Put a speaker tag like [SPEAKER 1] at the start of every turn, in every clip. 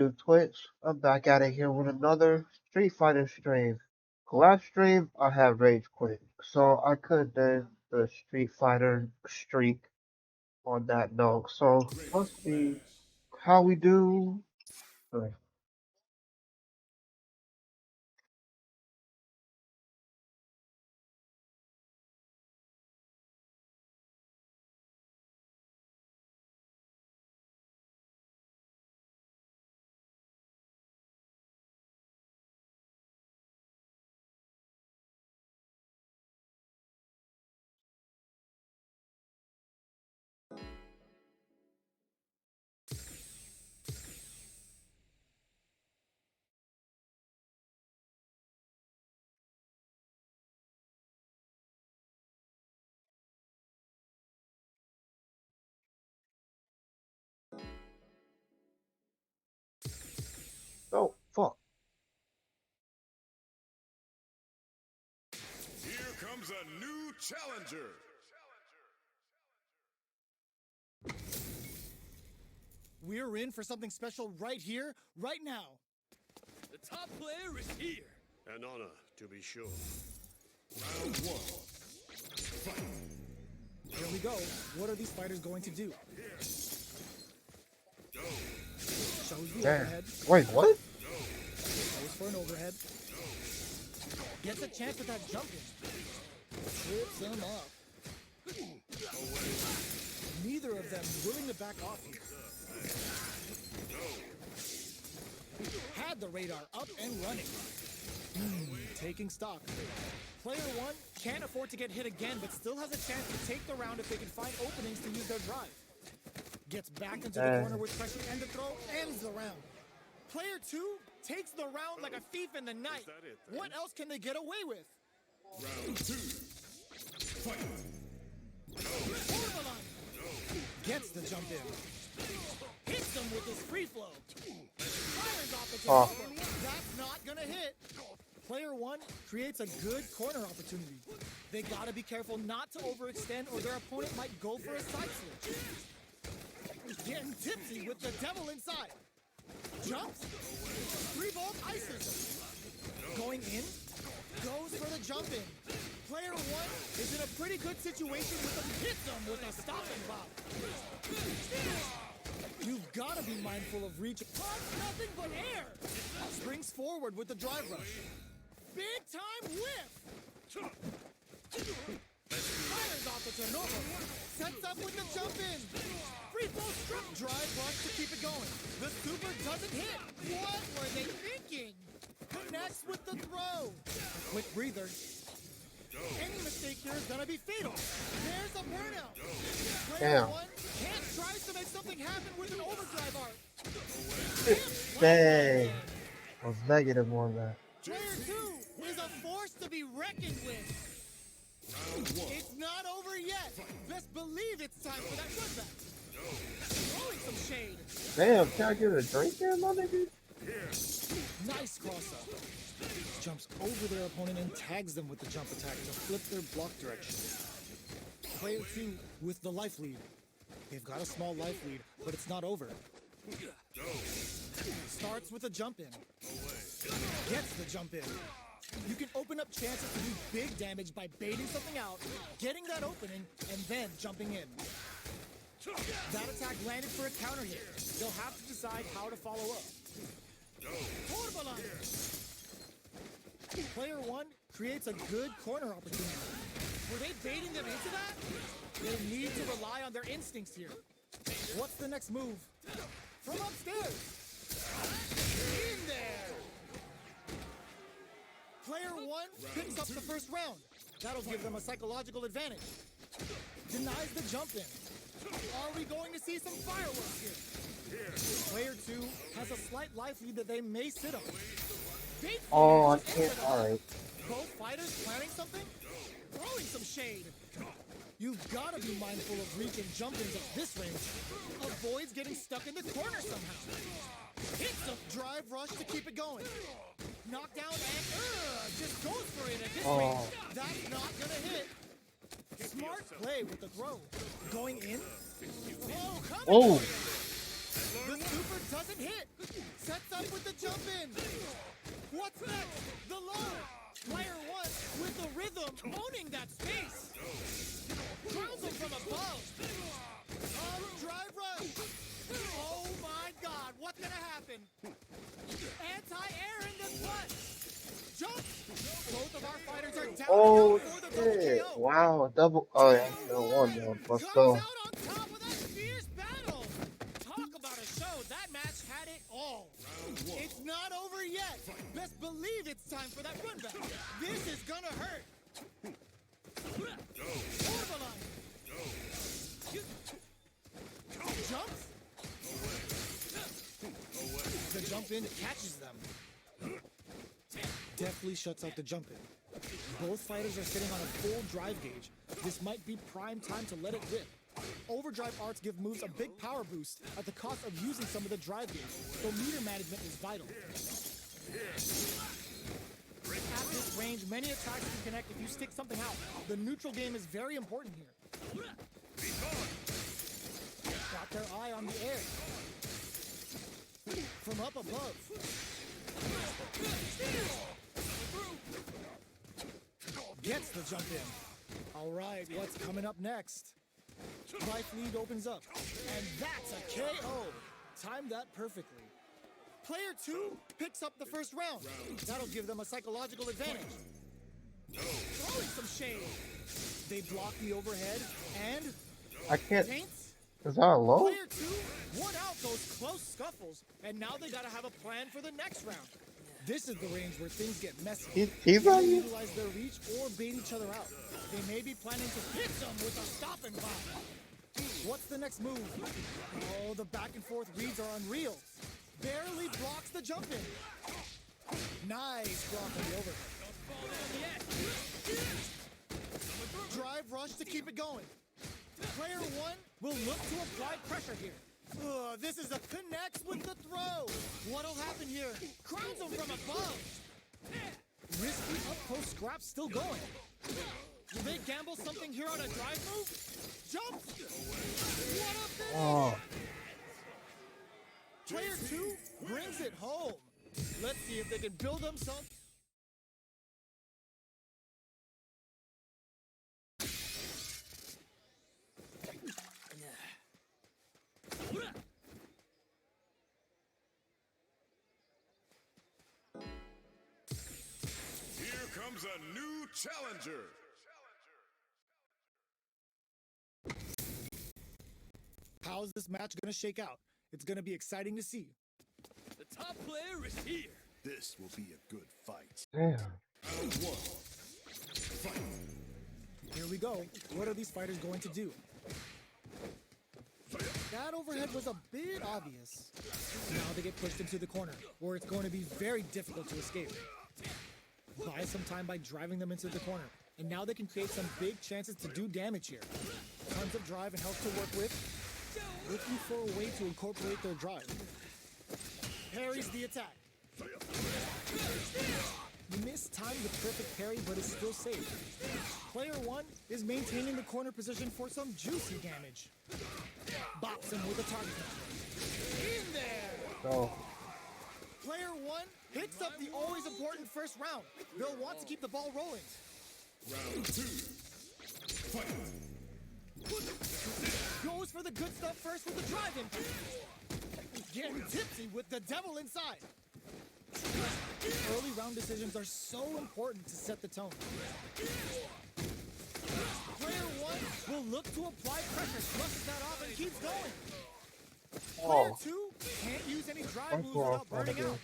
[SPEAKER 1] New Twitch. I'm back at it here with another Street Fighter stream. Last stream I had rage quit, so I couldn't end the Street Fighter streak on that note. So let's see how we do. Alright. Oh fuck!
[SPEAKER 2] Here comes a new challenger.
[SPEAKER 3] We're in for something special right here, right now.
[SPEAKER 4] The top player is here.
[SPEAKER 2] An honor, to be sure.
[SPEAKER 4] Round one. Fight.
[SPEAKER 3] Here we go. What are these fighters going to do?
[SPEAKER 2] Go.
[SPEAKER 3] Shows the
[SPEAKER 1] Damn.
[SPEAKER 3] overhead.
[SPEAKER 1] Wait, what?
[SPEAKER 3] Goes for an overhead. Gets a chance at that jumping. Trips him up. Neither of them willing to back off here. Had the radar up and running. Taking stock. Player one can't afford to get hit again, but still has a chance to take the round if they can find openings to use their drive. Gets back into the corner with pressure, and the throw ends the round. Player two takes the round like a thief in the night.
[SPEAKER 2] that it, then?
[SPEAKER 3] What else can they get away with?
[SPEAKER 2] Round two. Fight.
[SPEAKER 3] Over the line. Gets the jump in. Hits them with his free flow. Fires off the top. That's not gonna hit. Player one creates a good corner opportunity. They gotta be careful not to overextend or their opponent might go for a side switch. Getting tipsy with the devil inside. Jumps. 3-volt ices. Going in. Goes for the jump in. Player one is in a pretty good situation with him. Hits him with a stop and pop. You've got to be mindful of reach. Nothing but air. Springs forward with the drive rush. Big time whiff. Fires off the turnover. Sets up with the jump in. Free throw strip. Drive rush to keep it going. The super doesn't hit. What were they thinking? Connects with the throw. Quick breather. Any mistake here is gonna be fatal. There's a burnout. Player
[SPEAKER 1] Damn.
[SPEAKER 3] one can't try to make something happen with an overdrive art.
[SPEAKER 1] Dang. I was negative on that.
[SPEAKER 3] Player two is a force to be reckoned with. It's not over yet. Best believe it's time for that putback. Throwing some shade.
[SPEAKER 1] Damn, can I get a drink there, my nigga?
[SPEAKER 3] Nice cross up. Jumps over their opponent and tags them with the jump attack to flip their block direction. Player two with the life lead. They've got a small life lead, but it's not over. Starts with a jump in. Gets the jump in. You can open up chances to do big damage by baiting something out, getting that opening, and then jumping in. That attack landed for a counter hit. They'll have to decide how to follow up. Player one creates a good corner opportunity. Were they baiting them into that? They need to rely on their instincts here. What's the next move? From upstairs. In there. Player one picks up the first round. That'll give them a psychological advantage. Denies the jump in. Are we going to see some fireworks here? Player two has a slight life lead that they may sit on.
[SPEAKER 1] Oh, I can't. Alright.
[SPEAKER 3] Both fighters planning something? Throwing some shade. You've got to be mindful of reach and jump-ins at this range. Avoids getting stuck in the corner somehow. Hits a drive rush to keep it going. Knockdown and just goes for it at this range. That's not gonna hit. Smart play with the throw. Going in. Oh, come on. The super doesn't hit. Sets up with the jump in. What's next? The low. Player 1 with the rhythm, owning that space. Throws him from above. Drive rush. Oh my God, what's gonna happen? Anti-air in the clutch. Jump. Both of our fighters are down
[SPEAKER 1] Oh
[SPEAKER 3] for the double
[SPEAKER 1] shit!
[SPEAKER 3] KO.
[SPEAKER 1] Wow, double. Oh yeah, still one though. Let's
[SPEAKER 3] Comes
[SPEAKER 1] go.
[SPEAKER 3] out on top with a fierce battle. Talk about a show. That match had it all. It's not over yet. Best believe it's time for that run back. This is gonna hurt. Borderline. Jumps. The jump in catches them. Deftly shuts out the jump in. Both fighters are sitting on a full drive gauge. This might be prime time to let it rip. Overdrive arts give moves a big power boost at the cost of using some of the drive gauge, so meter management is vital. At this range, many attacks can connect if you stick something out. The neutral game is very important here. Got their eye on the air. From up above. Gets the jump in. All right, what's coming up next? Life lead opens up, and that's a KO. Timed that perfectly. Player 2 picks up the first round. That'll give them a psychological advantage. Throwing some shade. They block the overhead, and
[SPEAKER 1] I can't.
[SPEAKER 3] taints.
[SPEAKER 1] Is that low?
[SPEAKER 3] Player 2 won out those close scuffles, and now they gotta have a plan for the next round. This is the range where things get messy.
[SPEAKER 1] He's
[SPEAKER 3] They
[SPEAKER 1] value.
[SPEAKER 3] utilize their reach or bait each other out. They may be planning to hit them with a stop and pop. What's the next move? Oh, the back and forth reads are unreal. Barely blocks the jump in. Nice block on the overhead. Drive rush to keep it going. Player 1 will look to apply pressure here. This is a connects with the throw. What'll happen here? Crowns him from above. Risky up close scrap still going. Will they gamble something here on a drive move? Jump! What a finish!
[SPEAKER 1] Oh,
[SPEAKER 3] Player 2 brings it home. Let's see if they can build themselves.
[SPEAKER 2] Here comes a new challenger.
[SPEAKER 3] How's this match gonna shake out? It's gonna be exciting to see.
[SPEAKER 4] The top player is here.
[SPEAKER 2] This will be a good fight.
[SPEAKER 1] damn.
[SPEAKER 2] Round 1. Fight.
[SPEAKER 3] Here we go. What are these fighters going to do? That overhead was a bit obvious. Now they get pushed into the corner, where it's going to be very difficult to escape. Buy some time by driving them into the corner, and now they can create some big chances to do damage here. Tons of drive and health to work with. Looking for a way to incorporate their drive. Parries the attack. Mistimed the perfect parry, but is still safe. Player 1 is maintaining the corner position for some juicy damage. Bops him with a target. In there!
[SPEAKER 1] No.
[SPEAKER 3] Player 1 picks up the always important first round. They'll want to keep the ball rolling.
[SPEAKER 2] Round 2. Fight.
[SPEAKER 3] Goes for the good stuff first with the drive impact. Getting tipsy with the devil inside. Early round decisions are so important to set the tone. Player 1 will look to apply pressure, flushes that off, and keeps going. Player
[SPEAKER 1] Oh,
[SPEAKER 3] 2 can't use any drive
[SPEAKER 1] I'm
[SPEAKER 3] moves
[SPEAKER 1] so
[SPEAKER 3] without
[SPEAKER 1] off
[SPEAKER 3] burning
[SPEAKER 1] again.
[SPEAKER 3] out.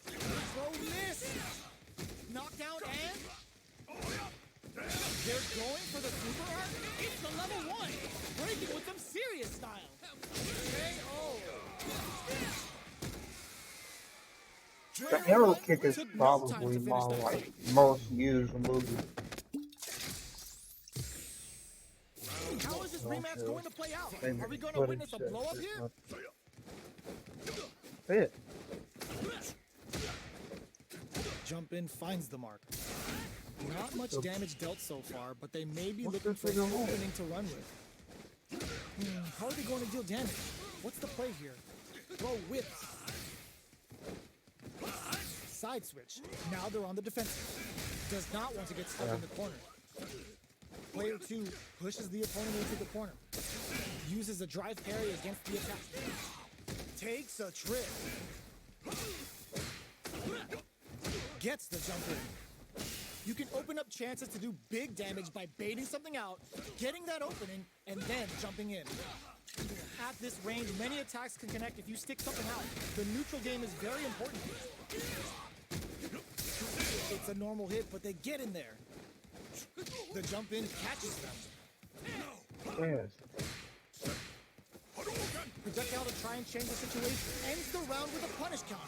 [SPEAKER 3] Throw miss. Knockdown and... They're going for the super art? It's the level 1. Breaking with some serious style. KO.
[SPEAKER 1] the arrow kick is probably my like most used move.
[SPEAKER 3] How is this rematch
[SPEAKER 1] sure.
[SPEAKER 3] going to play out?
[SPEAKER 1] Maybe
[SPEAKER 3] Are we going to
[SPEAKER 1] footage
[SPEAKER 3] witness a
[SPEAKER 1] says
[SPEAKER 3] blow up
[SPEAKER 1] it's
[SPEAKER 3] here?
[SPEAKER 1] not fit.
[SPEAKER 3] Jump in finds the mark. Not much damage dealt so far, but they may be
[SPEAKER 1] What's
[SPEAKER 3] looking
[SPEAKER 1] this
[SPEAKER 3] for
[SPEAKER 1] in
[SPEAKER 3] an
[SPEAKER 1] the hole?
[SPEAKER 3] opening to run with. How are they going to deal damage? What's the play here? Throw whips. Side switch. Now they're on the defensive. Does not want to get stuck in the corner. Player 2 pushes the opponent into the corner. Uses a drive parry against the attack. Takes a trip. Gets the jump in. You can open up chances to do big damage by baiting something out, getting that opening, and then jumping in. At this range, many attacks can connect if you stick something out. The neutral game is very important here. It's a normal hit, but they get in there. The jump in catches them.
[SPEAKER 1] Yes.
[SPEAKER 3] Projectile to try and change the situation. Ends the round with a punish counter.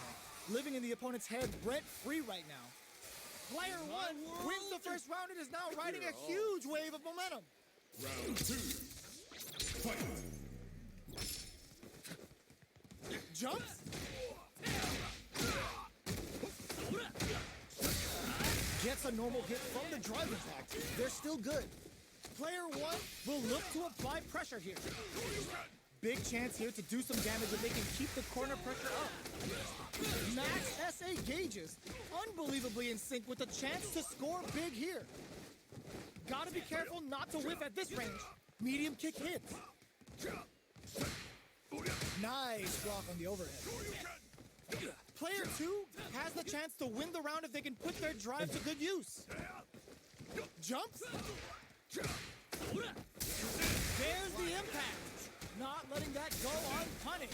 [SPEAKER 3] Living in the opponent's head, rent-free right now. Player 1 wins the first round and is now riding a huge wave of momentum.
[SPEAKER 2] Round 2. Fight.
[SPEAKER 3] Jumps. Gets a normal hit from the drive impact. They're still good. Player 1 will look to apply pressure here. Big chance here to do some damage if they can keep the corner pressure up. Max SA gauges, unbelievably in sync with a chance to score big here. Gotta be careful not to whiff at this range. Medium kick hits. Nice block on the overhead. Player 2 has the chance to win the round if they can put their drive to good use. Jumps. There's the impact. Not letting that go unpunished.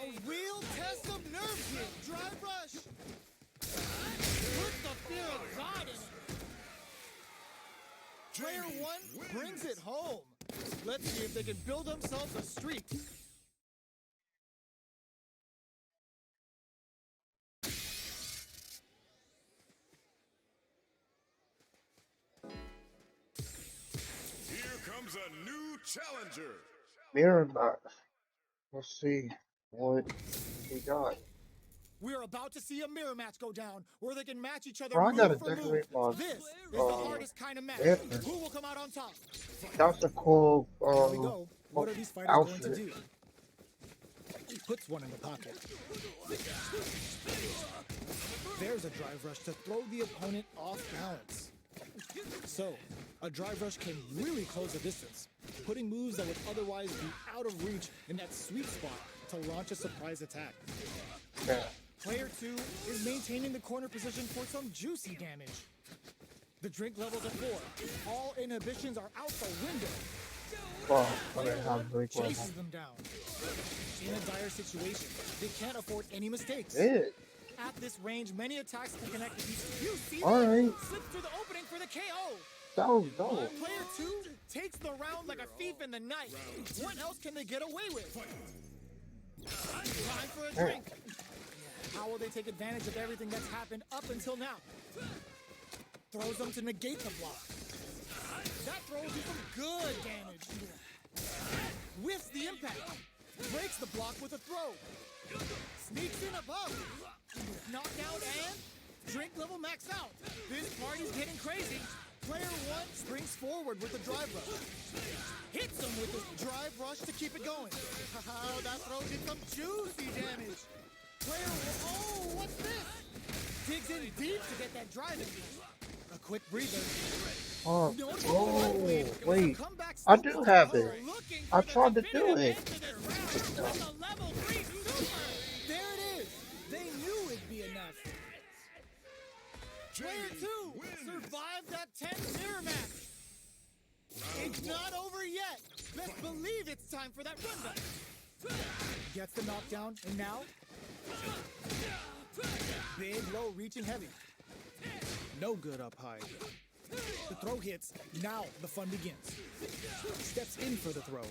[SPEAKER 3] A real test of nerve here. Drive rush. Put the fear of God in it. Player 1 brings it home. Let's see if they can build themselves a streak.
[SPEAKER 2] Here comes a new challenger.
[SPEAKER 1] Mirror match. Let's see what we got.
[SPEAKER 3] We're about to see a mirror match go down, where they can match each other
[SPEAKER 1] Oh, I gotta
[SPEAKER 3] move for move.
[SPEAKER 1] decorate my
[SPEAKER 3] This is the hardest kind of match.
[SPEAKER 1] banner.
[SPEAKER 3] Who will come out on top?
[SPEAKER 1] That's a cool
[SPEAKER 3] Here we go. What are these fighters
[SPEAKER 1] outfit.
[SPEAKER 3] going to do? He puts one in the pocket. There's a drive rush to throw the opponent off balance. So, a drive rush can really close the distance, putting moves that would otherwise be out of reach in that sweet spot to launch a surprise attack.
[SPEAKER 1] Yeah.
[SPEAKER 3] Player 2 is maintaining the corner position for some juicy damage. The drink levels are 4. All inhibitions are out the window.
[SPEAKER 1] Well, I didn't have Drake one.
[SPEAKER 3] Chases them down. In a dire situation, they can't afford any mistakes.
[SPEAKER 1] It.
[SPEAKER 3] At this range, many attacks can connect with these. You see
[SPEAKER 1] Alright.
[SPEAKER 3] slips through the opening for the KO.
[SPEAKER 1] That was dope.
[SPEAKER 3] Player 2 takes the round like a thief in the night. What else can they get away with? Time for a drink. How will they take advantage of everything that's happened up until now? Throws them to negate the block. That throws you some good damage. Whiffs the impact. Breaks the block with a throw. Sneaks in above. Knockdown and drink level max out. This party's getting crazy. Player 1 springs forward with the drive rush. Hits him with the drive rush to keep it going. Oh, that throws you some juicy damage. Player 1, oh, what's this? Digs in deep to get that drive in. A quick breather.
[SPEAKER 1] Oh,
[SPEAKER 3] No,
[SPEAKER 1] oh,
[SPEAKER 3] with
[SPEAKER 1] wait.
[SPEAKER 3] a comeback
[SPEAKER 1] I
[SPEAKER 3] step.
[SPEAKER 1] do have it.
[SPEAKER 3] Looking
[SPEAKER 1] I
[SPEAKER 3] for the
[SPEAKER 1] tried to do
[SPEAKER 3] definitive
[SPEAKER 1] it.
[SPEAKER 3] end to this round with a level 3 super. There it is. They knew it'd be enough. Player 2 survived that 10 mirror match. It's not over yet. Best believe it's time for that run back. Gets the knockdown, and now big low reaching heavy. No good up high. The throw hits. Now the fun begins. Steps in for the throw.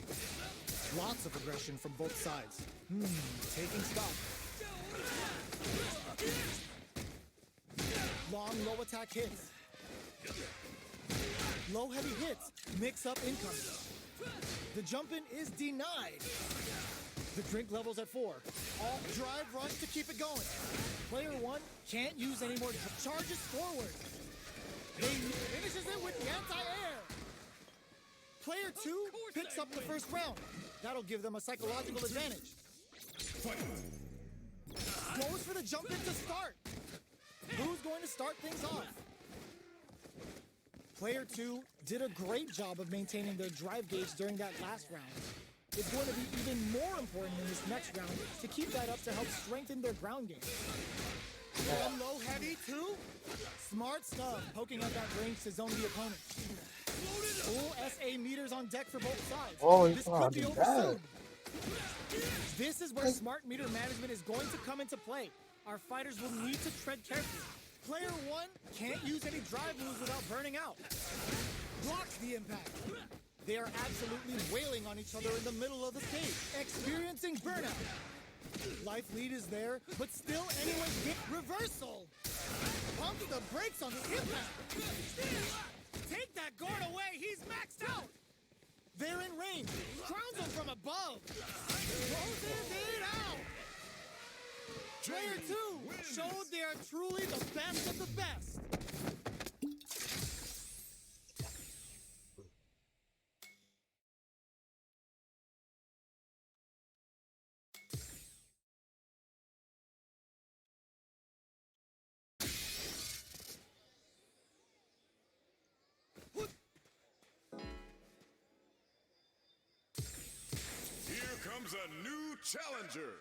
[SPEAKER 3] Lots of aggression from both sides. Taking stock. Long low attack hits. Low heavy hits. Mix up incoming. The jump in is denied. The drink level's at 4. All drive rush to keep it going. Player 1 can't use any more. Charges forward. He finishes it with the anti-air. Player 2 picks up the first round. That'll give them a psychological advantage. Goes for the jump in to start. Who's going to start things off? Player 2 did a great job of maintaining their drive gauge during that last round. It's going to be even more important in this next round to keep that up to help strengthen their ground game. From low heavy too? Smart stuff, poking out that range to zone the opponent. Full SA meters on deck for both sides.
[SPEAKER 1] Oh,
[SPEAKER 3] This could be over soon. This is where smart meter management is going to come into play. Our fighters will need to tread carefully. Player 1 can't use any drive moves without burning out. Blocks the impact. They are absolutely wailing on each other in the middle of the stage, experiencing burnout. Life lead is there, but still anyone get reversal. Pumps the brakes on the impact. Take that guard away, he's maxed out. They're in range, crowns him from above. Closes it out. Player 2 showed they are truly the best of the best.
[SPEAKER 2] Here comes a new challenger.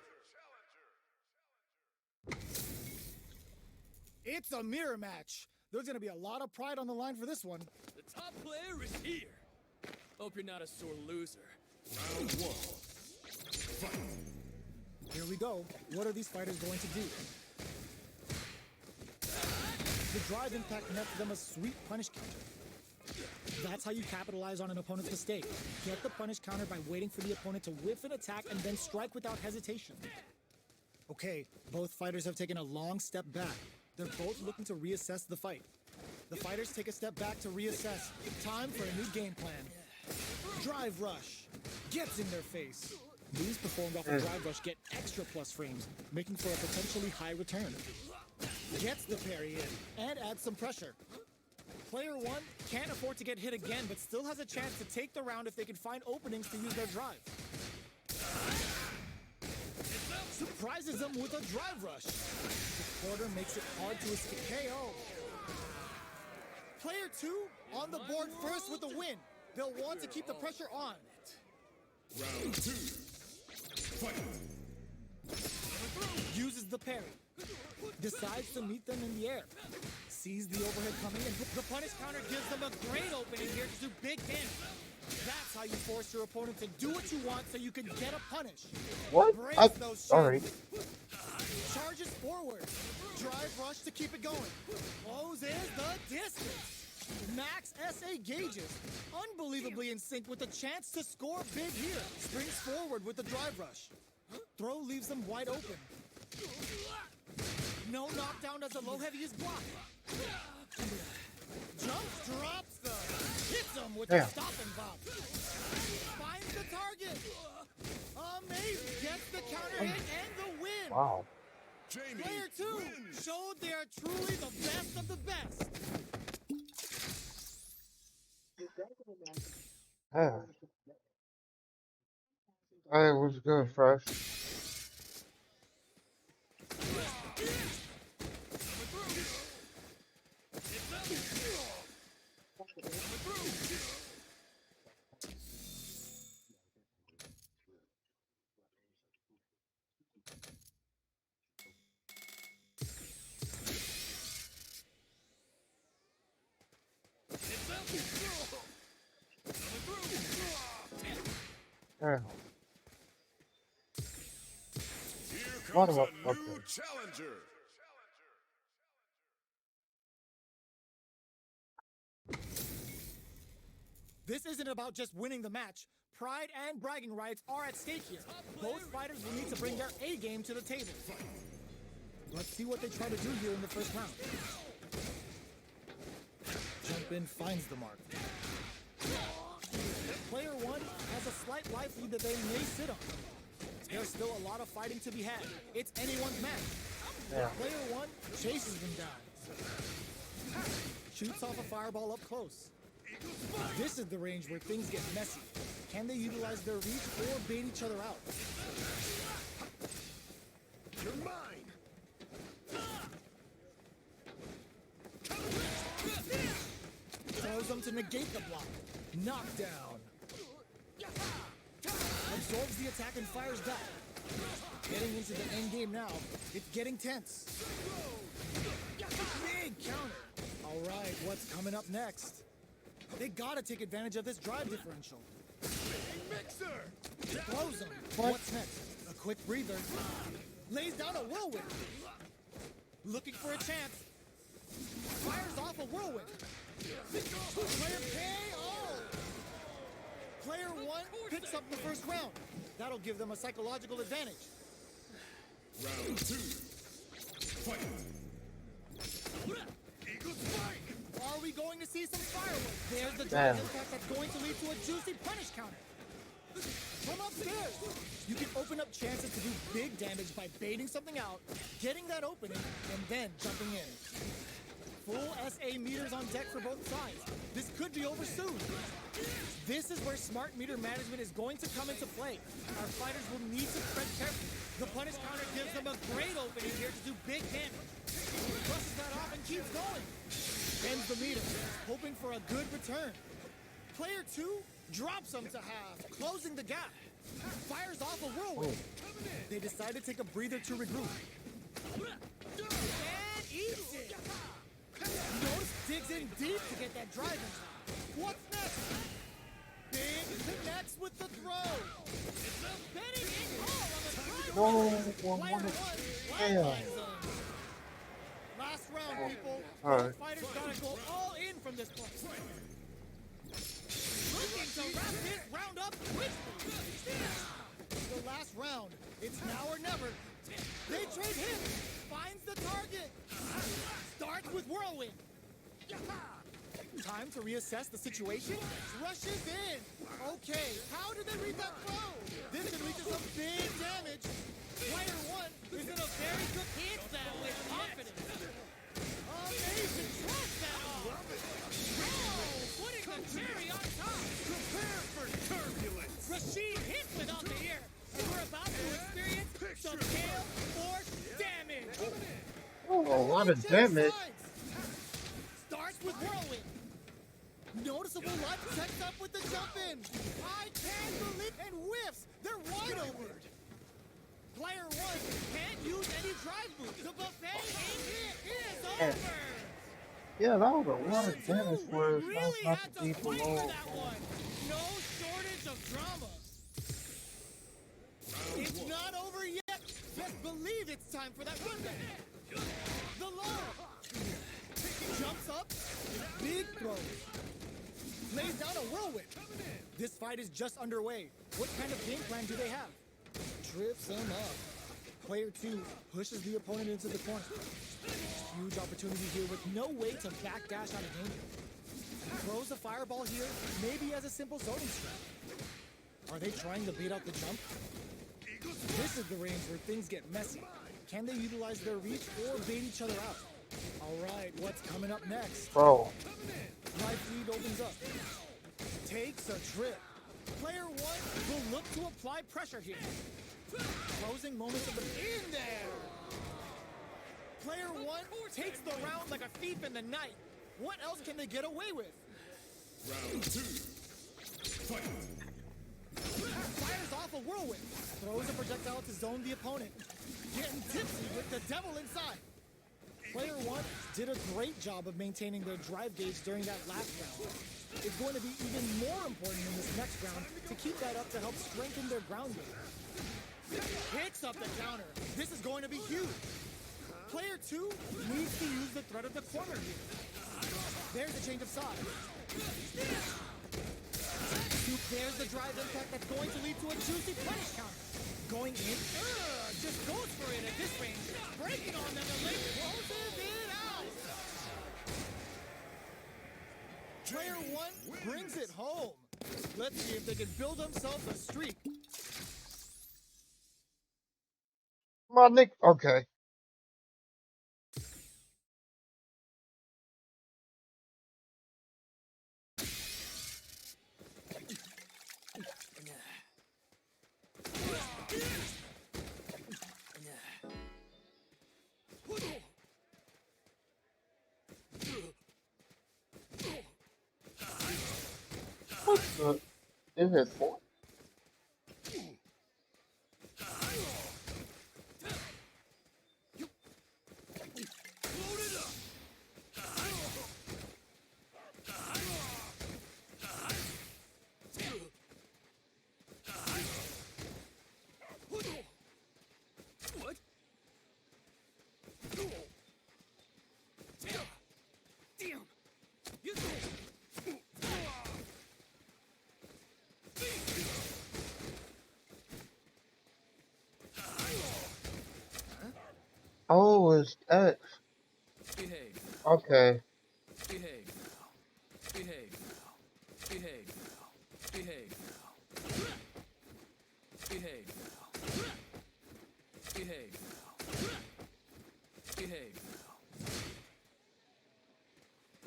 [SPEAKER 3] It's a mirror match. There's gonna be a lot of pride on the line for this one.
[SPEAKER 4] The top player is here. Hope you're not a sore loser.
[SPEAKER 2] Round 1. Fight.
[SPEAKER 3] Here we go. What are these fighters going to do? The drive impact nets them a sweet punish counter. That's how you capitalize on an opponent's mistake. Get the punish counter by waiting for the opponent to whiff an attack and then strike without hesitation. Okay, both fighters have taken a long step back. They're both looking to reassess the fight. The fighters take a step back to reassess. Time for a new game plan. Drive rush. Gets in their face. Moves performed off a drive rush get extra plus frames, making for a potentially high return. Gets the parry in, and adds some pressure. Player 1 can't afford to get hit again, but still has a chance to take the round if they can find openings to use their drive. Surprises them with a drive rush. The quarter makes it hard to escape KO. Player 2 on the board first with the win. They'll want to keep the pressure on.
[SPEAKER 2] Round 2. Fight.
[SPEAKER 3] Uses the parry. Decides to meet them in the air. Sees the overhead coming, and the punish counter gives them a great opening here to do big damage. That's how you force your opponent to do what you want so you can get a punish.
[SPEAKER 1] What?
[SPEAKER 3] Breaks those
[SPEAKER 1] Sorry.
[SPEAKER 3] shins. Charges forward. Drive rush to keep it going. Closes the distance. Max SA gauges. Unbelievably in sync with a chance to score big here. Springs forward with the drive rush. Throw leaves them wide open. No knockdown as the low heavy is blocked. Jumps, drops the. Hits him with the stop and bop. Finds the target. Amazing. Gets the counter hit and the win.
[SPEAKER 1] Wow.
[SPEAKER 2] Jamie
[SPEAKER 3] Player 2
[SPEAKER 2] wins.
[SPEAKER 3] showed they are truly the best of the best.
[SPEAKER 1] Yeah. Hey, what's good, Fresh? Yeah.
[SPEAKER 2] Here
[SPEAKER 1] What
[SPEAKER 2] comes a
[SPEAKER 1] about-
[SPEAKER 2] new
[SPEAKER 1] okay.
[SPEAKER 2] challenger.
[SPEAKER 3] This isn't about just winning the match. Pride and bragging rights are at stake here. Both fighters will need to bring their A game to the table. Let's see what they try to do here in the first round. Jump in finds the mark. Player 1 has a slight life lead that they may sit on. There's still a lot of fighting to be had. It's anyone's match.
[SPEAKER 1] Yeah.
[SPEAKER 3] Player 1 chases them down. Shoots off a fireball up close. This is the range where things get messy. Can they utilize their reach or bait each other out? them to negate the block. Knockdown. Absorbs the attack and fires back. Getting into the end game now. It's getting tense. Big counter. All right, what's coming up next? They gotta take advantage of this drive differential.
[SPEAKER 2] Mixer!
[SPEAKER 3] Throws him.
[SPEAKER 1] What?
[SPEAKER 3] What's next? A quick breather. Lays down a whirlwind. Looking for a chance. Fires off a whirlwind. Player KO! Player 1 picks up the first round. That'll give them a psychological advantage.
[SPEAKER 2] Round 2. Fight! Eagle Spike!
[SPEAKER 3] Are we going to see some fireworks? There's the
[SPEAKER 1] Damn.
[SPEAKER 3] drive impact that's going to lead to a juicy punish counter. From upstairs, you can open up chances to do big damage by baiting something out, getting that opening, and then jumping in. Full SA meters on deck for both sides. This could be over soon. This is where smart meter management is going to come into play. Our fighters will need to tread carefully. The punish counter gives them a great opening here to do big damage. Brushes that off and keeps going. Ends the meter, hoping for a good return. Player 2 drops them to half, closing the gap. Fires off a whirlwind. They decide to take a breather to regroup. And eats it. Notice digs in deep to get that drive in. What's next? Big connects with the throw. It's a betting in all on the drive.
[SPEAKER 1] No,
[SPEAKER 3] Player 1
[SPEAKER 1] Damn.
[SPEAKER 3] flatlines them. Last round, people.
[SPEAKER 1] All right.
[SPEAKER 3] Both fighters gotta go all in from this point. Looking to wrap this round up quickly. The last round. It's now or never. They trade hits. Finds the target. Starts with whirlwind. Time to reassess the situation. Rushes in. Okay, how did they read that throw? This could lead to some big damage. Player 1 is in a very good hit that with confidence. Amazing. Trust that off. Oh, putting the cherry on top.
[SPEAKER 2] Prepare for turbulence!
[SPEAKER 3] Rashid hits without the ear. And we're about to experience some gale force damage.
[SPEAKER 1] Oh, a lot of damage.
[SPEAKER 3] Starts with whirlwind. Noticeable life sets up with the jump in. I can't believe and whiffs. They're wide open. Player 1 can't use any drive moves. The buffet is over.
[SPEAKER 1] Yeah, that was a lot of
[SPEAKER 3] Player
[SPEAKER 1] damage
[SPEAKER 3] 2
[SPEAKER 1] for
[SPEAKER 3] really
[SPEAKER 1] not
[SPEAKER 3] had
[SPEAKER 1] to
[SPEAKER 3] to
[SPEAKER 1] be
[SPEAKER 3] fight
[SPEAKER 1] below.
[SPEAKER 3] for that one. No shortage of drama. It's not over yet. Just believe it's time for that rundown. The low. Jumps up. Big throw. Lays down a whirlwind. This fight is just underway. What kind of game plan do they have? Trips him up. Player 2 pushes the opponent into the corner. Huge opportunity here with no way to backdash out of danger. Throws a fireball here, maybe as a simple zoning strat. Are they trying to bait out the jump? This is the range where things get messy. Can they utilize their reach or bait each other out? All right, what's coming up next?
[SPEAKER 1] Bro,
[SPEAKER 3] Life lead opens up. Takes a trip. Player 1 will look to apply pressure here. Closing moments of the in there. Player 1 takes the round like a thief in the night. What else can they get away with?
[SPEAKER 2] Round 2. Fight!
[SPEAKER 3] Fires off a whirlwind. Throws a projectile to zone the opponent. Getting tipsy with the devil inside. Player 1 did a great job of maintaining their drive gauge during that last round. It's going to be even more important in this next round to keep that up to help strengthen their ground game. Picks up the counter. This is going to be huge. Player 2 needs to use the threat of the corner here. There's a change of side. There's the drive impact that's going to lead to a juicy punish counter. Going in, just goes for it at this range. Breaking on them and late closes it out. Player 1 brings it home. Let's see if they can build themselves a streak.
[SPEAKER 1] my Nick. Okay. What's the? Is it four?
[SPEAKER 4] Load it up. What? Damn. You
[SPEAKER 1] Oh, it's X.
[SPEAKER 4] behave.
[SPEAKER 1] Okay.
[SPEAKER 4] Behave now. Behave now. Behave now. Behave now. Behave now. Behave now. Behave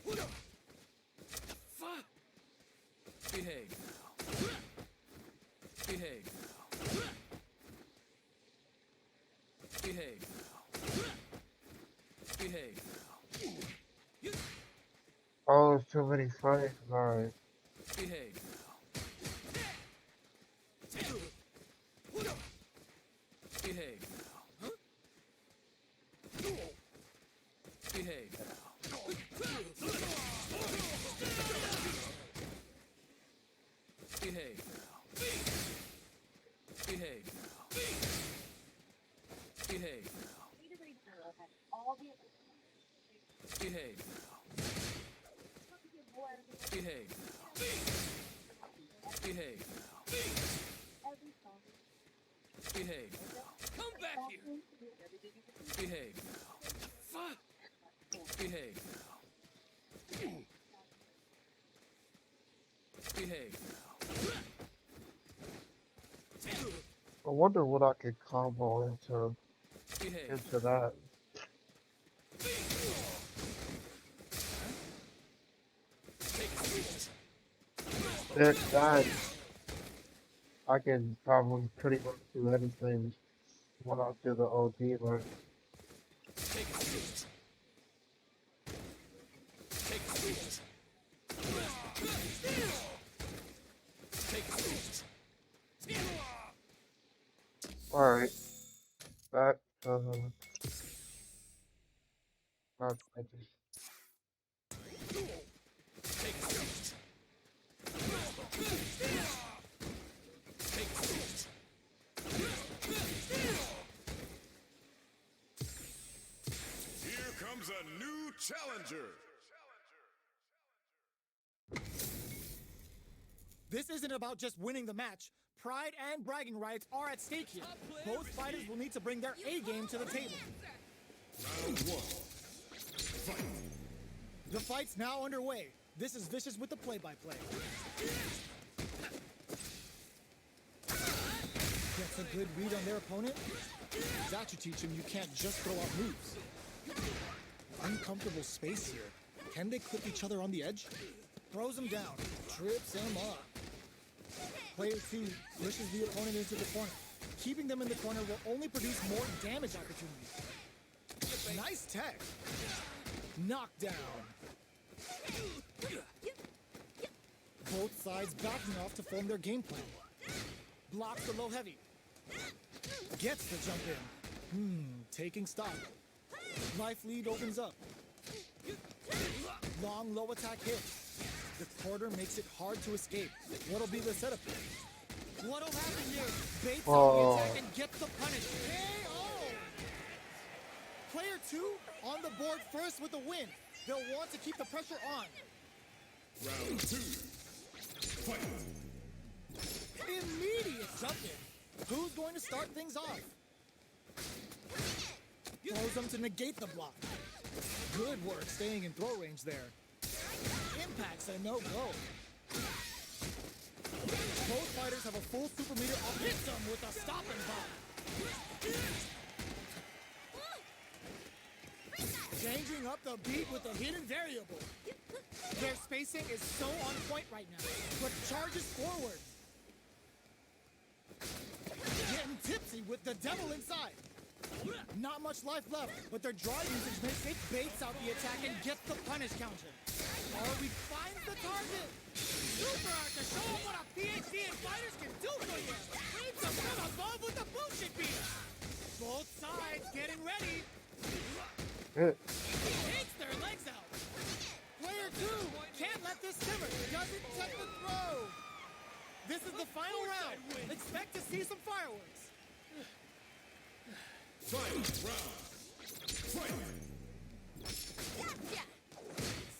[SPEAKER 4] now. Fuck. Behave now. Behave now. Behave now. Behave now.
[SPEAKER 1] Oh, it's too many fights. Alright.
[SPEAKER 4] Behave now. Behave now. Behave now. Behave now. Behave now. Behave now. Behave now. Behave now. Behave now. Behave now. Come back here. Behave now. Fuck. Behave now. Behave now.
[SPEAKER 1] I wonder what I could combo
[SPEAKER 4] Behave.
[SPEAKER 1] into that. That I can probably pretty much do anything when I do the OD, but
[SPEAKER 4] Take a seat. Take a seat. Take a seat.
[SPEAKER 1] alright. Back not fighting.
[SPEAKER 4] Take a seat. Take a seat.
[SPEAKER 2] Here comes a new challenger.
[SPEAKER 3] This isn't about just winning the match. Pride and bragging rights are at stake here. Both fighters will need to bring their A game to the table.
[SPEAKER 2] Round one. Fight.
[SPEAKER 3] The fight's now underway. This is Vicious with the play-by-play. Gets a good read on their opponent. That should teach him you can't just throw out moves. Uncomfortable space here. Can they clip each other on the edge? Throws him down, trips him up. Player 2 pushes the opponent into the corner. Keeping them in the corner will only produce more damage opportunities. Nice tech. Knockdown. Both sides backing off to form their game plan. Blocks the low heavy. Gets the jump in. Taking stock. Life lead opens up. Long low attack hit. The quarter makes it hard to escape. What'll be the setup here? What'll happen here? Baits out the attack and gets the punish. KO! Player 2 on the board first with the win. They'll want to keep the pressure on.
[SPEAKER 2] Round two. Fight.
[SPEAKER 3] Immediate jump in. Who's going to start things off? Throws them to negate the block. Good work staying in throw range there. Impact's a no-go. Both fighters have a full super meter. Hits them with a stop and pop. Changing up the beat with a hidden variable. Their spacing is so on point right now, but charges forward. Getting tipsy with the devil inside. Not much life left, but their drive usage makes it baits out the attack and gets the punish counter. Arby finds the target. Super Art to show him what a PhD in fighters can do for you. Leaves him from above with the bullshit beat. Both sides getting ready. Takes their legs out. Player 2 can't let this simmer. Doesn't check the throw. This is the final round. Expect to see some fireworks.
[SPEAKER 2] Final round. Fight!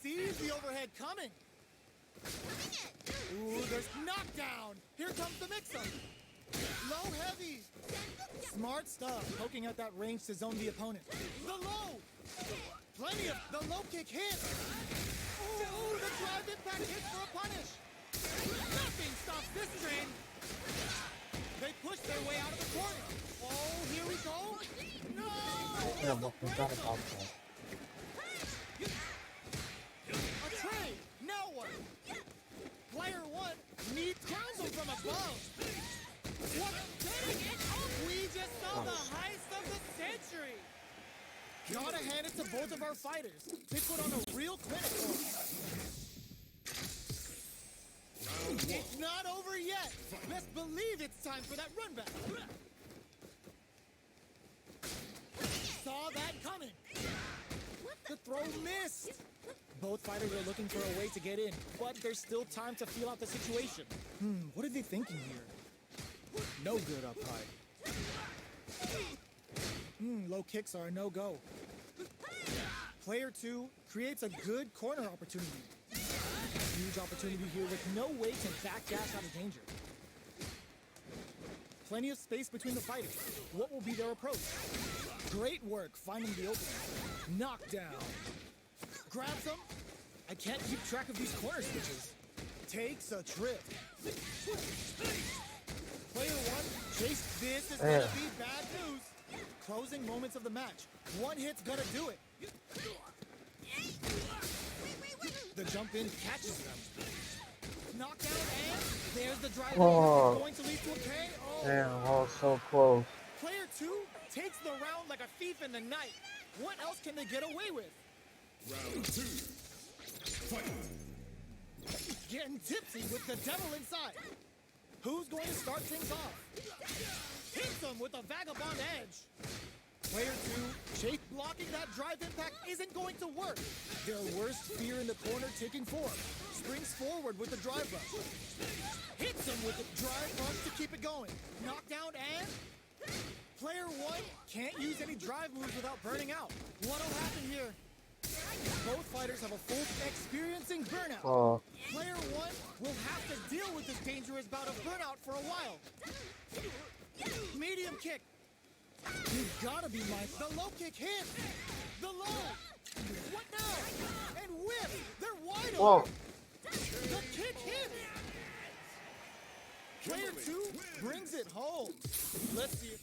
[SPEAKER 3] Sees the overhead coming. Ooh, there's knockdown. Here comes the mix-up. Low heavy. Smart stuff, poking at that range to zone the opponent. The low. Plenty of the low kick hit. Ooh, the drive impact hit for a punish. Nothing stops this train. They push their way out of the corner. Oh, here we go. No!
[SPEAKER 1] Yeah, but forgot about that.
[SPEAKER 3] A trade. Now what? Player 1 needs counsel from above. What? We just saw the heist of the century. Gotta hand it to both of our fighters. They put on a real clinic for us. It's not over yet. Best believe it's time for that run back. Saw that coming. The throw missed. Both fighters are looking for a way to get in, but there's still time to feel out the situation. What are they thinking here? No good up high. Low kicks are a no-go. Player 2 creates a good corner opportunity. Huge opportunity here with no way to backdash out of danger. Plenty of space between the fighters. What will be their approach? Great work finding the opening. Knockdown. Grabs him. I can't keep track of these corner switches. Takes a trip. Player 1, Chase, this is gonna be bad news. Closing moments of the match. One hit's gonna do it. The jump in catches them. Knockdown and there's the drive.
[SPEAKER 1] Oh.
[SPEAKER 3] Going to lead to a KO.
[SPEAKER 1] Damn, I was so close.
[SPEAKER 3] Player 2 takes the round like a thief in the night. What else can they get away with?
[SPEAKER 2] Round 2. Fight!
[SPEAKER 3] Getting tipsy with the devil inside. Who's going to start things off? Hits them with a vagabond edge. Player 2, Chase blocking that drive impact isn't going to work. Their worst fear in the corner taking form. Springs forward with the drive rush. Hits him with the drive rush to keep it going. Knockdown and... Player 1 can't use any drive moves without burning out. What'll happen here? Both fighters have a full experiencing burnout.
[SPEAKER 1] Oh,
[SPEAKER 3] Player 1 will have to deal with this dangerous bout of burnout for a while. Medium kick. You gotta be my... The low kick hit. The low. What now? And whip. They're wide
[SPEAKER 1] whoa.
[SPEAKER 3] open. The kick hit. Player 2 brings it home. Let's see.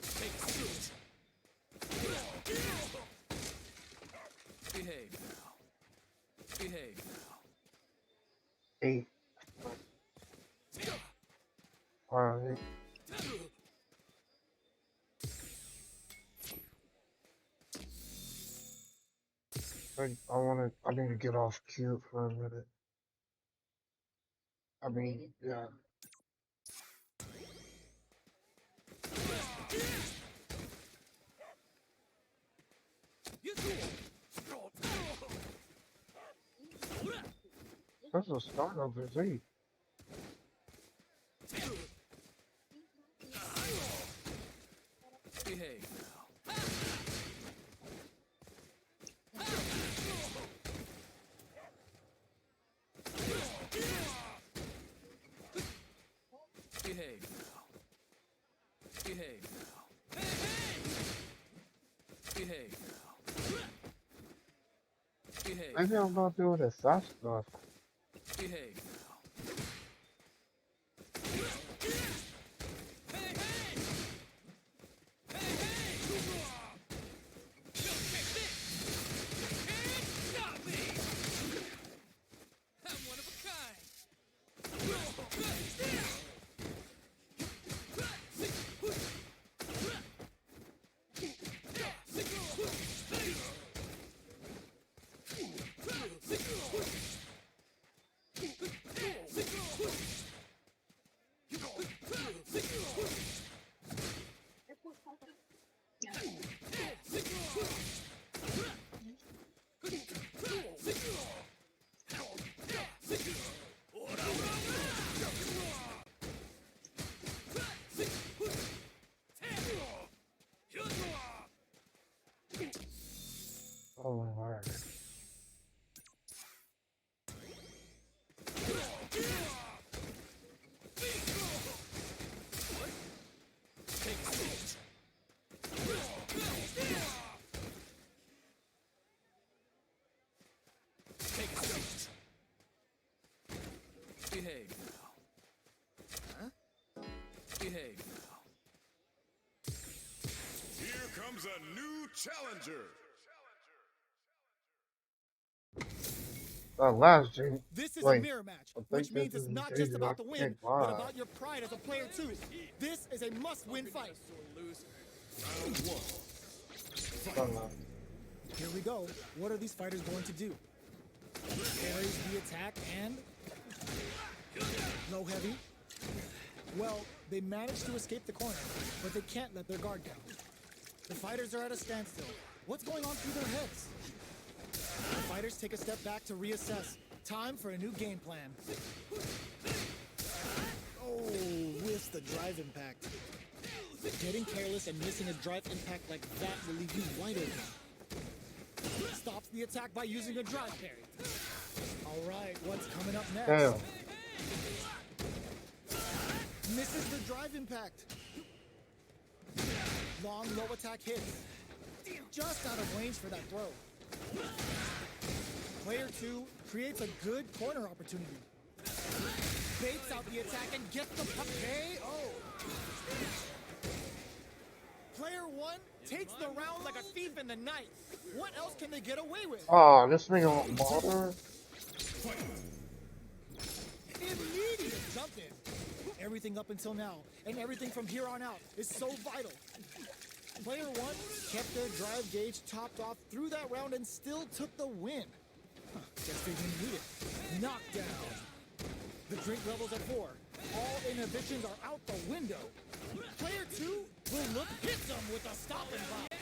[SPEAKER 4] Take a seat. Behave now. Behave now.
[SPEAKER 1] 8. Alright. I need to get off cue for a minute. I mean, yeah. That's a start of his 8.
[SPEAKER 4] Behave now. Behave now. Behave now. Behave now. Behave.
[SPEAKER 1] Maybe I'm not doing this fast enough.
[SPEAKER 4] Behave now.
[SPEAKER 1] Oh my word.
[SPEAKER 4] Behave now. Huh? Behave now.
[SPEAKER 2] Here comes a new challenger.
[SPEAKER 1] Last dream.
[SPEAKER 3] This is a
[SPEAKER 1] Wait,
[SPEAKER 3] mirror match,
[SPEAKER 1] I think
[SPEAKER 3] which means
[SPEAKER 1] this
[SPEAKER 3] it's
[SPEAKER 1] is
[SPEAKER 3] not
[SPEAKER 1] dream
[SPEAKER 3] just
[SPEAKER 1] that I
[SPEAKER 3] about the win,
[SPEAKER 1] can't
[SPEAKER 3] but
[SPEAKER 1] buy.
[SPEAKER 3] about your pride as a player too. This is a must-win fight.
[SPEAKER 4] Sore loser.
[SPEAKER 2] Round one.
[SPEAKER 3] Here we go. What are these fighters going to do? Parries the attack and low heavy. Well, they managed to escape the corner, but they can't let their guard down. The fighters are at a standstill. What's going on through their heads? The fighters take a step back to reassess. Time for a new game plan. Oh, with the drive impact. Getting careless and missing a drive impact like that will leave you wide open. Stops the attack by using a drive parry. All right, what's coming up next?
[SPEAKER 1] Damn.
[SPEAKER 3] Misses the drive impact. Long low attack hits. Just out of range for that throw. Player 2 creates a good corner opportunity. Baits out the attack and gets the puck. KO. Player 1 takes the round like a thief in the night. What else can they get away with?
[SPEAKER 1] Oh, this nigga on water.
[SPEAKER 3] Immediate jump in. Everything up until now, and everything from here on out is so vital. Player 1 kept their drive gauge topped off through that round and still took the win. Guess they didn't need it. Knockdown. The drink level's at 4. All inhibitions are out the window. Player 2 will look hits them with a stop and pop.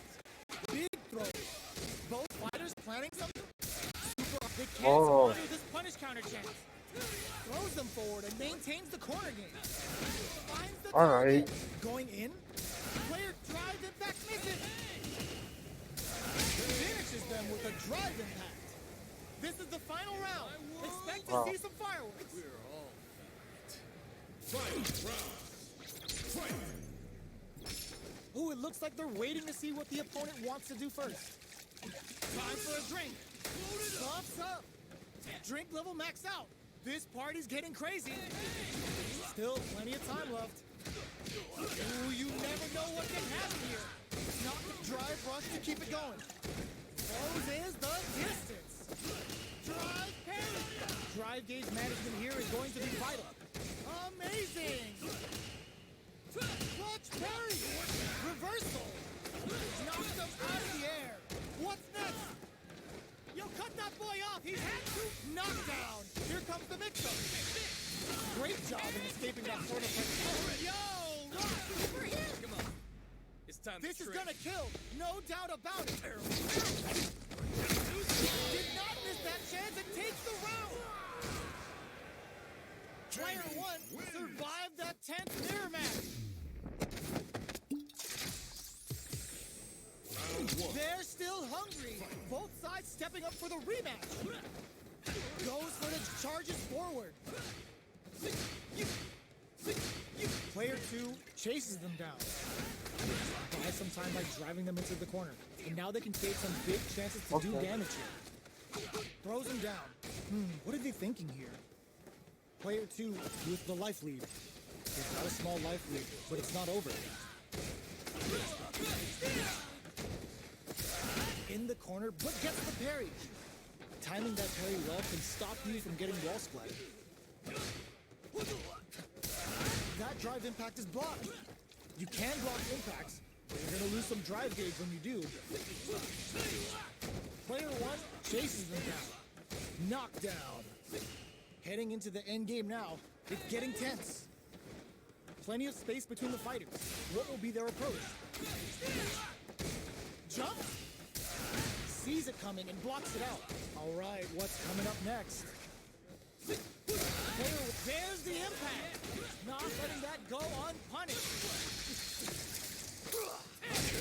[SPEAKER 3] Big throw. Both fighters planning something. They can't survive this punish counter chance. Throws them forward and maintains the corner game. Finds the target. Going in. Player drive impact misses. Finishes them with a drive impact. This is the final round. Expect to see some fireworks.
[SPEAKER 4] We're all
[SPEAKER 2] Fight round. Fight.
[SPEAKER 3] Ooh, it looks like they're waiting to see what the opponent wants to do first. Time for a drink. Puffs up. Drink level max out. This party's getting crazy. Still plenty of time left. Ooh, you never know what can happen here. Not the drive rush to keep it going. Closes the distance. Drive parry. Drive gauge management here is going to be vital. Amazing. Clutch parry. Reversal. Knocks them out of the air. What's next? Yo, cut that boy off. He's had to. Knockdown. Here comes the mix-up. Great job in escaping that sort of pressure. Yo, over here.
[SPEAKER 4] Come on. It's time
[SPEAKER 3] This
[SPEAKER 4] to
[SPEAKER 3] is
[SPEAKER 4] trade.
[SPEAKER 3] gonna kill. No doubt about it. Did not miss that chance and takes the round. Player 1 survived that tense mirror match. They're still hungry. Both sides stepping up for the rematch. Goes for the charges forward. Player 2 chases them down. Buys some time by driving them into the corner. And now they can create some big chances to do damage here. Throws them down. What are they thinking here? Player 2 with the life lead. They've got a small life lead, but it's not over. In the corner, but gets the parry. Timing that parry well can stop you from getting wall splat. That drive impact is blocked. You can block impacts, but you're gonna lose some drive gauge when you do. Player 1 chases them down. Knockdown. Heading into the end game now, it's getting tense. Plenty of space between the fighters. What will be their approach? Jump? Sees it coming and blocks it out. All right, what's coming up next? There's the impact. Not letting that go unpunished.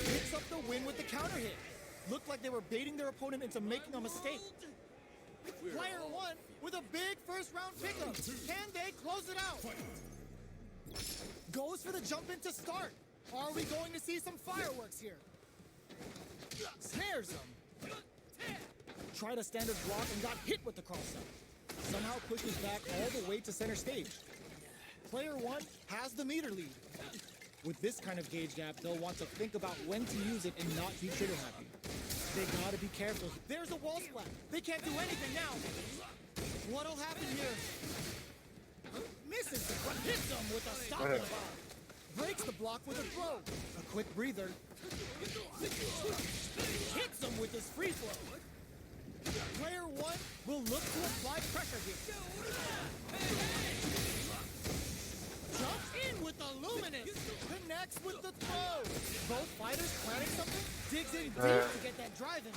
[SPEAKER 3] Picks up the win with the counter hit. Looked like they were baiting their opponent into making a mistake. Player one with a big first round pickup. Can they close it out? Goes for the jump in to start. Are we going to see some fireworks here? Snares him. Tried a standard block and got hit with the cross up. Somehow pushes back all the way to center stage. Player one has the meter lead. With this kind of gauge gap, they'll want to think about when to use it and not be trigger happy. They gotta be careful. There's a wall splat. They can't do anything now. What'll happen here? Misses the front, hits him with a stop and a bar. Breaks the block with a throw. A quick breather. Hits him with his free flow. Player one will look to apply pressure here. Jumps in with the luminous. Connects with the throw. Both fighters planning something. Digs in deep to get that drive in.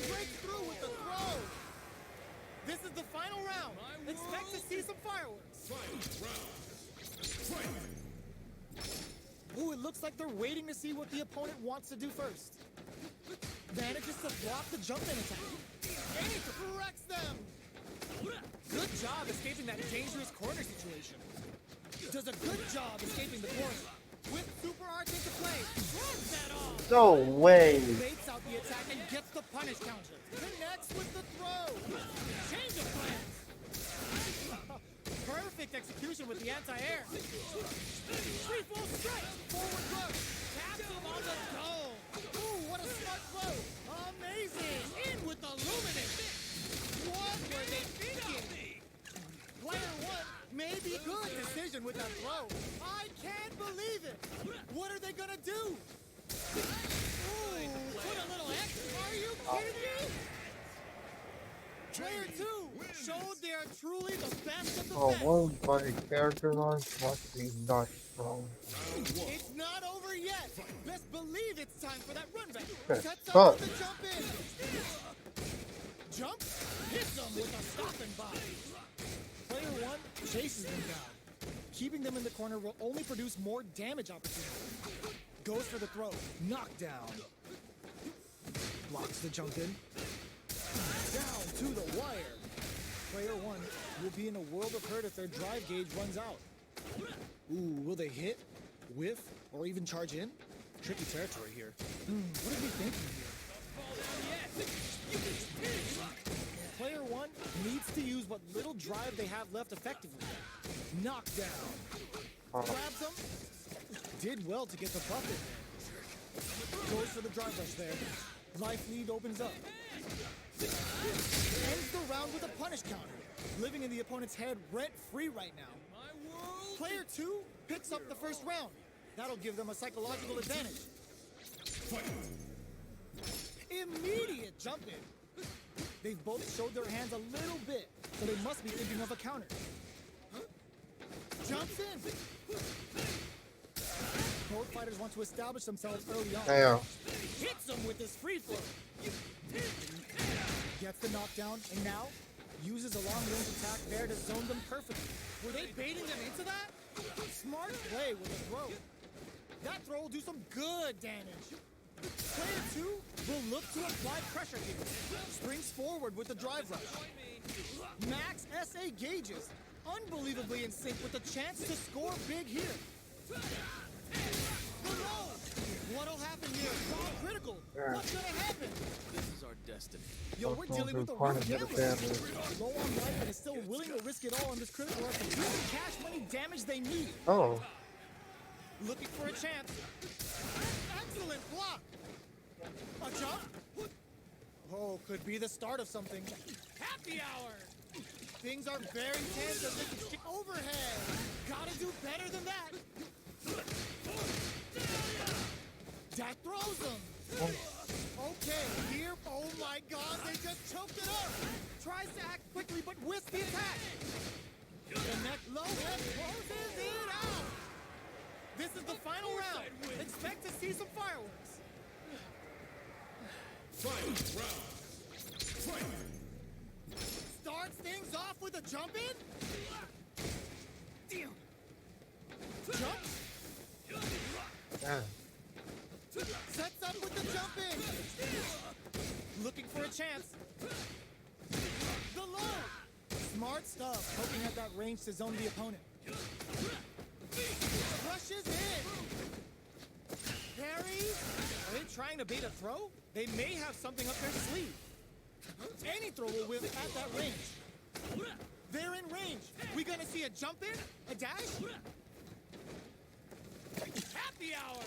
[SPEAKER 3] Breaks through with the throw. This is the final round. Expect to see some fireworks. Ooh, it looks like they're waiting to see what the opponent wants to do first. Manages to block the jump-in attack. And he corrects them. Good job escaping that dangerous corner situation. Does a good job escaping the corner. With super arch into play. Throws that off.
[SPEAKER 1] No way.
[SPEAKER 3] Baits out the attack and gets the punish counter. Connects with the throw. Change of plans. Perfect execution with the anti-air. Free full strike. Forward rush. Taps him on the dome. Ooh, what a smart throw. Amazing. In with the luminous. What were they thinking? Player one may be good decision with that throw. I can't believe it. What are they gonna do? Ooh, put a little X. Are you kidding me? Player two showed they are truly the best of the best.
[SPEAKER 1] One funny character line must be not strong.
[SPEAKER 3] It's not over yet. Best believe it's time for that run back.
[SPEAKER 1] Okay,
[SPEAKER 3] Sets
[SPEAKER 1] stop.
[SPEAKER 3] up with the jump in. Jump, hits them with a stop and body. Player one chases them down. Keeping them in the corner will only produce more damage opportunity. Goes for the throw. Knockdown. Blocks the jump in. Down to the wire. Player one will be in a world of hurt if their drive gauge runs out. Ooh, will they hit, whiff, or even charge in? Tricky territory here. What are we thinking here? Player one needs to use what little drive they have left effectively. Knockdown. Grabs them. Did well to get the buff in there. Goes for the drive rush there. Life lead opens up. Ends the round with a punish counter. Living in the opponent's head rent-free right now. Player two picks up the first round. That'll give them a psychological advantage. Immediate jump in. They've both showed their hands a little bit, so they must be thinking of a counter. Jumps in. Both fighters want to establish themselves early on.
[SPEAKER 1] Damn.
[SPEAKER 3] Hits him with his free flow. Gets the knockdown, and now uses a long-range attack there to zone them perfectly. Were they baiting them into that? Smart play with a throw. That throw will do some good damage. Player two will look to apply pressure here. Springs forward with the drive rush. Max SA gauges. Unbelievably in sync with a chance to score big here. The roll. What'll happen here? Ball critical. What's gonna happen?
[SPEAKER 4] This is our destiny.
[SPEAKER 3] Yo, we're dealing with a real gambler. Low on life and is still willing to risk it all on this critical rush to do the cash money damage they need.
[SPEAKER 1] Oh.
[SPEAKER 3] Looking for a chance. Excellent block. A jump. Oh, could be the start of something. Happy hour. Things are very tense as they can stick overhead. Gotta do better than that. That throws them. Okay, here. Oh my God, they just choked it up. tries to act quickly but whiffs the attack. The neck low and closes it out. This is the final round. Expect to see some fireworks.
[SPEAKER 2] Final round. Fight.
[SPEAKER 3] Starts things off with a jump in. Jump.
[SPEAKER 1] Damn.
[SPEAKER 3] Sets up with the jump in. Looking for a chance. The low. Smart stuff. Poking at that range to zone the opponent. Rushes in. Parries. Are they trying to bait a throw? They may have something up their sleeve. Any throw will whiff at that range. They're in range. We gonna see a jump in? A dash? Happy hour!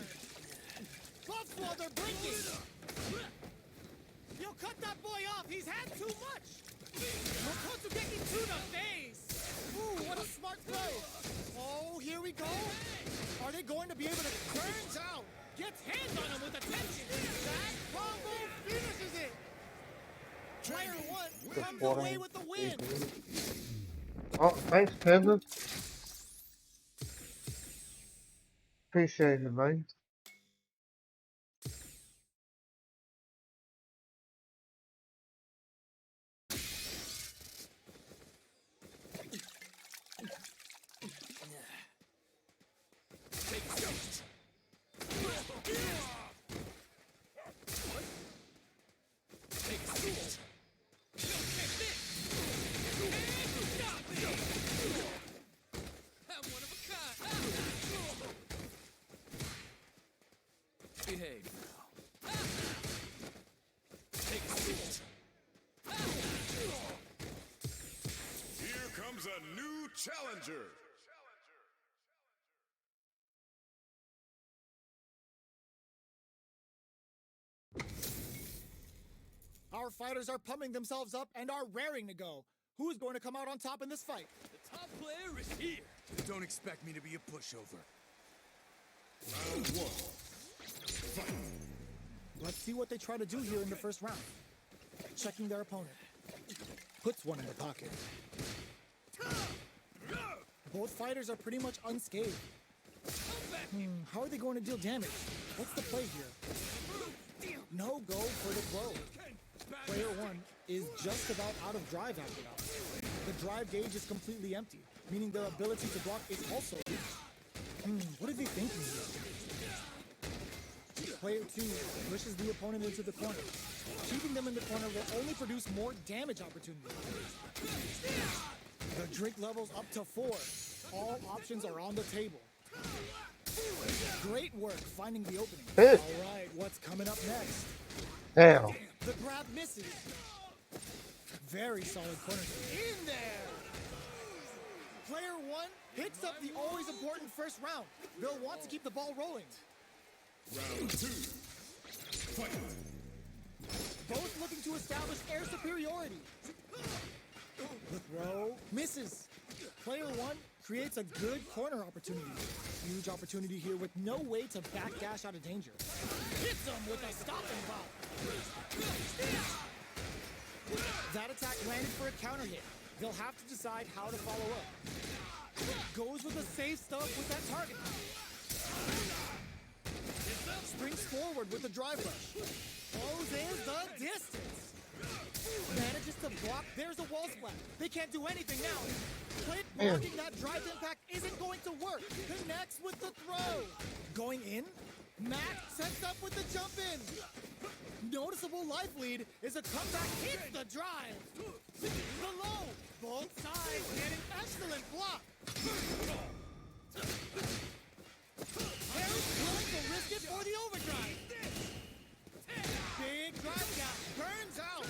[SPEAKER 3] Buffs while they're blinking! Yo, cut that boy off! He's had too much! Mokotugeki to the face! Ooh, what a smart throw! Oh, here we go! Are they going to be able to turns out? Gets hands on him with attention! That combo finishes it! Player 1 comes away with the win!
[SPEAKER 1] Oh, thanks, Kevin. Appreciate it, man.
[SPEAKER 4] Behave now.
[SPEAKER 2] Here comes a new challenger.
[SPEAKER 3] Our fighters are pumping themselves up and are raring to go. Who's going to come out on top in this fight?
[SPEAKER 4] The top player is here.
[SPEAKER 5] Don't expect me to be a pushover.
[SPEAKER 2] Round 1. Fight.
[SPEAKER 3] Let's see what they try to do here in the first round. Checking their opponent. Puts one in the pocket. Both fighters are pretty much unscathed. How are they going to deal damage? What's the play here? No go for the blow. Player 1 is just about out of drive after that. The drive gauge is completely empty, meaning their ability to block is also weak. What are they thinking here? Player 2 pushes the opponent into the corner. Keeping them in the corner will only produce more damage opportunities. The drink level's up to 4. All options are on the table. Great work finding the opening.
[SPEAKER 1] Hey.
[SPEAKER 3] All right, what's coming up next?
[SPEAKER 1] Damn.
[SPEAKER 3] The grab misses. Very solid corner. In there! Player 1 picks up the always important first round. They'll want to keep the ball rolling.
[SPEAKER 2] Round 2. Fight.
[SPEAKER 3] Both looking to establish air superiority. The throw misses. Player 1 creates a good corner opportunity. Huge opportunity here with no way to backdash out of danger. Hits him with a stopping pop. That attack landed for a counter hit. They'll have to decide how to follow up. Goes with the safe stuff with that target. Springs forward with the drive rush. Closes the distance. Manages to block. There's a wall splat. They can't do anything now. Quit blocking that drive impact isn't going to work. Connects with the throw. Going in. Mac sets up with the jump in. Noticeable life lead is a comeback hits the drive. The low. Both sides getting excellent block. Harris willing to risk it for the overdrive. Big drive gap burns out.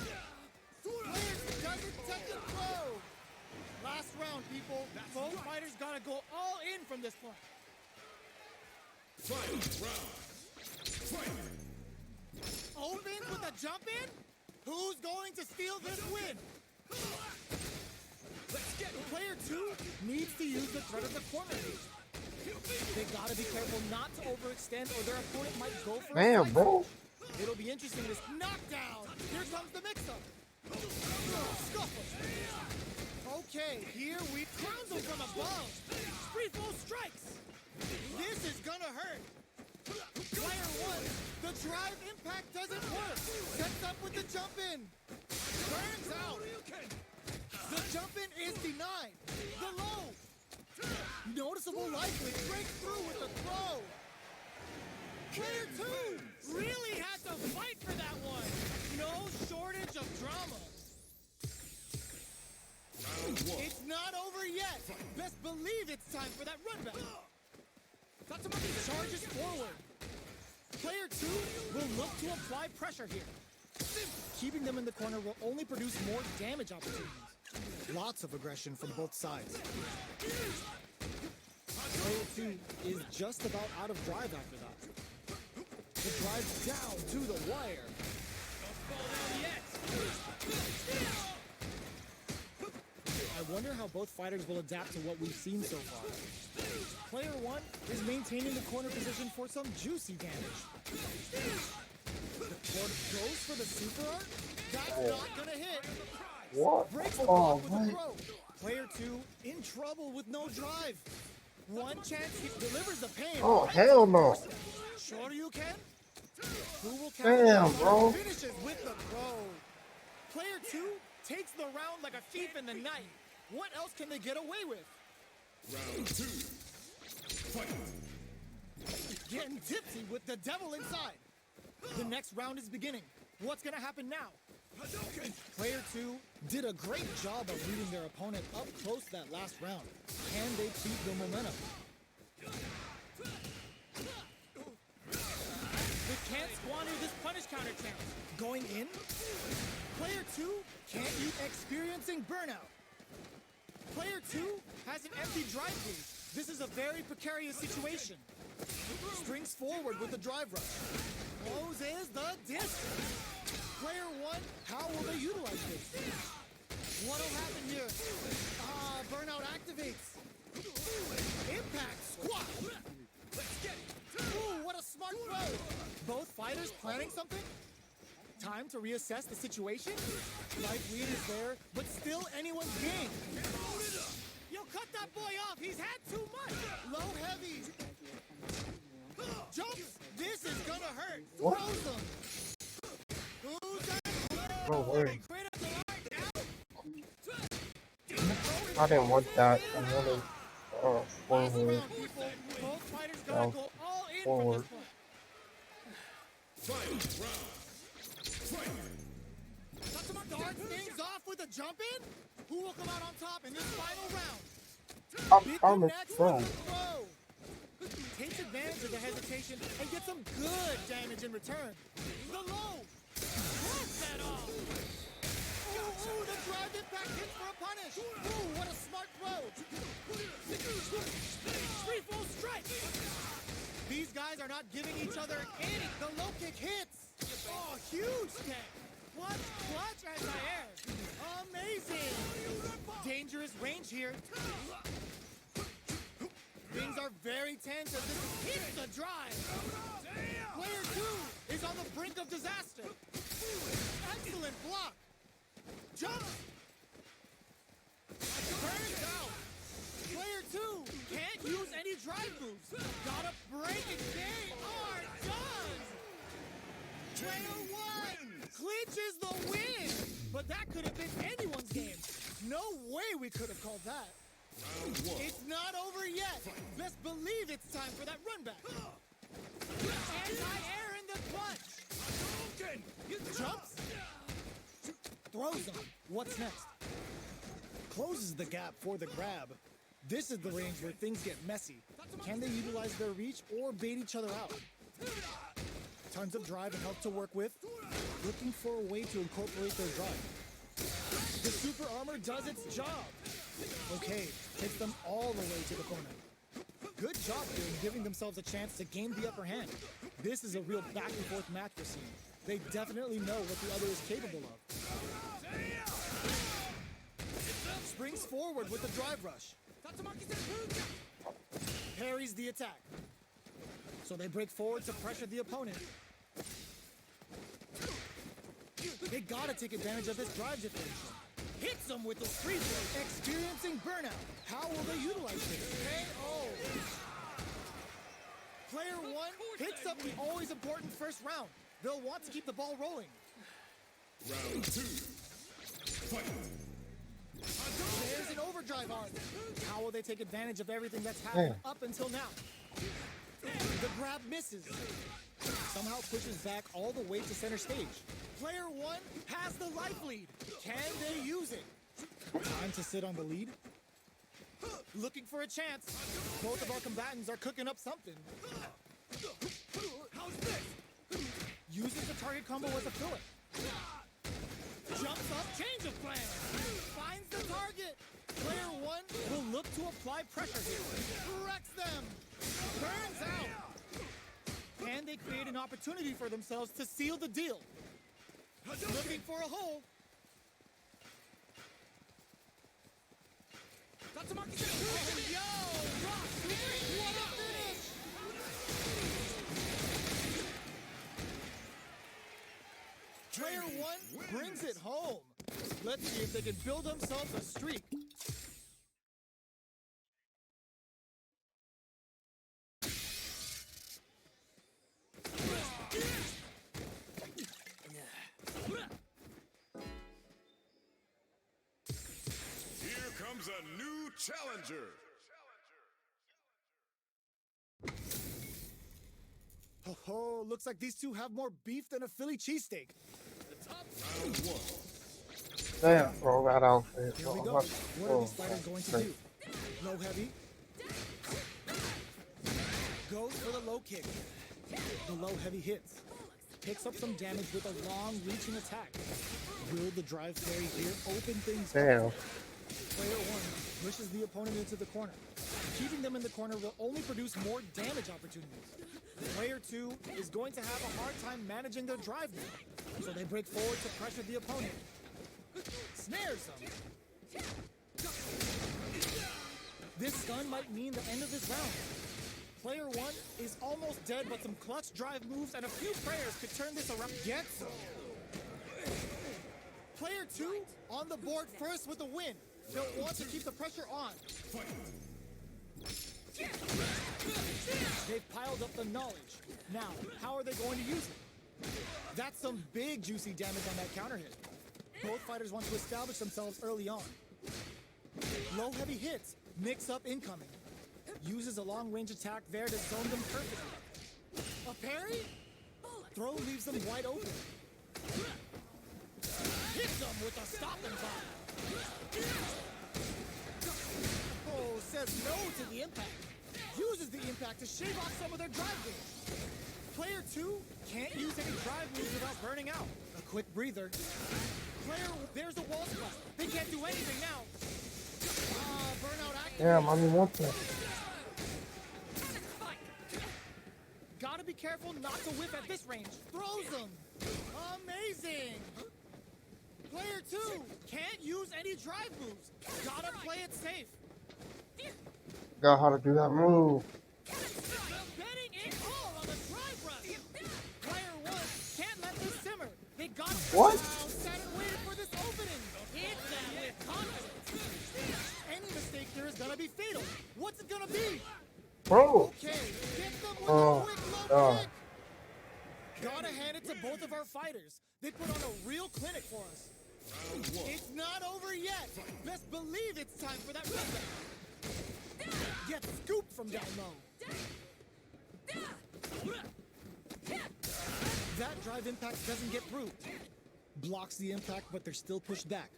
[SPEAKER 3] Players doesn't take the throw. Last round, people. Both fighters gotta go all in from this point.
[SPEAKER 2] Final round. Fight.
[SPEAKER 3] Open with a jump in? Who's going to steal this win? Let's get player 2 needs to use the threat of the corner. They gotta be careful not to overextend or their opponent might go for a
[SPEAKER 1] Damn,
[SPEAKER 3] strike.
[SPEAKER 1] bro.
[SPEAKER 3] It'll be interesting this knockdown. Here comes the mix-up. Scuffle. Okay, here we crowns him from above. Free flow strikes. This is gonna hurt. Player one, the drive impact doesn't work. Sets up with the jump in. Burns out. The jump in is denied. The low. Noticeable likely breaks through with the throw. Player two really had to fight for that one. No shortage of drama. It's not over yet. Best believe it's time for that run back. Tatsumaki charges forward. Player two will look to apply pressure here. Keeping them in the corner will only produce more damage opportunities. Lots of aggression from both sides. Player two is just about out of drive after that. The drive down to the wire.
[SPEAKER 4] Don't fall down yet.
[SPEAKER 3] I wonder how both fighters will adapt to what we've seen so far. Player one is maintaining the corner position for some juicy damage. The corner goes for the super art. That's not gonna hit.
[SPEAKER 1] What?
[SPEAKER 3] Breaks the
[SPEAKER 1] Oh,
[SPEAKER 3] block with a
[SPEAKER 1] what?
[SPEAKER 3] throw. Player two in trouble with no drive. One chance he delivers the pain.
[SPEAKER 1] Oh, hell no.
[SPEAKER 3] Sure you can. Who will
[SPEAKER 1] Damn,
[SPEAKER 3] catch
[SPEAKER 1] bro.
[SPEAKER 3] Finishes with the throw. Player two takes the round like a thief in the night. What else can they get away with?
[SPEAKER 2] Round two. Fight.
[SPEAKER 3] Getting tipsy with the devil inside. The next round is beginning. What's gonna happen now? Player two did a great job of leading their opponent up close that last round. Can they keep the momentum? They can't squander this punish counter chance. Going in? Player two can't be experiencing burnout. Player two has an empty drive lead. This is a very precarious situation. Springs forward with the drive rush. Closes the distance. Player one, how will they utilize this? What'll happen here? Burnout activates. Impact squat. Let's get it. Ooh, what a smart throw. Both fighters planning something? Time to reassess the situation? Life lead is there, but still anyone's game. Yo, cut that boy off. He's had too much. Low heavy. Jumps. This is gonna hurt.
[SPEAKER 1] What?
[SPEAKER 3] Throws them. Who's that?
[SPEAKER 1] No way.
[SPEAKER 3] Straight up the line now.
[SPEAKER 1] I didn't want that. I wanted
[SPEAKER 3] Last
[SPEAKER 1] forward.
[SPEAKER 3] round, people. Both fighters gotta
[SPEAKER 1] No.
[SPEAKER 3] go all in
[SPEAKER 1] Forward.
[SPEAKER 3] from this point.
[SPEAKER 2] Fight. Round. Fight.
[SPEAKER 3] Start things off with a jump in. Who will come out on top in this final round?
[SPEAKER 1] I'm a
[SPEAKER 3] Next
[SPEAKER 1] throw.
[SPEAKER 3] with a throw. Takes advantage of the hesitation and gets some good damage in return. The low. Blocks that off. Ooh, the drive impact hits for a punish. Ooh, what a smart throw. Free full strike. These guys are not giving each other any. The low kick hits. Oh, huge kick. Clutch anti-air. Amazing. Dangerous range here. Things are very tense as this hits the drive. Player two is on the brink of disaster. Excellent block. Jump. Burns out. Player two can't use any drive moves. Gotta break it. They are done. Player one clinches the win. But that could have been anyone's game. No way we could have called that.
[SPEAKER 2] Round one.
[SPEAKER 3] It's not over yet. Best believe it's time for that run back. Anti-air in the clutch. Jumps. Throws them. What's next? Closes the gap for the grab. This is the range where things get messy. Can they utilize their reach or bait each other out? Tons of drive and help to work with. Looking for a way to incorporate their drive. The super armor does its job. Okay, takes them all the way to the corner. Good job here in giving themselves a chance to gain the upper hand. This is a real back and forth match we're seeing. They definitely know what the other is capable of. Springs forward with the drive rush. Parries the attack. So they break forward to pressure the opponent. They gotta take advantage of this drive differential. Hits them with the free throw. Experiencing burnout. How will they utilize this? KO. Player one picks up the always important first round. They'll want to keep the ball rolling.
[SPEAKER 2] Round 2. Fight.
[SPEAKER 3] There's an overdrive arc. How will they take advantage of everything that's happened up until now? The grab misses. Somehow pushes back all the way to center stage. Player one has the life lead. Can they use it? Time to sit on the lead. Looking for a chance. Both of our combatants are cooking up something. How's this? Uses the target combo as a filler. Jumps up, change of plan. Finds the target. Player one will look to apply pressure here. Wrecks them. Burns out. And they create an opportunity for themselves to seal the deal. Looking for a hole. Oh, yo! Rock, what a finish! Player one brings it home. Let's see if they can build themselves a streak.
[SPEAKER 2] Here comes a new challenger.
[SPEAKER 3] Oh, looks like these two have more beef than a Philly cheesesteak.
[SPEAKER 2] Round 1.
[SPEAKER 1] Damn, bro, that outfit.
[SPEAKER 3] Here we
[SPEAKER 1] Oh,
[SPEAKER 3] go.
[SPEAKER 1] that's-
[SPEAKER 3] What are these
[SPEAKER 1] oh,
[SPEAKER 3] fighters going to
[SPEAKER 1] great.
[SPEAKER 3] do? Low heavy. Goes for the low kick. The low heavy hits. Picks up some damage with a long reaching attack. Will the drive carry here open things up?
[SPEAKER 1] Damn.
[SPEAKER 3] Player one pushes the opponent into the corner. Keeping them in the corner will only produce more damage opportunities. Player two is going to have a hard time managing their drive now, so they break forward to pressure the opponent. Snares them. This stun might mean the end of this round. Player one is almost dead, but some clutch drive moves and a few prayers could turn this around. Gets him. Player two on the board first with a win. They'll want to keep the pressure on. They've piled up the knowledge. Now, how are they going to use it? That's some big juicy damage on that counter hit. Both fighters want to establish themselves early on. Low heavy hits, mix up incoming. Uses a long range attack there to zone them perfectly. A parry? Throw leaves them wide open. Hits them with a stop and pop. Oh, says no to the impact. Uses the impact to shave off some of their drive gains. Player two can't use any drive moves without burning out. A quick breather. There's a wall splash. They can't do anything now. Burnout active.
[SPEAKER 1] Damn, I mean, what the?
[SPEAKER 3] Gotta be careful not to whip at this range. Throws them. Amazing. Player two can't use any drive moves. Gotta play it safe.
[SPEAKER 1] Got how to do that move.
[SPEAKER 3] Betting it all on the drive rush. Player one can't let this simmer. They got
[SPEAKER 1] What?
[SPEAKER 3] Sat and waited for this opening. Hit them with confidence. Any mistake here is gonna be fatal. What's it gonna be?
[SPEAKER 1] Bro.
[SPEAKER 3] Okay, get them with
[SPEAKER 1] Oh,
[SPEAKER 3] a quick
[SPEAKER 1] God.
[SPEAKER 3] low kick. Gotta hand it to both of our fighters. They put on a real clinic for us. It's not over yet. Best believe it's time for that rebound. Get scooped from down low. That drive impact doesn't get through. Blocks the impact, but they're still pushed back.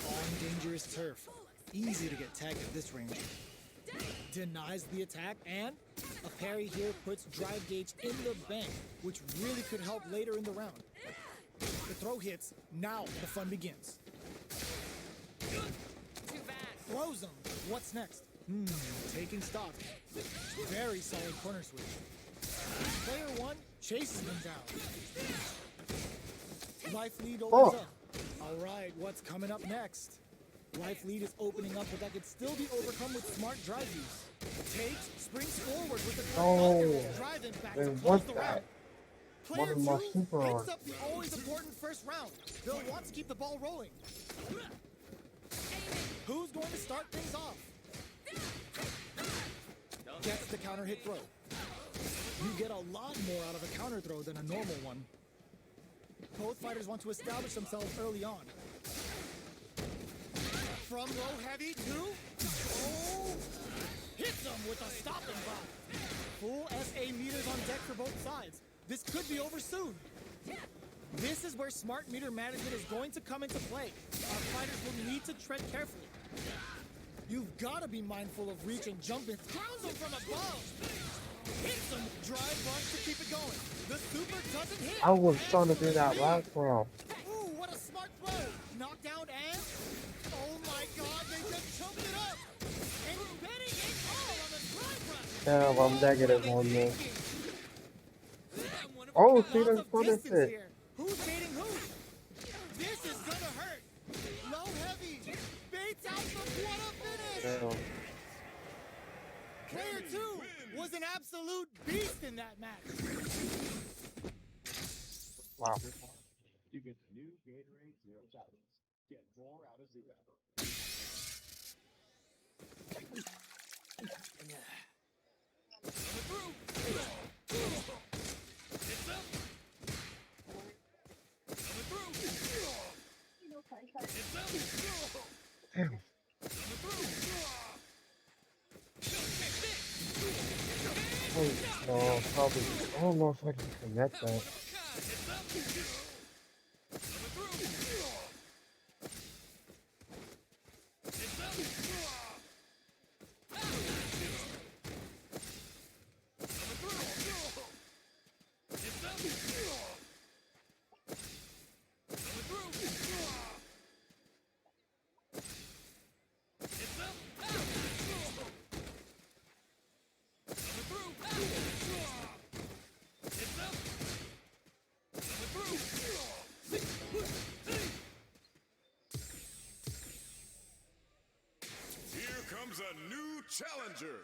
[SPEAKER 3] On dangerous turf. Easy to get tagged at this range. Denies the attack, and a parry here puts drive gauge in the bank, which really could help later in the round. The throw hits, now the fun begins. Throws him. What's next? Taking stock. Very solid corner switch. Player one chases them down. Life lead opens up. All right, what's coming up next? Life lead is opening up, but that could still be overcome with smart drive use. Takes, springs forward with the
[SPEAKER 1] Oh,
[SPEAKER 3] drive impact
[SPEAKER 1] they
[SPEAKER 3] to close
[SPEAKER 1] want
[SPEAKER 3] the
[SPEAKER 1] that.
[SPEAKER 3] round. Player
[SPEAKER 1] One of my
[SPEAKER 3] 2
[SPEAKER 1] super
[SPEAKER 3] picks
[SPEAKER 1] arms.
[SPEAKER 3] up the always important first round. They'll want to keep the ball rolling. Who's going to start things off? Gets the counter hit throw. You get a lot more out of a counter throw than a normal one. Both fighters want to establish themselves early on. From low heavy to... Oh! Hits them with a stopping block. Full SA meters on deck for both sides. This could be over soon. This is where smart meter management is going to come into play. Our fighters will need to tread carefully. You've got to be mindful of reach and jumping. Throws them from above. Hits them. Drive bunch to keep it going. The super doesn't hit.
[SPEAKER 1] I was trying to do that last round.
[SPEAKER 3] Ooh, what a smart throw. Knockdown and... Oh my god, they just choked it up. And betting it all on the drive rush.
[SPEAKER 1] Damn, I'm negative on this.
[SPEAKER 4] I'm one of
[SPEAKER 1] Oh,
[SPEAKER 3] Lots
[SPEAKER 1] see,
[SPEAKER 3] of
[SPEAKER 1] there's
[SPEAKER 3] distance
[SPEAKER 1] benefit.
[SPEAKER 3] here. Who's baiting who? This is gonna hurt. Low heavy. Baits out the quarter finish.
[SPEAKER 1] Damn.
[SPEAKER 3] Player 2 was an absolute beast in that match.
[SPEAKER 1] Wow.
[SPEAKER 6] You get the new Gatorade Zero Calories. Get more out of zero.
[SPEAKER 1] Damn. Oh, no, probably. I don't know if I can connect that.
[SPEAKER 2] Here comes a new challenger.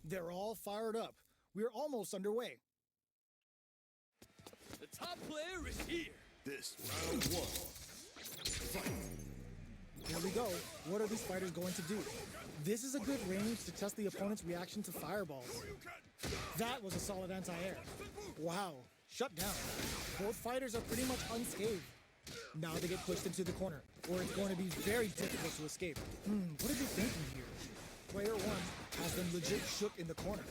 [SPEAKER 3] They're all fired up. We're almost underway.
[SPEAKER 4] The top player is here.
[SPEAKER 2] This round one.
[SPEAKER 3] Here we go. What are these fighters going to do? This is a good range to test the opponent's reaction to fireballs. That was a solid anti-air. Wow, shut down. Both fighters are pretty much unscathed. Now they get pushed into the corner, where it's going to be very difficult to escape. What are they thinking here? Player 1 has them legit shook in the corner.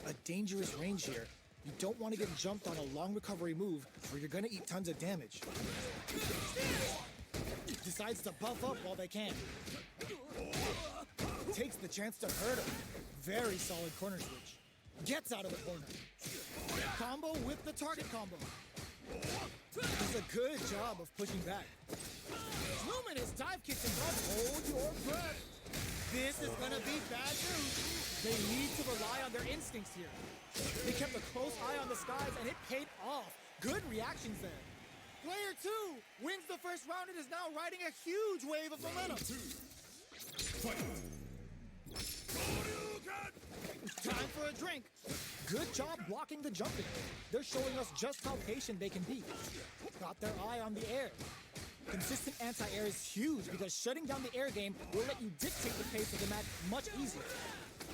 [SPEAKER 3] A dangerous range here. You don't want to get jumped on a long recovery move, or you're going to eat tons of damage. Decides to buff up while they can. Takes the chance to hurt him. Very solid corner switch. Gets out of the corner. Combo with the target combo. Does a good job of pushing back. Luminous dive kicks and drops. Hold your breath. This is gonna be bad news. They need to rely on their instincts here. They kept a close eye on the skies and it paid off. Good reactions there. Player 2 wins the first round and is now riding a huge wave of momentum. Time for a drink. Good job blocking the jumping. They're showing us just how patient they can be. Got their eye on the air. Consistent anti-air is huge because shutting down the air game will let you dictate the pace of the match much easier.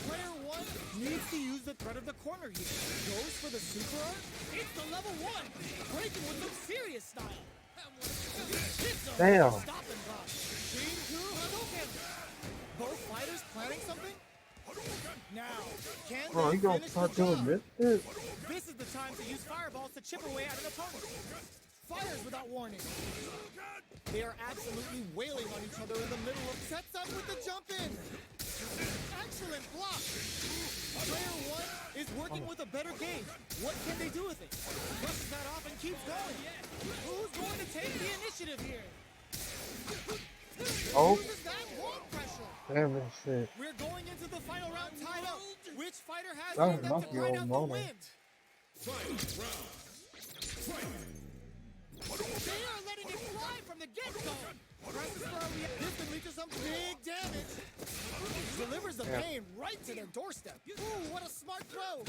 [SPEAKER 3] Player 1 needs to use the threat of the corner here. Goes for the super arm. It's the level 1. Breaking with some serious style.
[SPEAKER 1] Damn.
[SPEAKER 3] Stop and block. Team 2 Hadouken. Both fighters planning something? Now, can
[SPEAKER 1] Bro,
[SPEAKER 3] they
[SPEAKER 1] you gonna
[SPEAKER 3] finish
[SPEAKER 1] start
[SPEAKER 3] the
[SPEAKER 1] doing
[SPEAKER 3] job?
[SPEAKER 1] this shit?
[SPEAKER 3] This is the time to use fireballs to chip away at an opponent. Fires without warning. They are absolutely wailing on each other in the middle of sets up with the jump in. Excellent block. Player 1 is working with a better game. What can they do with it? Brushes that off and keeps going. Who's going to take the initiative here?
[SPEAKER 1] Oh,
[SPEAKER 3] Uses that wall pressure.
[SPEAKER 1] damn this shit.
[SPEAKER 3] We're going into the final round tied up. Which fighter has
[SPEAKER 1] That
[SPEAKER 3] it enough
[SPEAKER 1] must
[SPEAKER 3] to
[SPEAKER 1] be
[SPEAKER 3] grind
[SPEAKER 1] old
[SPEAKER 3] out the
[SPEAKER 1] Mona.
[SPEAKER 3] win? They are letting it fly from the get-go. Presses for a reaction and reaches some big damage. Delivers the
[SPEAKER 1] Yeah.
[SPEAKER 3] pain right to their doorstep. Ooh, what a smart throw.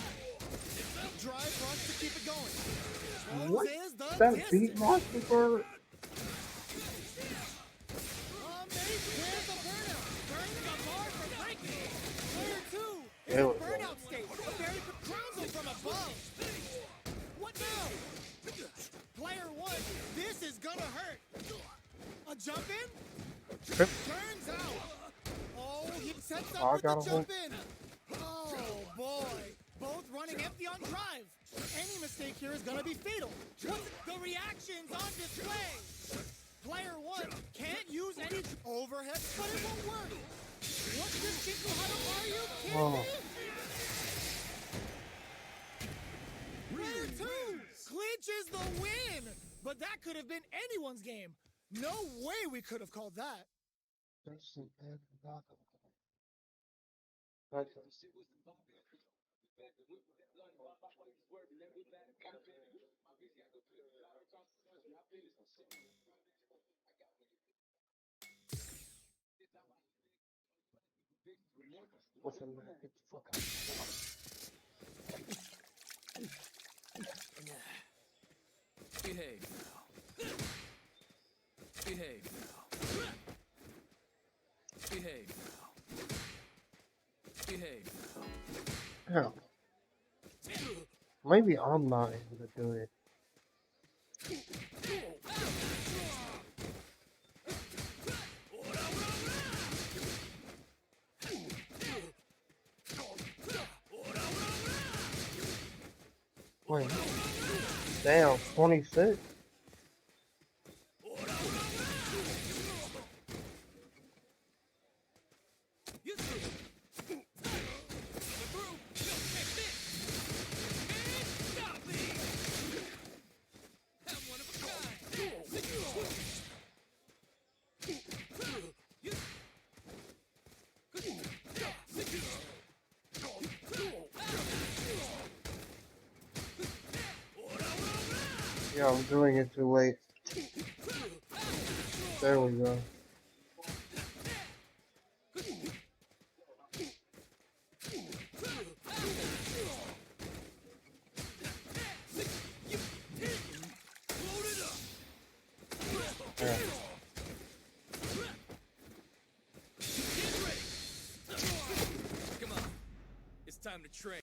[SPEAKER 3] Drive runs to keep it going.
[SPEAKER 1] What?
[SPEAKER 3] Closes the
[SPEAKER 1] That
[SPEAKER 3] distance.
[SPEAKER 1] beat Monster Bird?
[SPEAKER 3] Amazing. Here's the burnout. Burns the bar for breaking. Player 2 is
[SPEAKER 1] There
[SPEAKER 3] in
[SPEAKER 1] we go.
[SPEAKER 3] burnout state. Barry crowns him from above. What now? Player 1, this is gonna hurt. A jump in?
[SPEAKER 1] Trip.
[SPEAKER 3] Turns out. Oh, he sets
[SPEAKER 1] I
[SPEAKER 3] up with the
[SPEAKER 1] got a
[SPEAKER 3] jump in. Oh, boy. Both running empty on drive. Any mistake here is gonna be fatal. What's the reactions on display? Player 1 can't use any overhead, but it won't work. What's this Chico Huddle? Are you kidding
[SPEAKER 1] Oh.
[SPEAKER 3] me? Player 2 clinches the win. But that could have been anyone's game. No way we could have called that.
[SPEAKER 1] What's the matter? Get the fuck out.
[SPEAKER 4] Behave now. Behave now. Behave now. Behave now.
[SPEAKER 1] Yeah. Maybe I'm not able to do it. Wait. Damn, 26? Yeah, I'm doing it too late. There we go. Yeah.
[SPEAKER 4] Come on. It's time to train.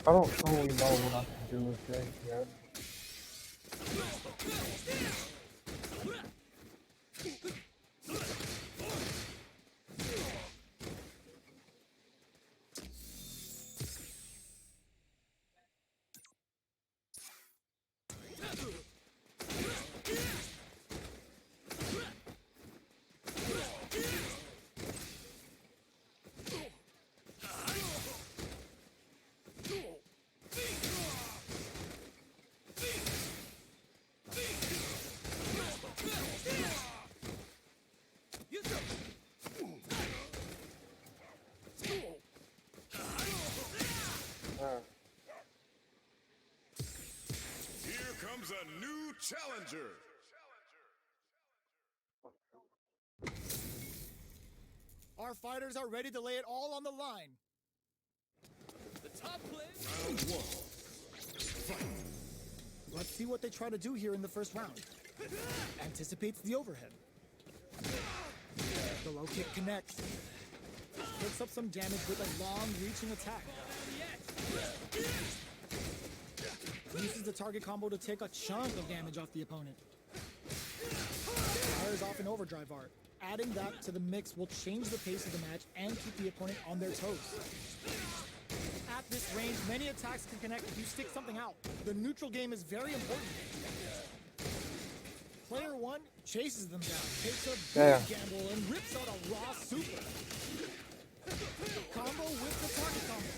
[SPEAKER 1] I don't totally know what I can do with this yet.
[SPEAKER 2] Here comes a new challenger.
[SPEAKER 3] Our fighters are ready to lay it all on the line.
[SPEAKER 4] The top player.
[SPEAKER 2] Round 1.
[SPEAKER 3] Let's see what they try to do here in the first round. Anticipates the overhead. The low kick connects. Picks up some damage with a long reaching attack. Uses the target combo to take a chunk of damage off the opponent. Fires off an overdrive art. Adding that to the mix will change the pace of the match and keep the opponent on their toes. At this range, many attacks can connect if you stick something out. The neutral game is very important. Player 1 chases them down, takes a big gamble, and rips out a raw super. Combo with the target combo.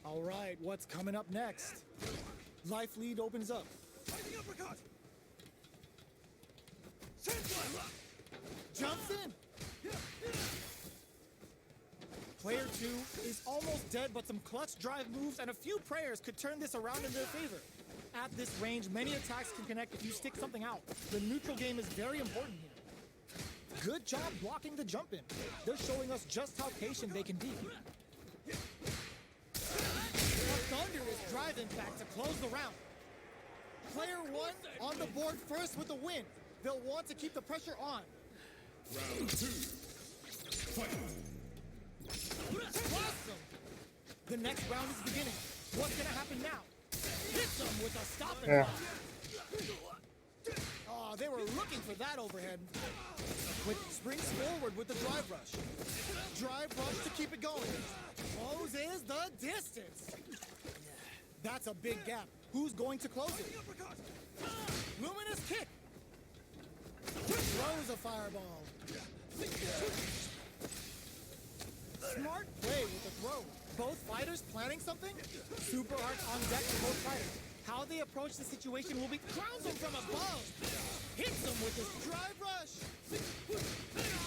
[SPEAKER 3] All right, what's coming up next? Life lead opens up.
[SPEAKER 5] Fighting uppercut!
[SPEAKER 3] Jumps in. Player 2 is almost dead, but some clutch drive moves and a few prayers could turn this around in their favor. At this range, many attacks can connect if you stick something out. The neutral game is very important here. Good job blocking the jump in. They're showing us just how patient they can be. Thunder is driving back to close the round. Player 1 on the board first with the win. They'll want to keep the pressure on.
[SPEAKER 2] Round 2. Fight.
[SPEAKER 3] Awesome! The next round is beginning. What's gonna happen now? Hits them with a stop and
[SPEAKER 1] Yeah.
[SPEAKER 3] block. Oh, they were looking for that overhead. Springs forward with the drive rush. Drive rush to keep it going. Closes the distance. That's a big gap. Who's going to close it? Luminous kick. Throws a fireball. Smart play with the throw. Both fighters planning something? Super Art on deck for both fighters. How they approach the situation will be crowns them from above. Hits them with his drive rush.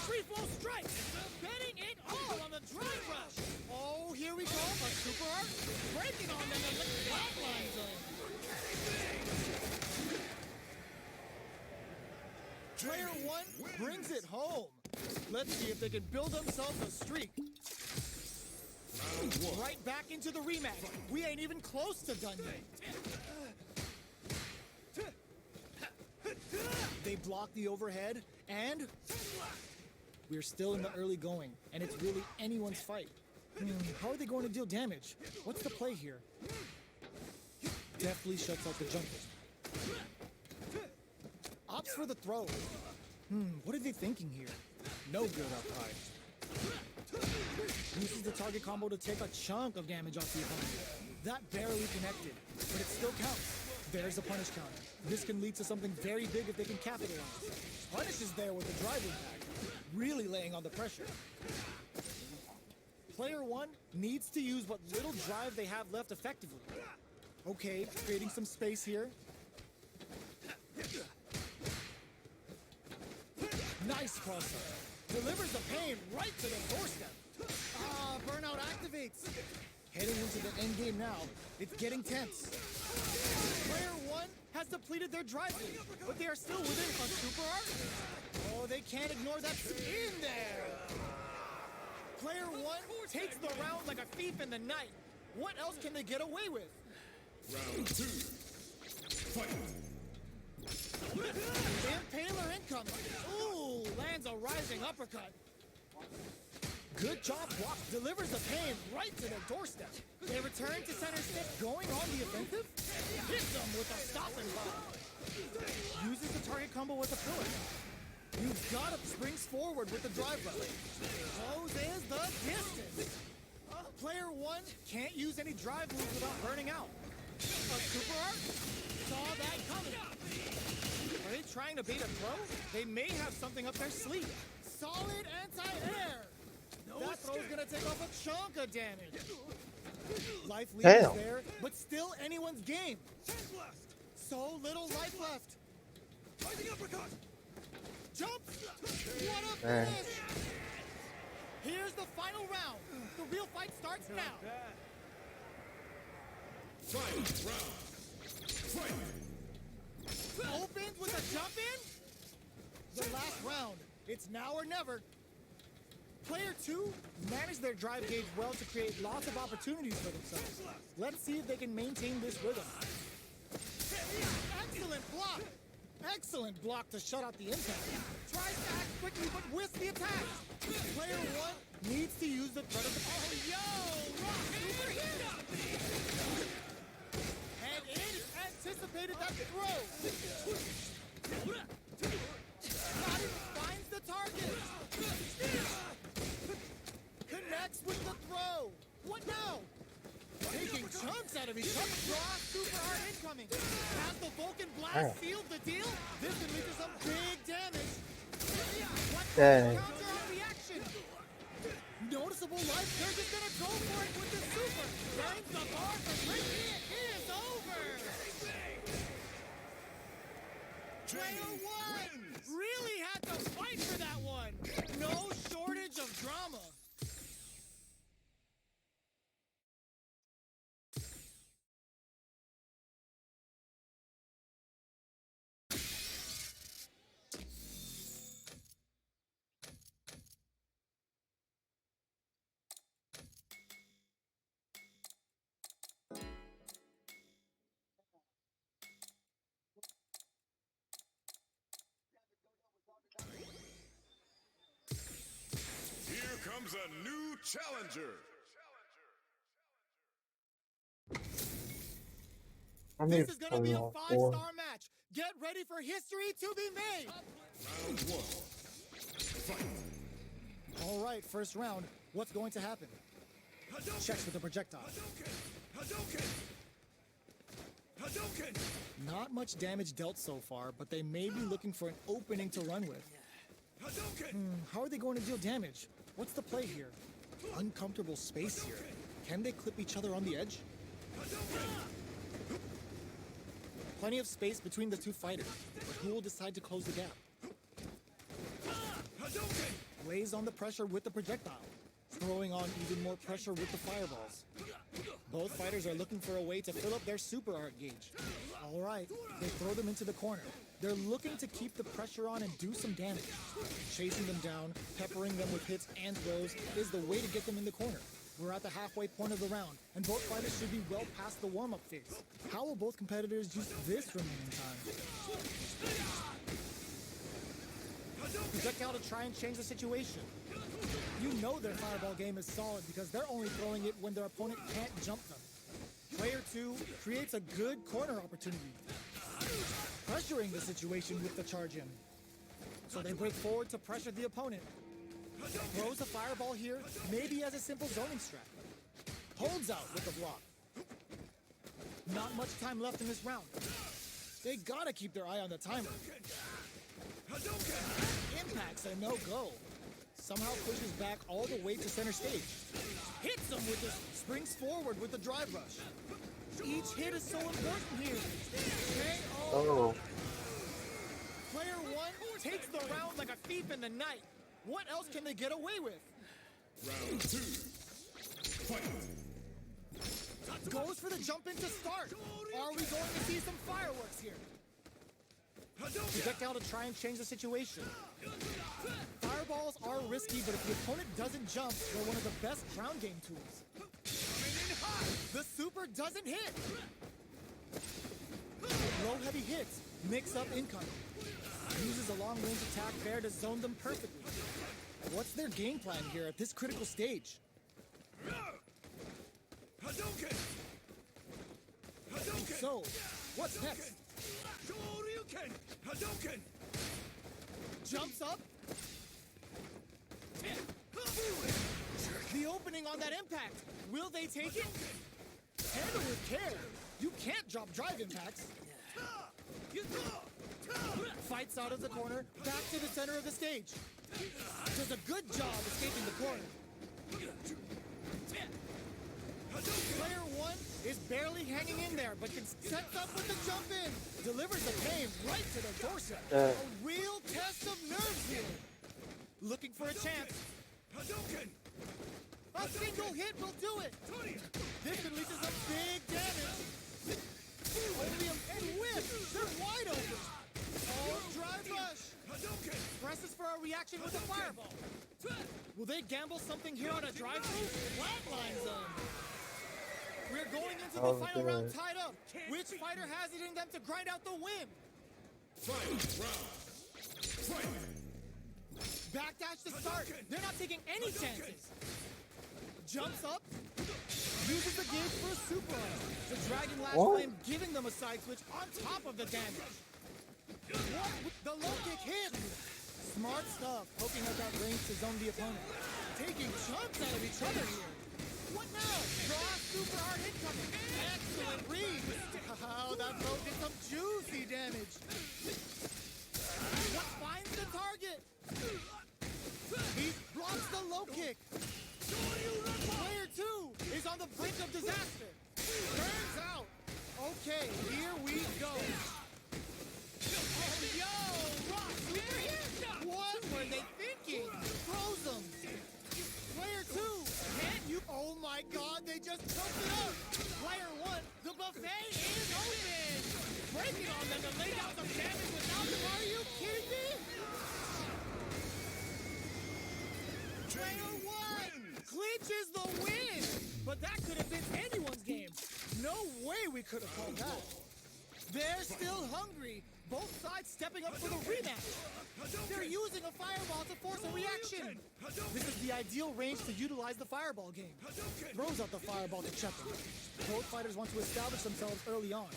[SPEAKER 3] Free flow strike. Betting it all on the drive rush. Oh, here we go. A Super Art breaking on them in the outline zone. Player 1 brings it home. Let's see if they can build themselves a streak. Right back into the rematch. We ain't even close to done yet. They block the overhead, and we're still in the early going, and it's really anyone's fight. How are they going to deal damage? What's the play here? Deftly shuts out the jumper. Opts for the throw. What are they thinking here? No good up high. Uses the target combo to take a chunk of damage off the opponent. That barely connected, but it still counts. There's a punish counter. This can lead to something very big if they can capitalize. Punish is there with the drive impact, really laying on the pressure. Player 1 needs to use what little drive they have left effectively. Okay, creating some space here. Nice crossover. Delivers the pain right to the doorstep. Burnout activates. Heading into the end game now. It's getting tense. Player 1 has depleted their drive lead, but they are still within a Super Art. Oh, they can't ignore that spin there. Player 1 takes the round like a thief in the night. What else can they get away with?
[SPEAKER 2] Round 2. Fight.
[SPEAKER 3] Impaler incoming. Ooh, lands a rising uppercut. Good job block. Delivers the pain right to their doorstep. They return to center step, going on the offensive. Hits them with a stop and block. Uses the target combo with a pillar. You've got it. Springs forward with the drive rush. Closes the distance. Player 1 can't use any drive moves without burning out. A Super Art saw that coming. Are they trying to bait a throw? They may have something up their sleeve. Solid anti-air. That throw's gonna take off a chunk of damage. Life lead is there, but still anyone's game. So little life left. Jump! What a finish! Here's the final round. The real fight starts now.
[SPEAKER 2] Fight round. Fight.
[SPEAKER 3] Opens with a jump in. The last round. It's now or never. Player 2 managed their drive gauge well to create lots of opportunities for themselves. Let's see if they can maintain this rhythm. Excellent block! Excellent block to shut out the impact. Tries to act quickly but whiffs the attack. Player 1 needs to use the threat of the... Oh, yo! Rock super hit! And it anticipated that throw. Got it, finds the target. Connects with the throw. What now? Taking chunks out of each other. Raw Super Art incoming. Has the Vulcan Blast sealed the deal? This can lead to some big damage.
[SPEAKER 1] Dang.
[SPEAKER 3] Counter on reaction. Noticeable life. They're just gonna go for it with the super. Rains the bar for Ricky. It is over. Player 1 really had to fight for that one. No shortage of drama.
[SPEAKER 2] comes a new challenger.
[SPEAKER 1] I
[SPEAKER 3] This
[SPEAKER 1] need
[SPEAKER 3] is
[SPEAKER 1] to
[SPEAKER 3] gonna be a
[SPEAKER 1] turn off 4.
[SPEAKER 3] 5-star match. Get ready for history to be made.
[SPEAKER 2] Round 1. Fight.
[SPEAKER 3] All right, first round. What's going to happen? Checks with the projectile.
[SPEAKER 5] Hadouken! Hadouken!
[SPEAKER 3] Not much damage dealt so far, but they may be looking for an opening to run with.
[SPEAKER 5] Hadouken!
[SPEAKER 3] How are they going to deal damage? What's the play here? Uncomfortable space here. Can they clip each other on the edge? Plenty of space between the two fighters. But who will decide to close the gap?
[SPEAKER 5] Hadouken!
[SPEAKER 3] Lays on the pressure with the projectile, throwing on even more pressure with the fireballs. Both fighters are looking for a way to fill up their super art gauge. All right, they throw them into the corner. They're looking to keep the pressure on and do some damage. Chasing them down, peppering them with hits and throws is the way to get them in the corner. We're at the halfway point of the round, and both fighters should be well past the warm-up phase. How will both competitors use this remaining time? Projectile to try and change the situation. You know their fireball game is solid because they're only throwing it when their opponent can't jump them. Player 2 creates a good corner opportunity, pressuring the situation with the charge in. So they break forward to pressure the opponent. Throws a fireball here, maybe as a simple zoning strat. Holds out with the block. Not much time left in this round. They gotta keep their eye on the timer. Impact's a no-go. Somehow pushes back all the way to center stage. Hits him with this, springs forward with the drive rush. Each hit is so important here. KO. Player 1 takes the round like a thief in the night. What else can they get away with?
[SPEAKER 2] Round 2. Fight.
[SPEAKER 3] Goes for the jump in to start. Are we going to see some fireworks here? Projectile to try and change the situation. Fireballs are risky, but if the opponent doesn't jump, they're one of the best ground game tools. The super doesn't hit. Low heavy hits, mix up incoming. Uses a long range attack there to zone them perfectly. What's their game plan here at this critical stage?
[SPEAKER 5] Hadouken! Hadouken!
[SPEAKER 3] So, what's next?
[SPEAKER 5] Shoryuken! Hadouken!
[SPEAKER 3] Jumps up. The opening on that impact. Will they take it? Handle with care. You can't drop drive impacts. Fights out of the corner, back to the center of the stage. Does a good job escaping the corner. Player 1 is barely hanging in there, but sets up with the jump in. Delivers the pain right to the dorsal. A real test of nerves here. Looking for a chance.
[SPEAKER 5] Hadouken!
[SPEAKER 3] A single hit will do it. This could lead to some big damage. Only a whiff. They're wide open. Oh, drive rush.
[SPEAKER 5] Hadouken!
[SPEAKER 3] Presses for a reaction with a fireball. Will they gamble something here on a drive-through? Flatlines them. We're going into the final round tied up. Which fighter has it in them to grind out the win?
[SPEAKER 2] Fight. Round. Fight.
[SPEAKER 3] Backdash to start. They're not taking any chances. Jumps up. Uses the gauge for a super arm. The Dragon Lash Flame giving them a side switch on top of the damage. The low kick hit. Smart stuff. Poking out that range to zone the opponent. Taking chunks out of each other here. What now? Draw super hard incoming. Excellent read. Oh, that blow did some juicy damage. What finds the target? He blocks the low kick. Player 2 is on the brink of disaster. Turns out. Okay, here we go. Oh, yo, Rock, super hit. What were they thinking? Throws them. Player 2, can't you? Oh my God, they just choked it up. Player 1, the buffet is open. Breaking on them to lay down some damage without them. Are you kidding me? Player 1 clinches the win. But that could have been anyone's game. No way we could have called that. They're still hungry. Both sides stepping up for the rematch. They're using a fireball to force a reaction. This is the ideal range to utilize the fireball game. Throws out the fireball to check him. Both fighters want to establish themselves early on.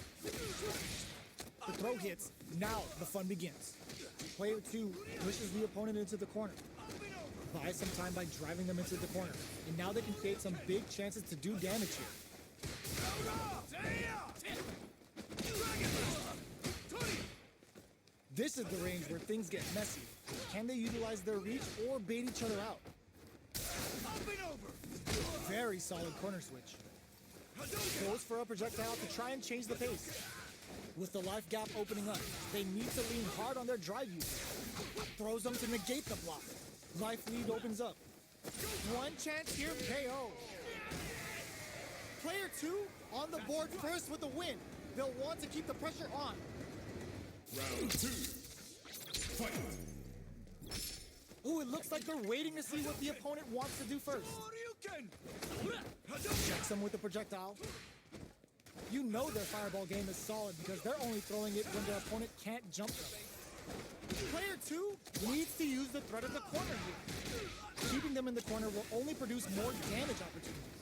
[SPEAKER 3] The throw hits, now the fun begins. Player 2 pushes the opponent into the corner. Buys some time by driving them into the corner. And now they can create some big chances to do damage here. This is the range where things get messy. Can they utilize their reach or bait each other out? Very solid corner switch. Goes for a projectile to try and change the pace. With the life gap opening up, they need to lean hard on their drive usage. Throws them to negate the block. Life lead opens up. One chance here, KO. Player 2 on the board first with the win. They'll want to keep the pressure on.
[SPEAKER 2] Round 2. Fight.
[SPEAKER 3] Ooh, it looks like they're waiting to see what the opponent wants to do first. Checks them with the projectile. You know their fireball game is solid because they're only throwing it when their opponent can't jump them. Player 2 needs to use the threat of the corner here. Keeping them in the corner will only produce more damage opportunities.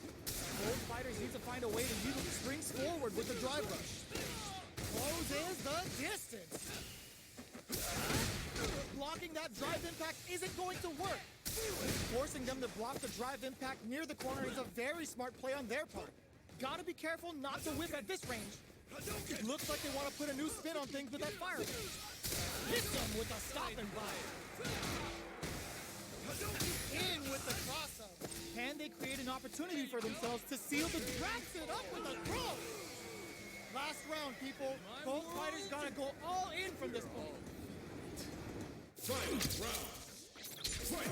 [SPEAKER 3] Both fighters need to find a way to use springs forward with the drive rush. Closes the distance. Blocking that drive impact isn't going to work. Forcing them to block the drive impact near the corner is a very smart play on their part. Gotta be careful not to whiff at this range. It looks like they want to put a new spin on things with that fire. Hits them with a stop and bite. In with the cross-up. Can they create an opportunity for themselves to seal the wraps it up with a throw? Last round, people. Both fighters gotta go all in from this point.
[SPEAKER 2] Final round. Fight.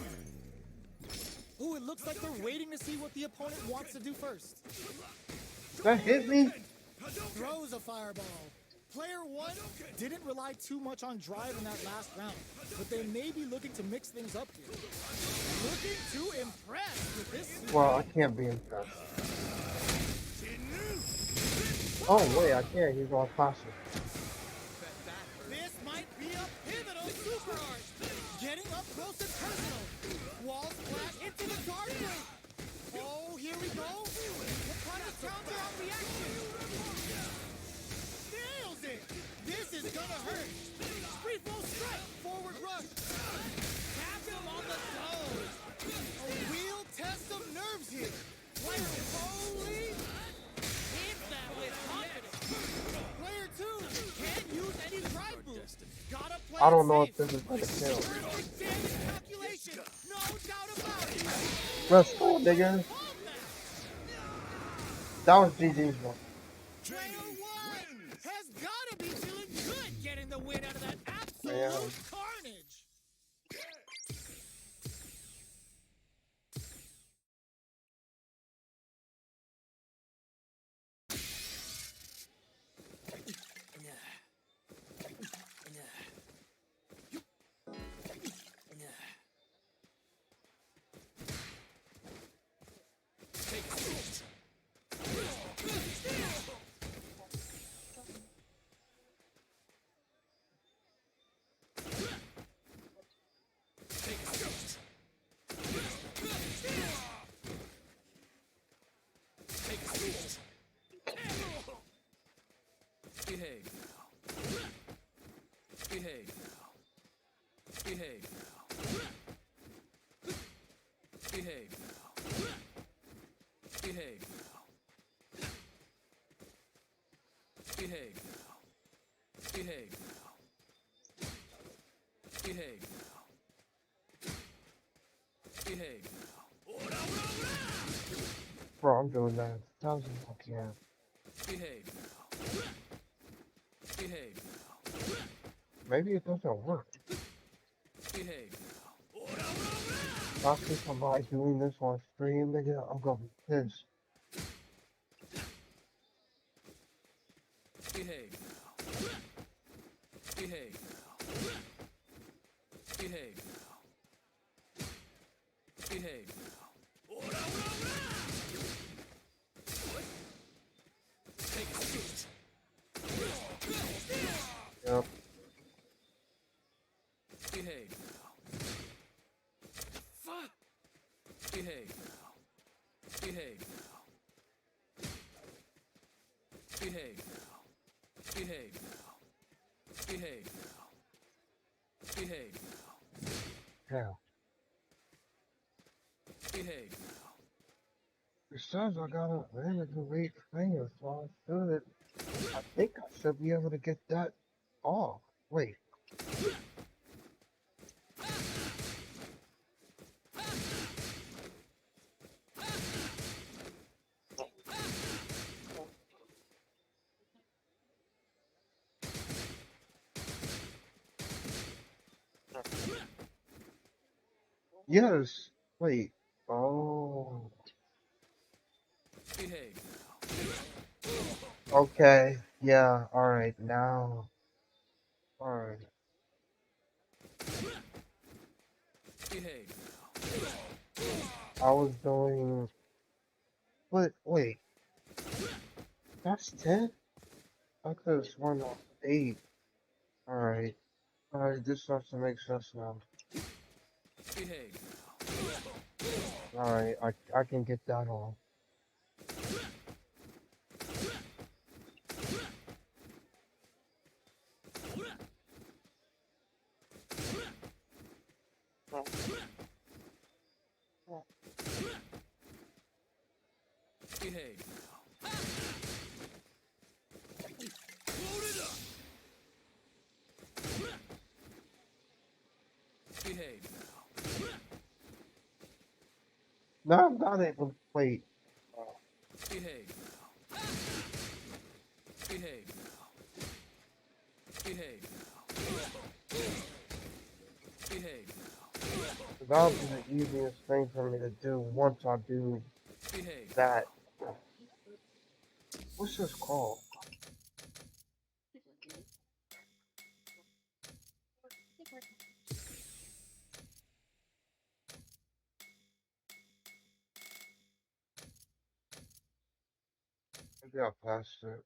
[SPEAKER 3] Ooh, it looks like they're waiting to see what the opponent wants to do first.
[SPEAKER 1] That hit me.
[SPEAKER 3] Throws a fireball. Player 1 didn't rely too much on drive in that last round, but they may be looking to mix things up here. Looking to impress with this.
[SPEAKER 1] Well, I can't be impressed. Oh wait, I can't use all passive.
[SPEAKER 3] This might be a pivotal super art. Getting up close and personal. Wall splash into the guard break. Oh, here we go. What kind of counter on reaction? Nails it. This is gonna hurt. Free flow strike. Forward rush. Tap him on the toes. A real test of nerves here. Player holy. Hit that with confidence. Player 2 can't use any drive boost. Gotta play
[SPEAKER 1] I don't know
[SPEAKER 3] it
[SPEAKER 1] if this is gonna kill.
[SPEAKER 3] Perfect damage calculation. No doubt about it.
[SPEAKER 1] Let's go, nigga. That was GG's one.
[SPEAKER 3] Player 1 has gotta be feeling good getting the win out of that absolute
[SPEAKER 1] Man.
[SPEAKER 3] carnage.
[SPEAKER 4] Behave now. Behave now. Behave now. Behave now. Behave now. Behave now. Behave now. Behave now. Behave now.
[SPEAKER 1] Bro, I'm doing that. Thousand fuck yeah.
[SPEAKER 4] Behave now. Behave now.
[SPEAKER 1] Maybe it doesn't work.
[SPEAKER 4] Behave now.
[SPEAKER 1] If I see somebody doing this on stream, nigga, I'm gonna be pissed.
[SPEAKER 4] Behave now. Behave now. Behave now. Behave now. Take a seat.
[SPEAKER 1] Yep.
[SPEAKER 4] Behave now. Fuck. Behave now. Behave now. Behave now. Behave now. Behave now. Behave now.
[SPEAKER 1] Yeah.
[SPEAKER 4] Behave now.
[SPEAKER 1] It says I got a very great finger, so I should. I think I should be able to get that off. Wait. Yes. Wait. Oh.
[SPEAKER 4] Behave
[SPEAKER 1] Okay. Yeah. All right. Now. All right.
[SPEAKER 4] now. Behave now.
[SPEAKER 1] I was doing. But wait. That's 10? I could have sworn that was 8. All right. All right. This starts to make sense now.
[SPEAKER 4] Behave now.
[SPEAKER 1] All right. I can get that on.
[SPEAKER 4] Behave now.
[SPEAKER 5] Load it up.
[SPEAKER 4] Behave now.
[SPEAKER 1] No, I'm not able to wait.
[SPEAKER 4] Behave now. Behave now. Behave now. Behave now.
[SPEAKER 1] That'll be the easiest thing for me to do once I do
[SPEAKER 4] Behave.
[SPEAKER 1] that. What's this called? Maybe I'll pass it.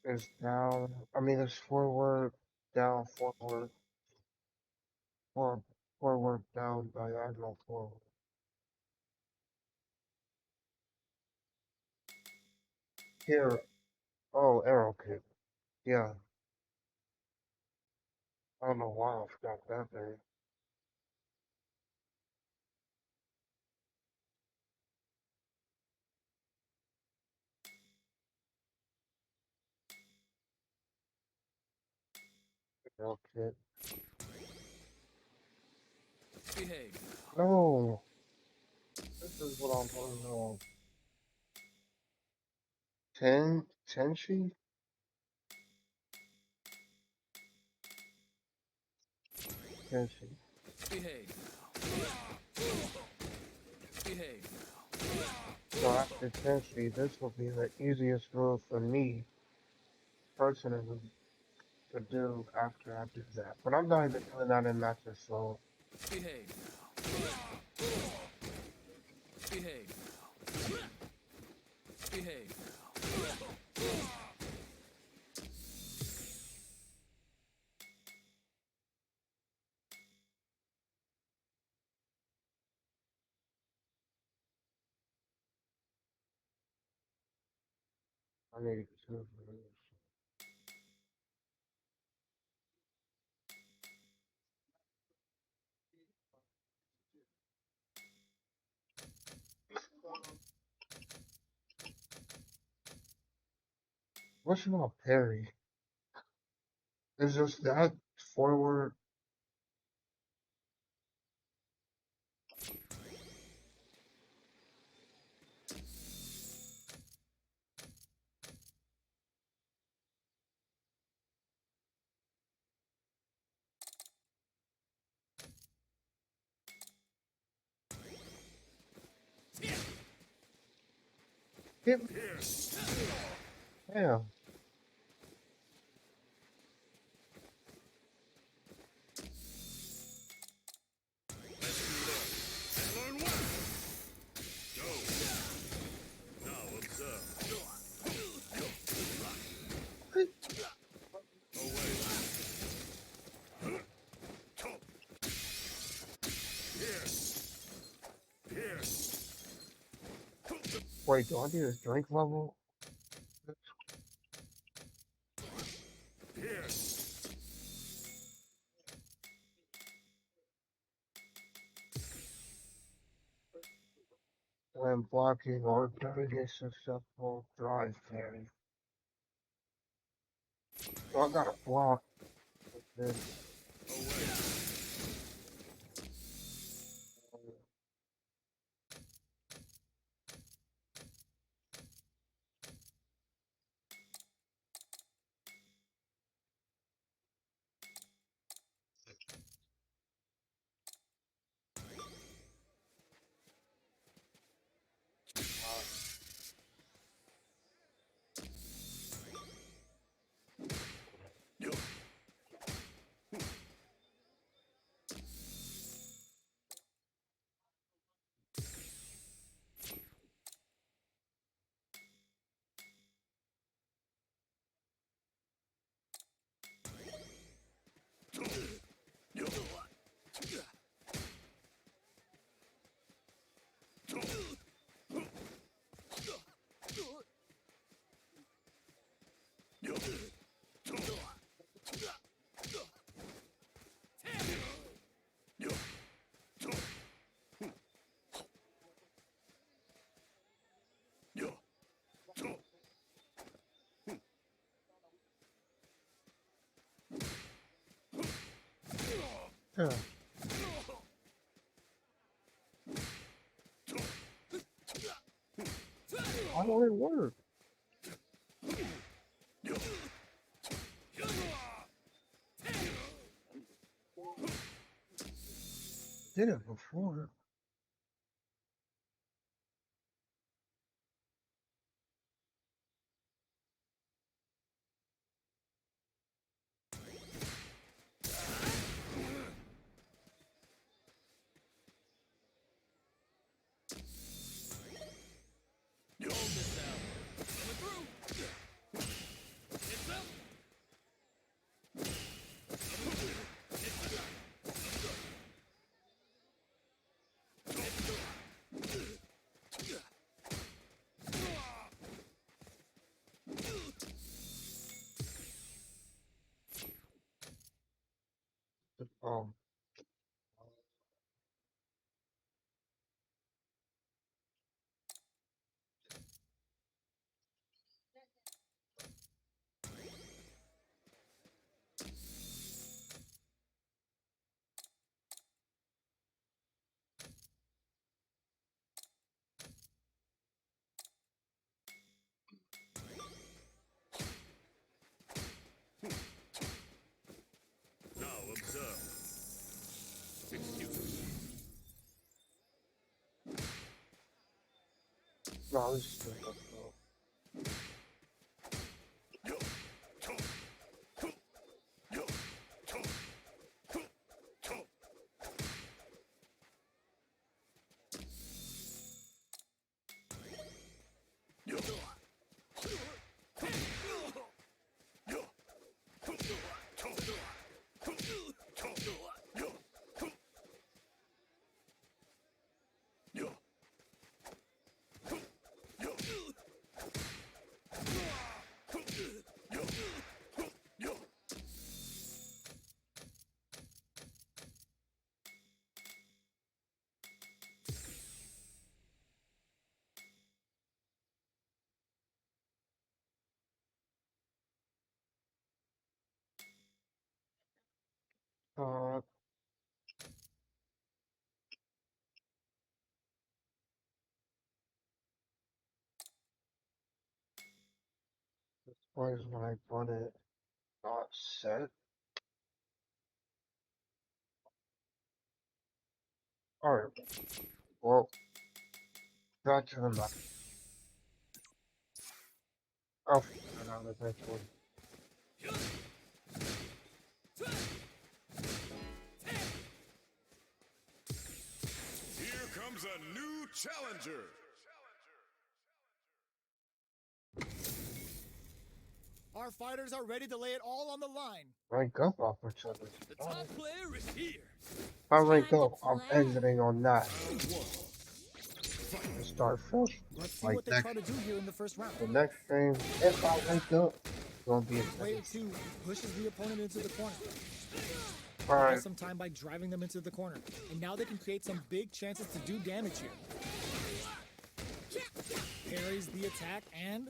[SPEAKER 1] It's down. I mean, it's forward, down, forward, forward, down, diagonal, forward. Here. Oh, arrow kit. Yeah. I don't know why I forgot that thing. Arrow kit.
[SPEAKER 4] Behave.
[SPEAKER 1] No. This is what I'm talking about. Tenshi? Tenshi.
[SPEAKER 4] Behave. Behave.
[SPEAKER 1] So after Tenshi, this will be the easiest move for me, personally, to do after I do that. But I'm not even doing that in matches, so
[SPEAKER 4] Behave. Behave. Behave.
[SPEAKER 1] I need to do this. What's my parry? Is just that forward? Hit me. Damn.
[SPEAKER 2] Learn well. Go. Now observe.
[SPEAKER 1] Wait, do I need a drink level?
[SPEAKER 2] Here.
[SPEAKER 1] When blocking or doing a successful drive parry. So I gotta block with this. Yeah. Why don't it work? Did it before. Um,
[SPEAKER 2] Now observe. Excuses.
[SPEAKER 1] no, this is good. Uh, why is my bonnet not set? Alright, well, back to the map. I'll figure it out eventually.
[SPEAKER 2] Here comes a new challenger.
[SPEAKER 3] Our fighters are ready to lay it all on the line.
[SPEAKER 1] Rank up opportunity.
[SPEAKER 4] The top player is here.
[SPEAKER 1] If I rank
[SPEAKER 7] Time to
[SPEAKER 1] up, I'm
[SPEAKER 7] play.
[SPEAKER 1] exiting on that.
[SPEAKER 2] Round one.
[SPEAKER 1] and start fresh.
[SPEAKER 3] Let's see
[SPEAKER 1] Like
[SPEAKER 3] what they
[SPEAKER 1] next,
[SPEAKER 3] try to do here in the first round.
[SPEAKER 1] the next stream, if I wake up, it's gonna be a
[SPEAKER 3] Player 2 pushes the opponent into the corner.
[SPEAKER 1] Alright,
[SPEAKER 3] Buys some time by driving them into the corner. And now they can create some big chances to do damage here. Parries the attack, and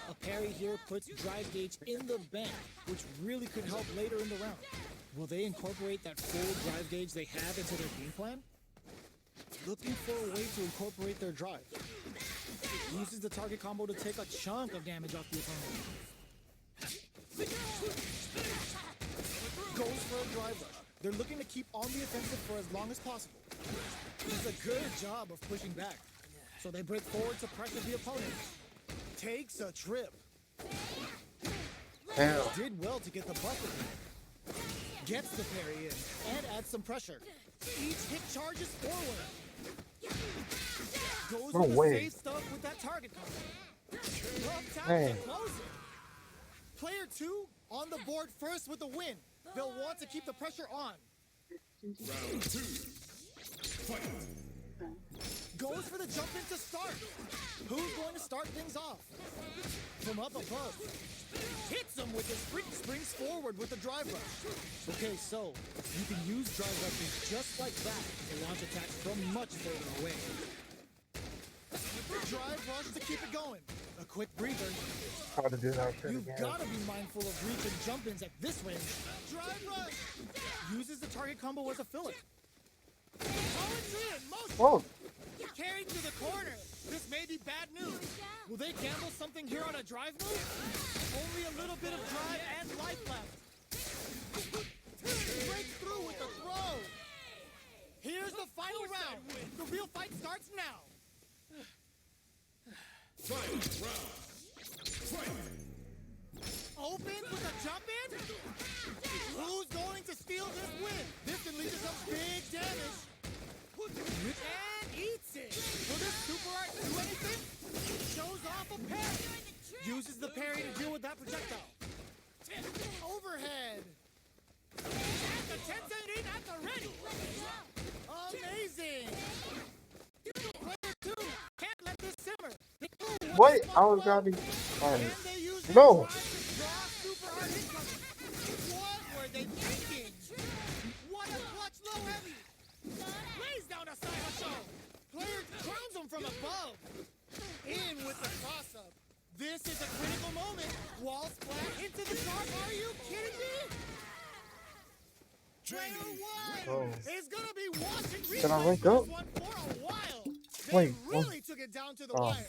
[SPEAKER 3] a parry here puts drive gauge in the bank, which really could help later in the round. Will they incorporate that full drive gauge they have into their game plan? Looking for a way to incorporate their drive. Uses the target combo to take a chunk of damage off the opponent. Goes for a drive rush. They're looking to keep on the offensive for as long as possible. Does a good job of pushing back. So they break forward to pressure the opponent. Takes a trip.
[SPEAKER 1] damn.
[SPEAKER 3] Did well to get the buffer. Gets the parry in and adds some pressure. Each hit charges forward. Goes
[SPEAKER 1] No
[SPEAKER 3] with the
[SPEAKER 1] way.
[SPEAKER 3] safe stuff with that target combo. Tough tap
[SPEAKER 1] Hey.
[SPEAKER 3] to close it. Player 2 on the board first with the win. They'll want to keep the pressure on.
[SPEAKER 2] Round 2. Fight.
[SPEAKER 3] Goes for the jump in to start. Who's going to start things off? From up above. Hits him with his freak, springs forward with the drive rush. Okay, so you can use drive rushes just like that to launch attacks from much further away. Drive rush to keep it going. A quick breather.
[SPEAKER 1] How to do that shit
[SPEAKER 3] You've
[SPEAKER 1] again.
[SPEAKER 3] got to be mindful of reach and jump-ins at this range. Drive rush. Uses the target combo as a filler. Poetry in motion.
[SPEAKER 1] Oh,
[SPEAKER 3] Carried to the corner. This may be bad news. Will they gamble something here on a drive move? Only a little bit of drive and life left. Breaks through with the throw. Here's the final round. The real fight starts now.
[SPEAKER 2] Final round. Fight.
[SPEAKER 3] Opens with a jump in. Who's going to steal this win? This can lead to some big damage. And eats it. Will this super art do anything? Shows off a parry. Uses the parry to deal with that projectile. Overhead. And the Tencent in at the ready. Amazing. Player 2 can't let this simmer. They go one
[SPEAKER 1] wait,
[SPEAKER 3] spot
[SPEAKER 1] I was
[SPEAKER 3] below.
[SPEAKER 1] gonna be.
[SPEAKER 3] And they use their
[SPEAKER 1] No.
[SPEAKER 3] drive to draw super hard incoming. What were they thinking? What a clutch low heavy. Lays down a side show. Player crowns him from above. In with the cross up. This is a critical moment. Wall splat into the top. Are you kidding me? Player 1
[SPEAKER 1] Oh.
[SPEAKER 3] is gonna be watching
[SPEAKER 1] Can I
[SPEAKER 3] replays
[SPEAKER 1] wake
[SPEAKER 3] for
[SPEAKER 1] up?
[SPEAKER 3] this one for a while. They
[SPEAKER 1] Wait,
[SPEAKER 3] really took it down to the
[SPEAKER 1] Oh.
[SPEAKER 3] wire.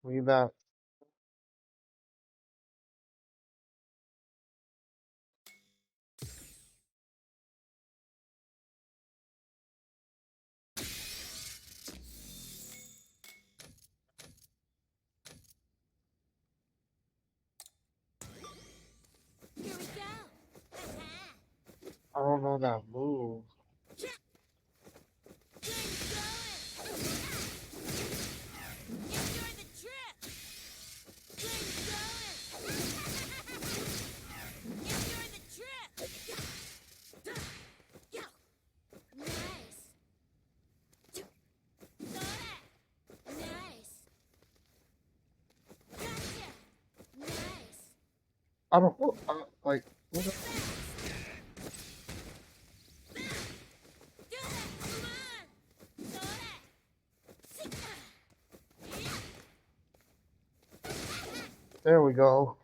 [SPEAKER 1] We back.
[SPEAKER 5] Here we go.
[SPEAKER 1] I don't know that move.
[SPEAKER 5] Enjoy the trip. Enjoy the trip. Nice. Nice. Gotcha. Nice.
[SPEAKER 1] I don't know. Like, what the-
[SPEAKER 5] Do that. Come on.
[SPEAKER 1] there we go.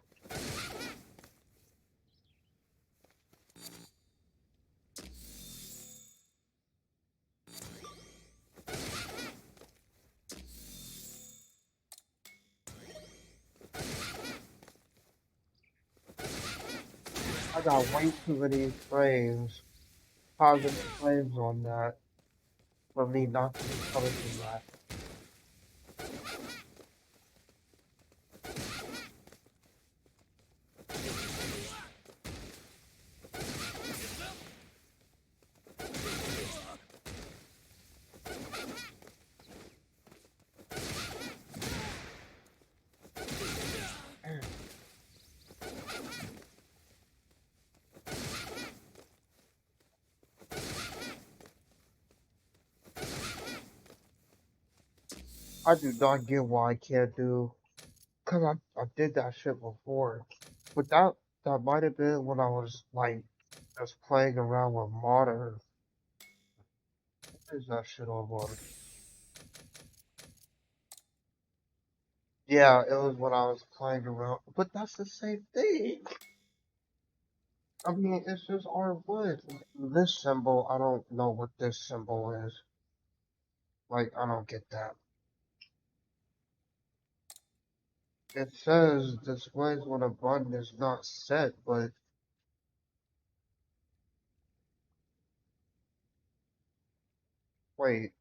[SPEAKER 1] I got way too many frames, positive frames on that, for me not to be punishing that. I do not get why I can't do, cause I did that shit before, but that might have been when I was like just playing around with modern. What is that shit on modern? Yeah, it was when I was playing around, but that's the same thing. I mean, it's just R1. This symbol, I don't know what this symbol is. Like, I don't get that. It says displays when a button is not set, but wait,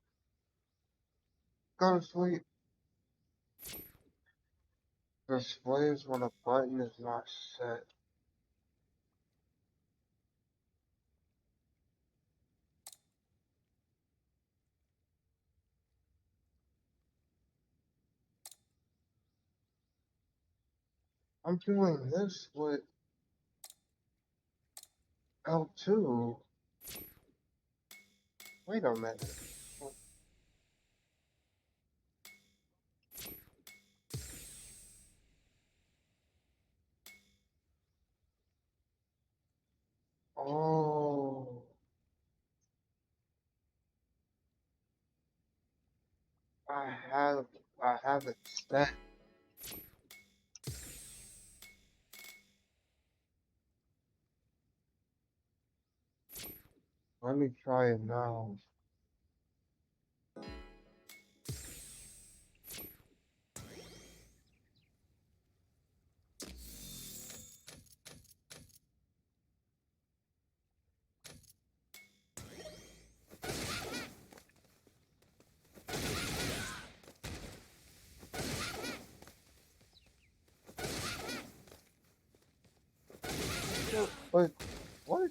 [SPEAKER 1] go to sleep. Displays when a button is not set. I'm doing this with L2. Wait a minute. Oh, I have I have it set. Let me try it now. But what?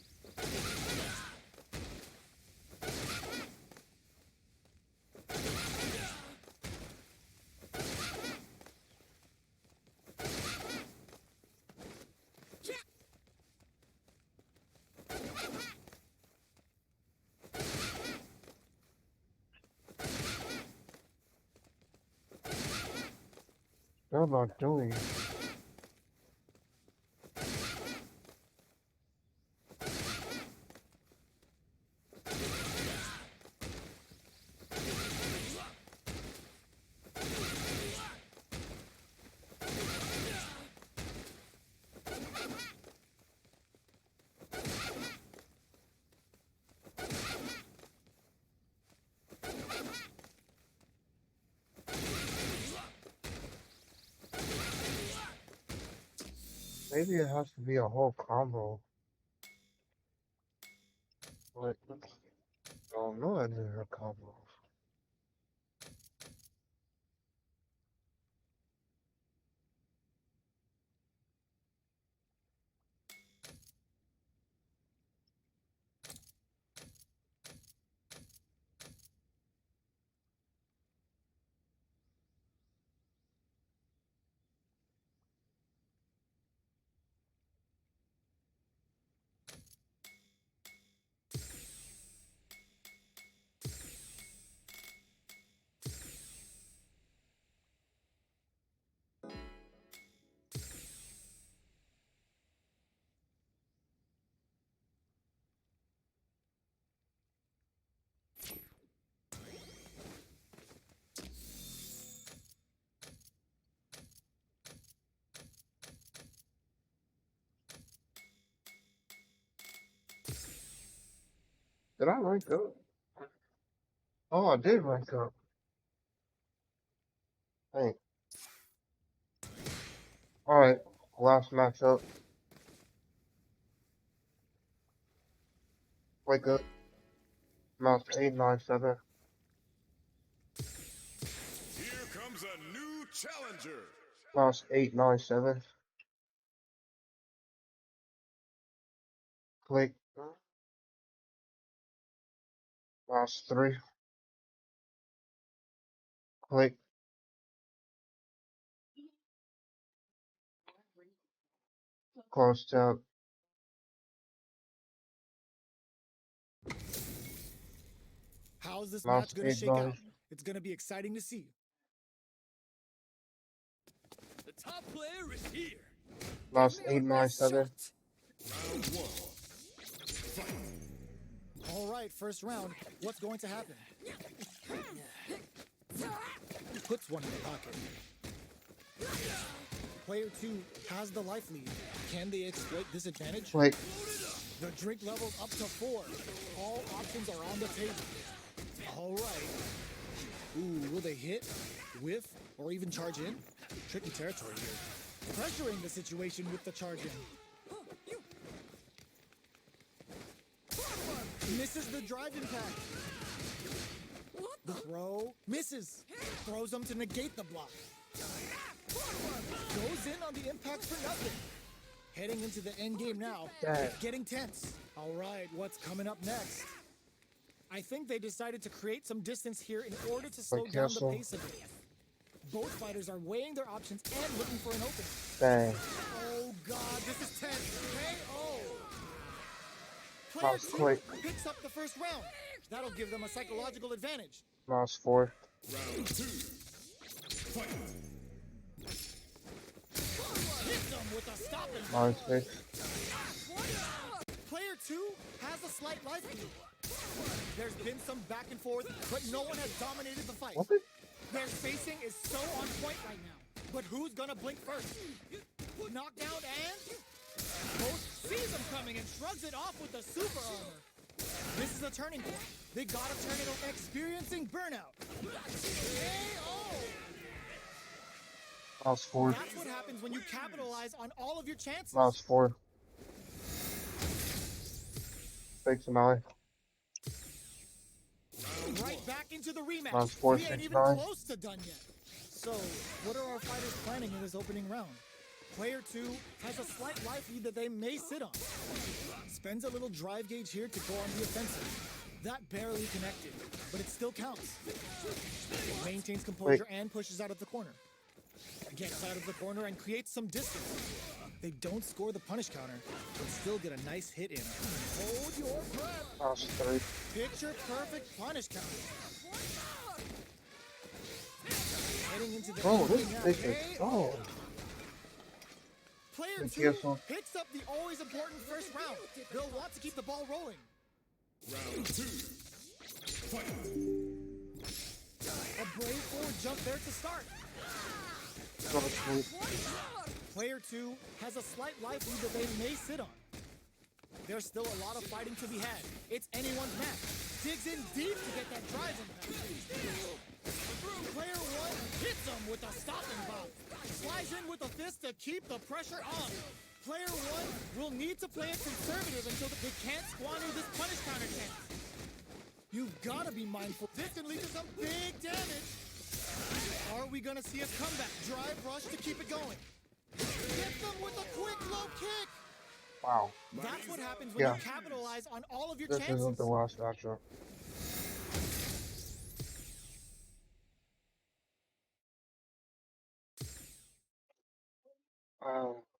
[SPEAKER 1] They're not doing it. Maybe it has to be a whole combo. But I don't know if there's a combo. Did I rank up? Oh, I did rank up. Hey, alright. Last matchup. Wake up. Mouse 897.
[SPEAKER 2] Here comes a new challenger.
[SPEAKER 1] Mouse 897. Click. Mouse 3. Click. Close tab.
[SPEAKER 3] How's this
[SPEAKER 1] Mouse
[SPEAKER 3] match going to shake
[SPEAKER 1] 8
[SPEAKER 3] out? It's going to be exciting to see.
[SPEAKER 4] top player is here.
[SPEAKER 1] Lost 8-7.
[SPEAKER 3] All right, first round. What's going to happen? Puts one in the pocket. Player 2 has the life lead. Can they exploit this advantage?
[SPEAKER 1] Wait,
[SPEAKER 3] The drink level's up to 4. All options are on the table. All right. Ooh, will they hit, whiff, or even charge in? Tricky territory here. Pressuring the situation with the charge in. Misses the drive impact. The throw misses. Throws them to negate the block. Goes in on the impact for nothing. Heading into the end game now.
[SPEAKER 1] Dang.
[SPEAKER 3] It's getting tense. All right, what's coming up next? I think they decided to create some distance here in order to slow down the
[SPEAKER 1] cancel.
[SPEAKER 3] pace of it. Both fighters are weighing their options and looking for an opening.
[SPEAKER 1] dang.
[SPEAKER 3] Oh God, this is tense. KO.
[SPEAKER 1] That
[SPEAKER 3] Player
[SPEAKER 1] was
[SPEAKER 3] 2
[SPEAKER 1] quick.
[SPEAKER 3] picks up the first round. That'll give them a psychological advantage.
[SPEAKER 1] Lost 4.
[SPEAKER 2] Round 2. Fight.
[SPEAKER 3] Hits them with a stopping.
[SPEAKER 1] Lost 6.
[SPEAKER 3] Player 2 has a slight life lead. There's been some back and forth, but no one has dominated the fight.
[SPEAKER 1] What?
[SPEAKER 3] Their spacing is so on point right now. But who's gonna blink first? Knockdown and Ghost sees him coming and shrugs it off with the super armor. This is a turning point. They gotta turn it on. Experiencing burnout. KO!
[SPEAKER 1] Lost 4.
[SPEAKER 3] That's what happens when you capitalize on all of your chances.
[SPEAKER 1] Lost 4. Thanks, Molly.
[SPEAKER 3] Right back into the rematch.
[SPEAKER 1] Round 4,
[SPEAKER 3] We ain't
[SPEAKER 1] 6,
[SPEAKER 3] even
[SPEAKER 1] 9.
[SPEAKER 3] close to done yet. So, what are our fighters planning in this opening round? Player 2 has a slight life lead that they may sit on. Spends a little drive gauge here to go on the offensive. That barely connected, but it still counts. Maintains composure and pushes out of the corner. Gets out of the corner and creates some distance. They don't score the punish counter, but still get a nice hit in. Hold your breath.
[SPEAKER 1] Lost 3.
[SPEAKER 3] Picture perfect punish counter. Heading into the
[SPEAKER 1] Oh,
[SPEAKER 3] end
[SPEAKER 1] this
[SPEAKER 3] game now.
[SPEAKER 1] thing is. Oh.
[SPEAKER 3] Player
[SPEAKER 1] Thank
[SPEAKER 3] 2
[SPEAKER 1] you, so-
[SPEAKER 3] picks up the always important first round. They'll want to keep the ball rolling.
[SPEAKER 2] Round 2. Fight.
[SPEAKER 3] A brave forward jump there to start.
[SPEAKER 1] Go to sleep.
[SPEAKER 3] Player 2 has a slight life lead that they may sit on. There's still a lot of fighting to be had. It's anyone's match. Digs in deep to get that drive impact. Player 1 hits him with a stopping bomb. Slides in with a fist to keep the pressure on. Player 1 will need to play it conservative until they can't squander this punish counter chance. You've got to be mindful. This can lead to some big damage. Are we going to see a comeback? Drive rush to keep it going. Get them with a quick low kick.
[SPEAKER 1] Wow.
[SPEAKER 3] That's what happens when
[SPEAKER 1] Yeah.
[SPEAKER 3] you capitalize on all of your
[SPEAKER 1] This
[SPEAKER 3] chances.
[SPEAKER 1] isn't the last matchup.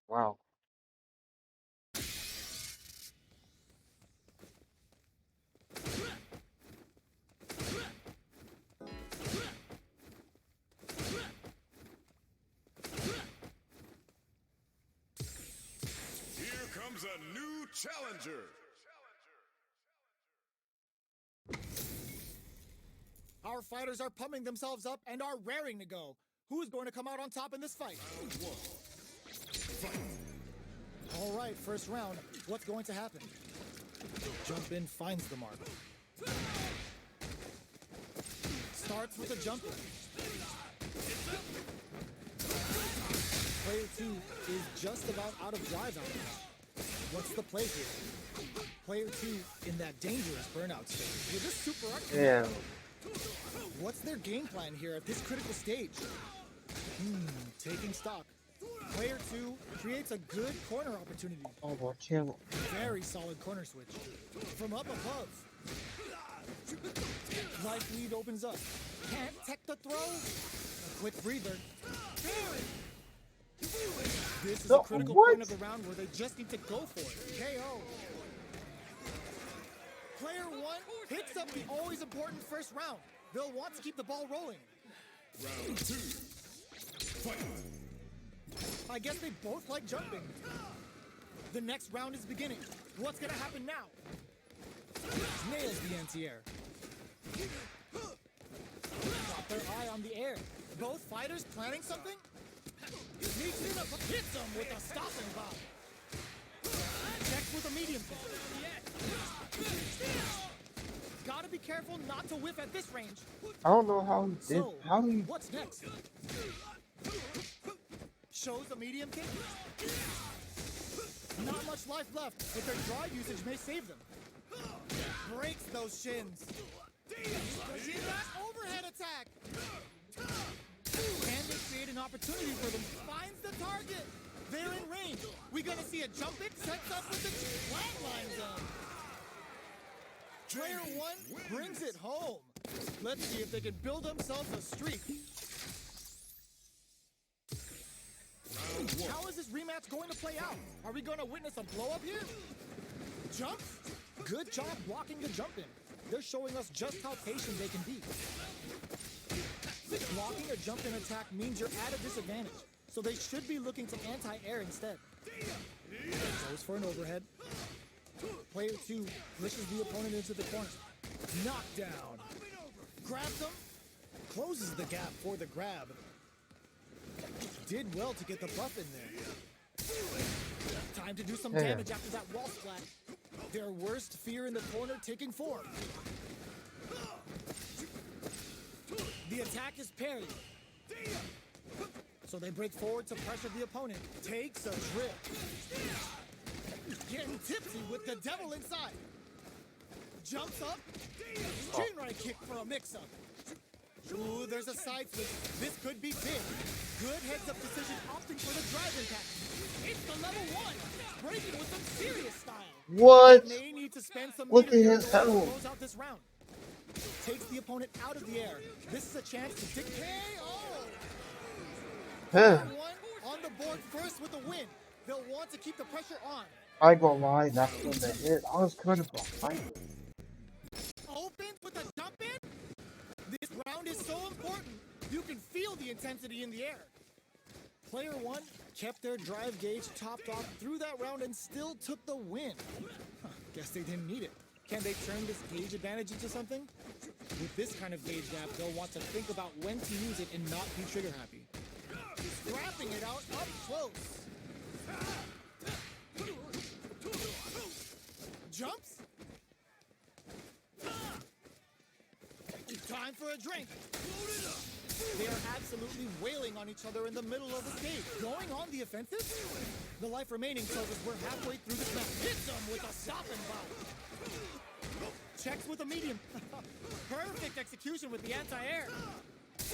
[SPEAKER 1] Wow.
[SPEAKER 2] Here comes a new challenger.
[SPEAKER 3] Our fighters are pumping themselves up and are raring to go. Who is going to come out on top in this fight? All right, first round. What's going to happen? Jump in finds the mark. Starts with a jump in. Player 2 is just about out of drive out. What's the play here? Player 2 in that dangerous burnout stage. With this super arc.
[SPEAKER 1] Yeah.
[SPEAKER 3] What's their game plan here at this critical stage? Taking stock. Player 2 creates a good corner opportunity.
[SPEAKER 1] Oh, my channel.
[SPEAKER 3] Very solid corner switch. From up above. Life lead opens up. Can't tech the throw. A quick breather. This is a
[SPEAKER 1] No,
[SPEAKER 3] critical
[SPEAKER 1] what?
[SPEAKER 3] point of the round where they just need to go for it. KO. Player 1 picks up the always important first round. They'll want to keep the ball rolling.
[SPEAKER 2] Round 2. Fight.
[SPEAKER 3] I guess they both like jumping. The next round is beginning. What's gonna happen now? Nails the anti-air. Got their eye on the air. Both fighters planning something? Sneaks in, hits them with a stopping bomb. Checks with a medium kick. Gotta be careful not to whiff at this range.
[SPEAKER 1] I don't know how he did.
[SPEAKER 3] So,
[SPEAKER 1] How do you?
[SPEAKER 3] what's next? Shows a medium kick. Not much life left, but their draw usage may save them. Breaks those shins. That overhead attack. Can they create an opportunity for them? Finds the target. They're in range. We gonna see a jump in, sets up with the flatline zone. Player one brings it home. Let's see if they can build themselves a streak. How is this rematch going to play out? Are we going to witness a blow-up here? Jump? Good job blocking the jump in. They're showing us just how patient they can be. Blocking a jump in attack means you're at a disadvantage, so they should be looking to anti-air instead. Goes for an overhead. Player 2 pushes the opponent into the corner. Knockdown. Grabs him. Closes the gap for the grab. Did well to get the buff in there. Time to do some damage after that wall splat. Their worst fear in the corner taking form. The attack is parried. So they break forward to pressure the opponent. Takes a trip. Getting tipsy with the devil inside. Jumps up. Chain right kick for a mix-up. Ooh, there's a side switch. This could be big. Good heads-up decision, opting for the drive impact. It's the level 1. Breaking with some serious style.
[SPEAKER 1] What?
[SPEAKER 3] May need to spend some
[SPEAKER 1] Look at
[SPEAKER 3] meter
[SPEAKER 1] his
[SPEAKER 3] to
[SPEAKER 1] health.
[SPEAKER 3] close out this round. Takes the opponent out of the air. This is a chance to dictate.
[SPEAKER 1] Huh.
[SPEAKER 3] One on the board first with a win. They'll want to keep the pressure on.
[SPEAKER 1] I ain't gonna lie, that's when they hit. I was kind of behind.
[SPEAKER 3] Opens with a jump in. This round is so important. You can feel the intensity in the air. Player 1 kept their drive gauge topped off through that round and still took the win. Guess they didn't need it. Can they turn this gauge advantage into something? With this kind of gauge gap, they'll want to think about when to use it and not be trigger happy. Scrapping it out up close. Jumps. Time for a drink. They are absolutely wailing on each other in the middle of the stage. Going on the offensive? The life remaining tells us we're halfway through this match. Hits them with a stopping bomb. Checks with a medium. Perfect execution with the anti-air.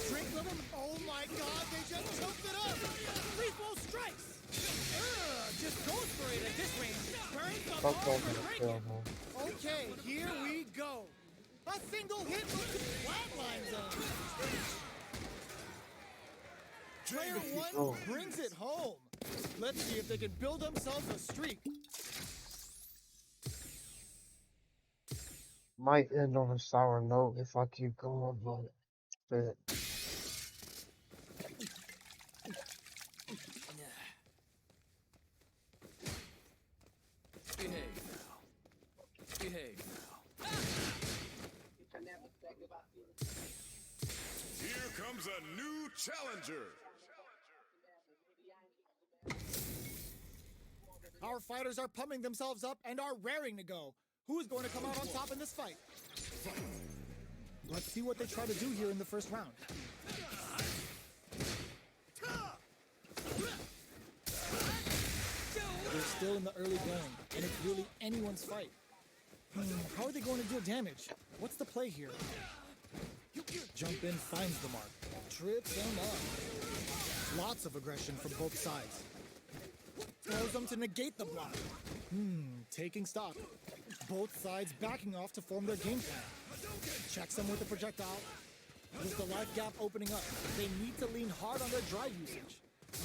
[SPEAKER 3] Drink with him. Oh my god, they just choked it up. Free throw strikes. Just goes for it at this range. Burns the ball for drinking. Okay, here we go. A single hit with the flatline zone. Player 1 brings it home. Let's see if they can build themselves a streak.
[SPEAKER 1] Might end on a sour note if I keep going, but
[SPEAKER 4] Behave now. Behave now.
[SPEAKER 2] Here comes a new challenger.
[SPEAKER 3] Our fighters are pumping themselves up and are raring to go. Who is going to come out on top in this fight? Let's see what they try to do here in the first round. They're still in the early going, and it's really anyone's fight. How are they going to deal damage? What's the play here? Jump in, finds the mark. Trips him up. Lots of aggression from both sides. Throws them to negate the block. Taking stock. Both sides backing off to form their game plan. Checks them with the projectile. With the life gap opening up, they need to lean hard on their drive usage.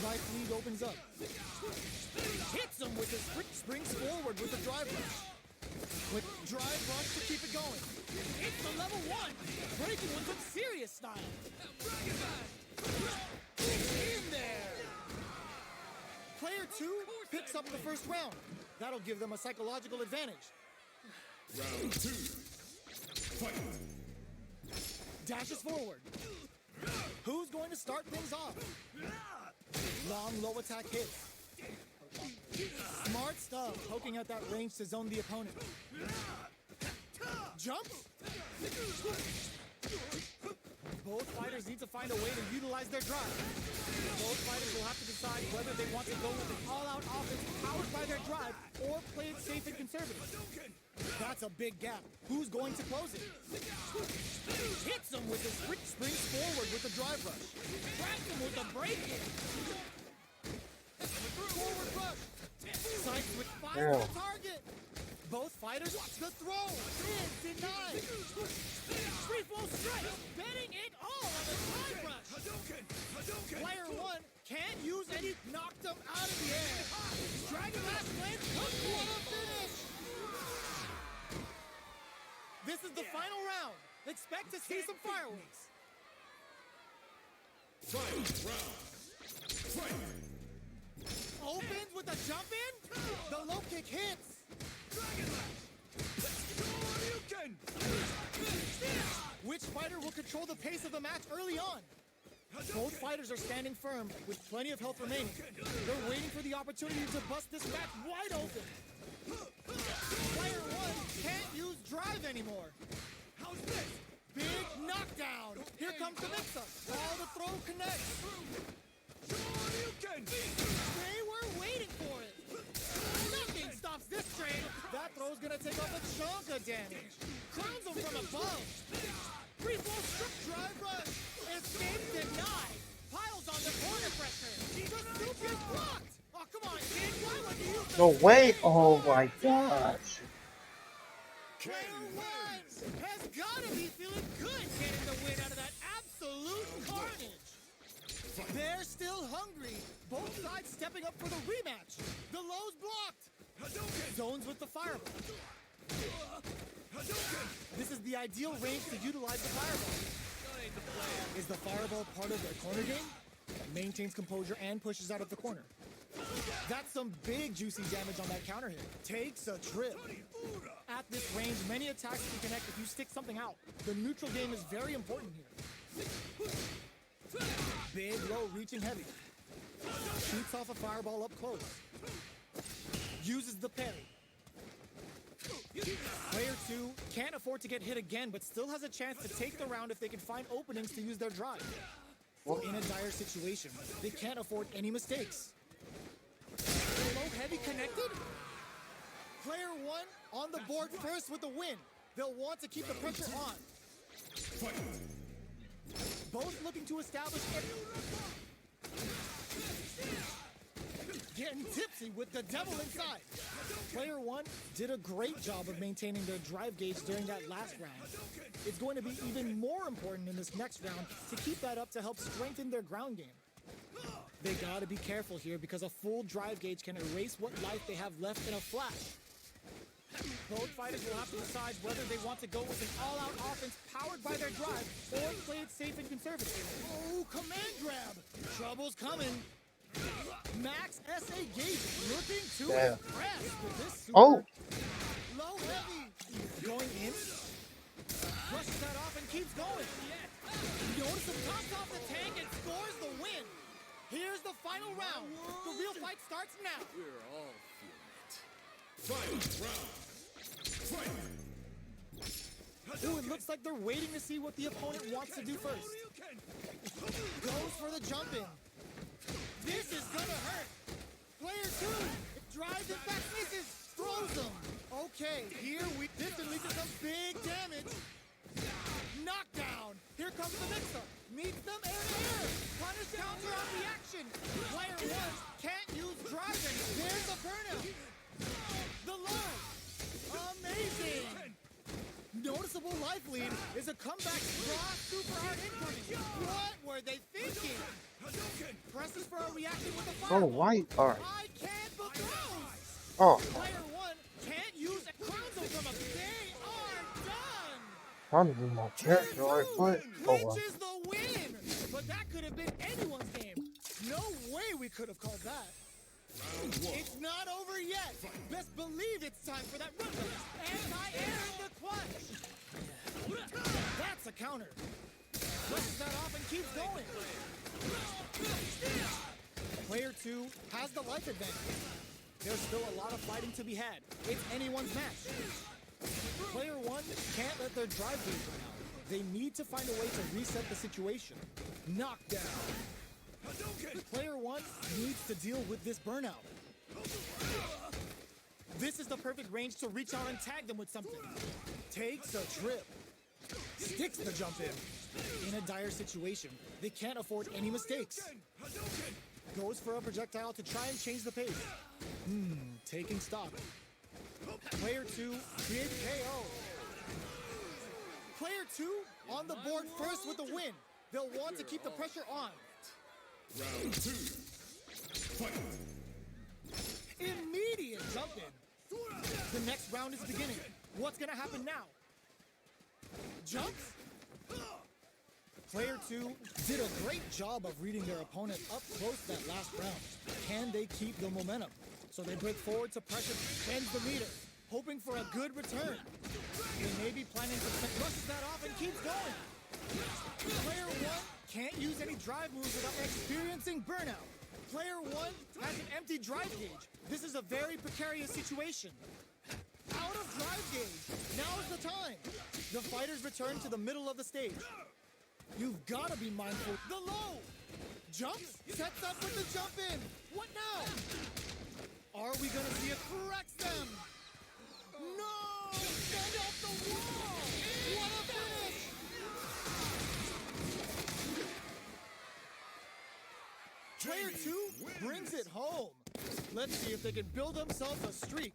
[SPEAKER 3] Life lead opens up. Hits them with his springs forward with the drive rush. Quick drive rush to keep it going. It's the level 1. Breaking with some serious style. In there. 2 picks up the first round. That'll give them a psychological advantage.
[SPEAKER 2] Round 2. Fight.
[SPEAKER 3] Dashes forward. Who's going to start things off? Long low attack hits. Smart stuff, poking at that range to zone the opponent. Jumps. Both fighters need to find a way to utilize their drive. Both fighters will have to decide whether they want to go with an all-out offense powered by their drive or play it safe and conservative. That's a big gap. Who's going to close it? Hits him with his springs forward with the drive rush. Cracks him with a break in. Forward rush. Sights with fire on the target. Both fighters, the throw is denied. Free flow strike, betting it all on the drive rush. Player 1 can't use any, knocked him out of the air. Dragon Last Blade comes to a finish. This is the final round. Expect to see some fireworks.
[SPEAKER 2] Final round. Fight.
[SPEAKER 3] Opens with a jump in. The low kick hits. Which fighter will control the pace of the match early on? Both fighters are standing firm with plenty of health remaining. They're waiting for the opportunity to bust this match wide open. Player 1 can't use drive anymore. How's this? Big knockdown. Here comes the mix-up. All the throw connects. They were waiting for it. Nothing stops this train. That throw's gonna take off a chunk of damage. Crowns him from above. Free flow strip drive rush. Escape denied. Piles on the corner pressure. The super is blocked. Oh, come on, kid. Why would you use
[SPEAKER 1] No way. Oh my gosh.
[SPEAKER 3] Player 1 has gotta be feeling good getting the win out of that absolute carnage. They're still hungry. Both sides stepping up for the rematch. The low's blocked. Zones with the fireball. This is the ideal range to utilize the fireball. Is the fireball part of their corner game? Maintains composure and pushes out of the corner. That's some big juicy damage on that counter hit. Takes a trip. At this range, many attacks can connect if you stick something out. The neutral game is very important here. Big low reaching heavy. Shoots off a fireball up close. Uses the parry. Player 2 can't afford to get hit again, but still has a chance to take the round if they can find openings to use their drive. In a dire situation, they can't afford any mistakes. Low heavy connected? Player 1 on the board first with the win. They'll want to keep the pressure on. Both looking to establish getting tipsy with the devil inside. Player 1 did a great job of maintaining their drive gauge during that last round. It's going to be even more important in this next round to keep that up to help strengthen their ground game. They gotta be careful here because a full drive gauge can erase what life they have left in a flash. Both fighters will have to decide whether they want to go with an all-out offense powered by their drive or play it safe and conservative. Oh, command grab! Trouble's coming. Max S.A. Gage looking to impress with this super low heavy. Going in. Brushes that off and keeps going. Notice him tops off the tank and scores the win. Here's the final round. The real fight starts now.
[SPEAKER 4] We're all feeling it.
[SPEAKER 2] Final round. Fight.
[SPEAKER 3] Ooh, it looks like they're waiting to see what the opponent wants to do first. Goes for the jump in. This is gonna hurt. Player 2 drives it back, misses, throws him. Okay, here this can lead to some big damage. Knockdown. Here comes the mix-up. Meets them air to air. Punish counter on reaction. Player 1 can't use driving. There's a burnout. The low. Amazing. Noticeable life lead is a comeback raw super hard incoming. What were they thinking? Presses for a reaction with a fire.
[SPEAKER 1] Oh, white. Alright.
[SPEAKER 3] I can't but throws.
[SPEAKER 1] Oh,
[SPEAKER 3] Player 1 can't use a Chrono from a. They are done.
[SPEAKER 1] trying to do my character right foot. Oh well.
[SPEAKER 3] Clinches the win. But that could have been anyone's game. No way we could have called that. It's not over yet. Best believe it's time for that run. Anti-air in the clutch. That's a counter. Flushes that off and keeps going. Player 2 has the life advantage. There's still a lot of fighting to be had. It's anyone's match. Player 1 can't let their drive gauge run out. They need to find a way to reset the situation. Knockdown. Player 1 needs to deal with this burnout. This is the perfect range to reach out and tag them with something. Takes a trip. Sticks the jump in. In a dire situation, they can't afford any mistakes. Goes for a projectile to try and change the pace. Taking stock. Player 2 creates KO. Player 2 on the board first with the win. They'll want to keep the pressure on.
[SPEAKER 2] Round 2. Fight.
[SPEAKER 3] Immediate jump in. The next round is beginning. What's gonna happen now? Jumps? Player 2 did a great job of reading their opponent up close that last round. Can they keep the momentum? So they break forward to pressure, bends the meter, hoping for a good return. They may be planning to brushes that off and keeps going. Player 1 can't use any drive moves without experiencing burnout. Player 1 has an empty drive gauge. This is a very precarious situation. Out of drive gauge. Now is the time. The fighters return to the middle of the stage. You've got to be mindful. The low. Jumps. Sets up with the jump in. What now? Are we going to see it corrects them? No! Stand off the wall! What a finish! Player 2 brings it home. Let's see if they can build themselves a streak.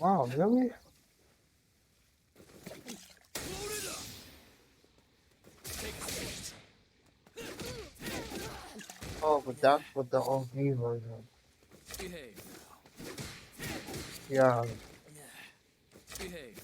[SPEAKER 1] Wow, really? Oh, but that's what the OG version.
[SPEAKER 4] Behave.
[SPEAKER 1] Yeah.
[SPEAKER 4] Behave.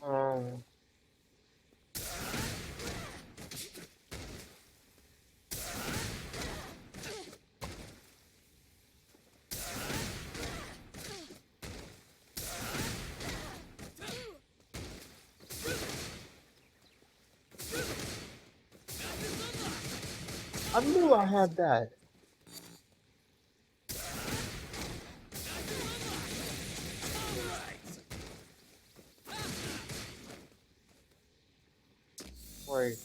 [SPEAKER 1] Um. I knew I had that. Wait.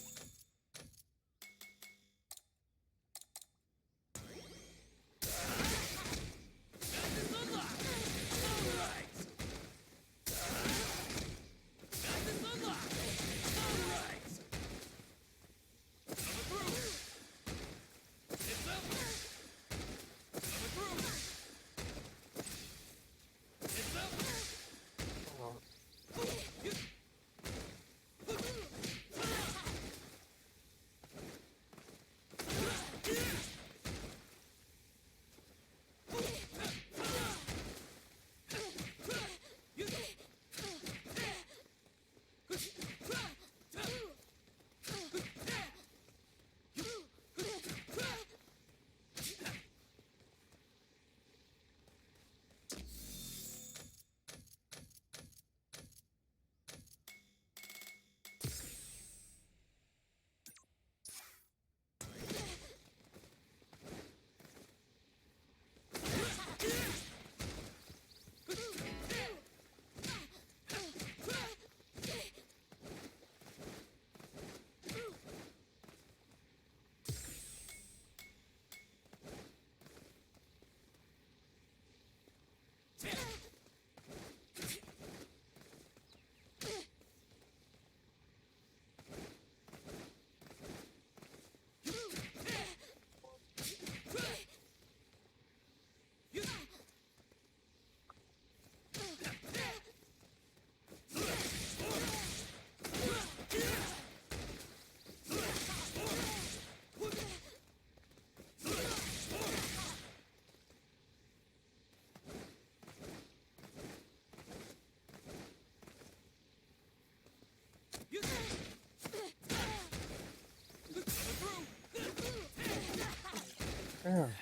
[SPEAKER 1] Damn.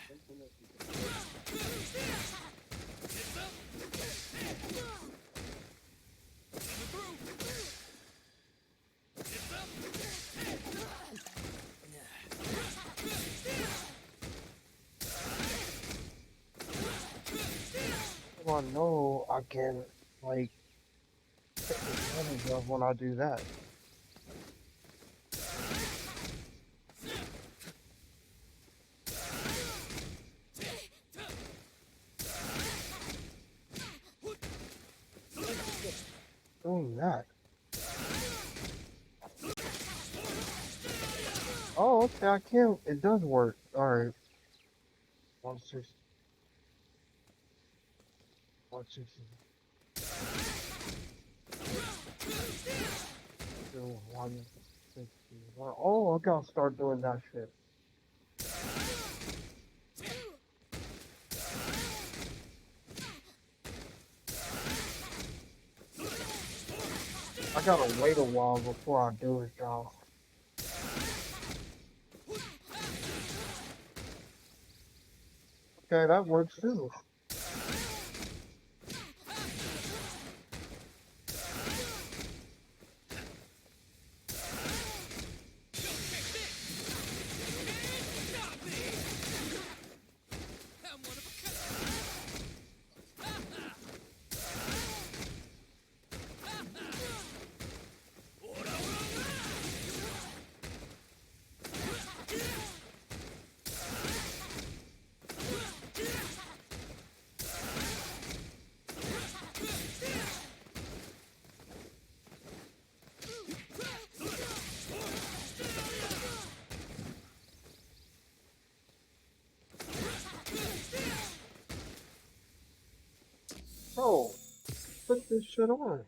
[SPEAKER 1] Well, no, I can like take advantage of when I do that. Doing that. Oh, okay, I can. It does work. All right. 160. 160. 160. Oh, I gotta start doing that shit. I gotta wait a while before I do it, y'all. Okay, that works too.
[SPEAKER 4] I'm one of a kind.
[SPEAKER 1] Bro, put this shit on.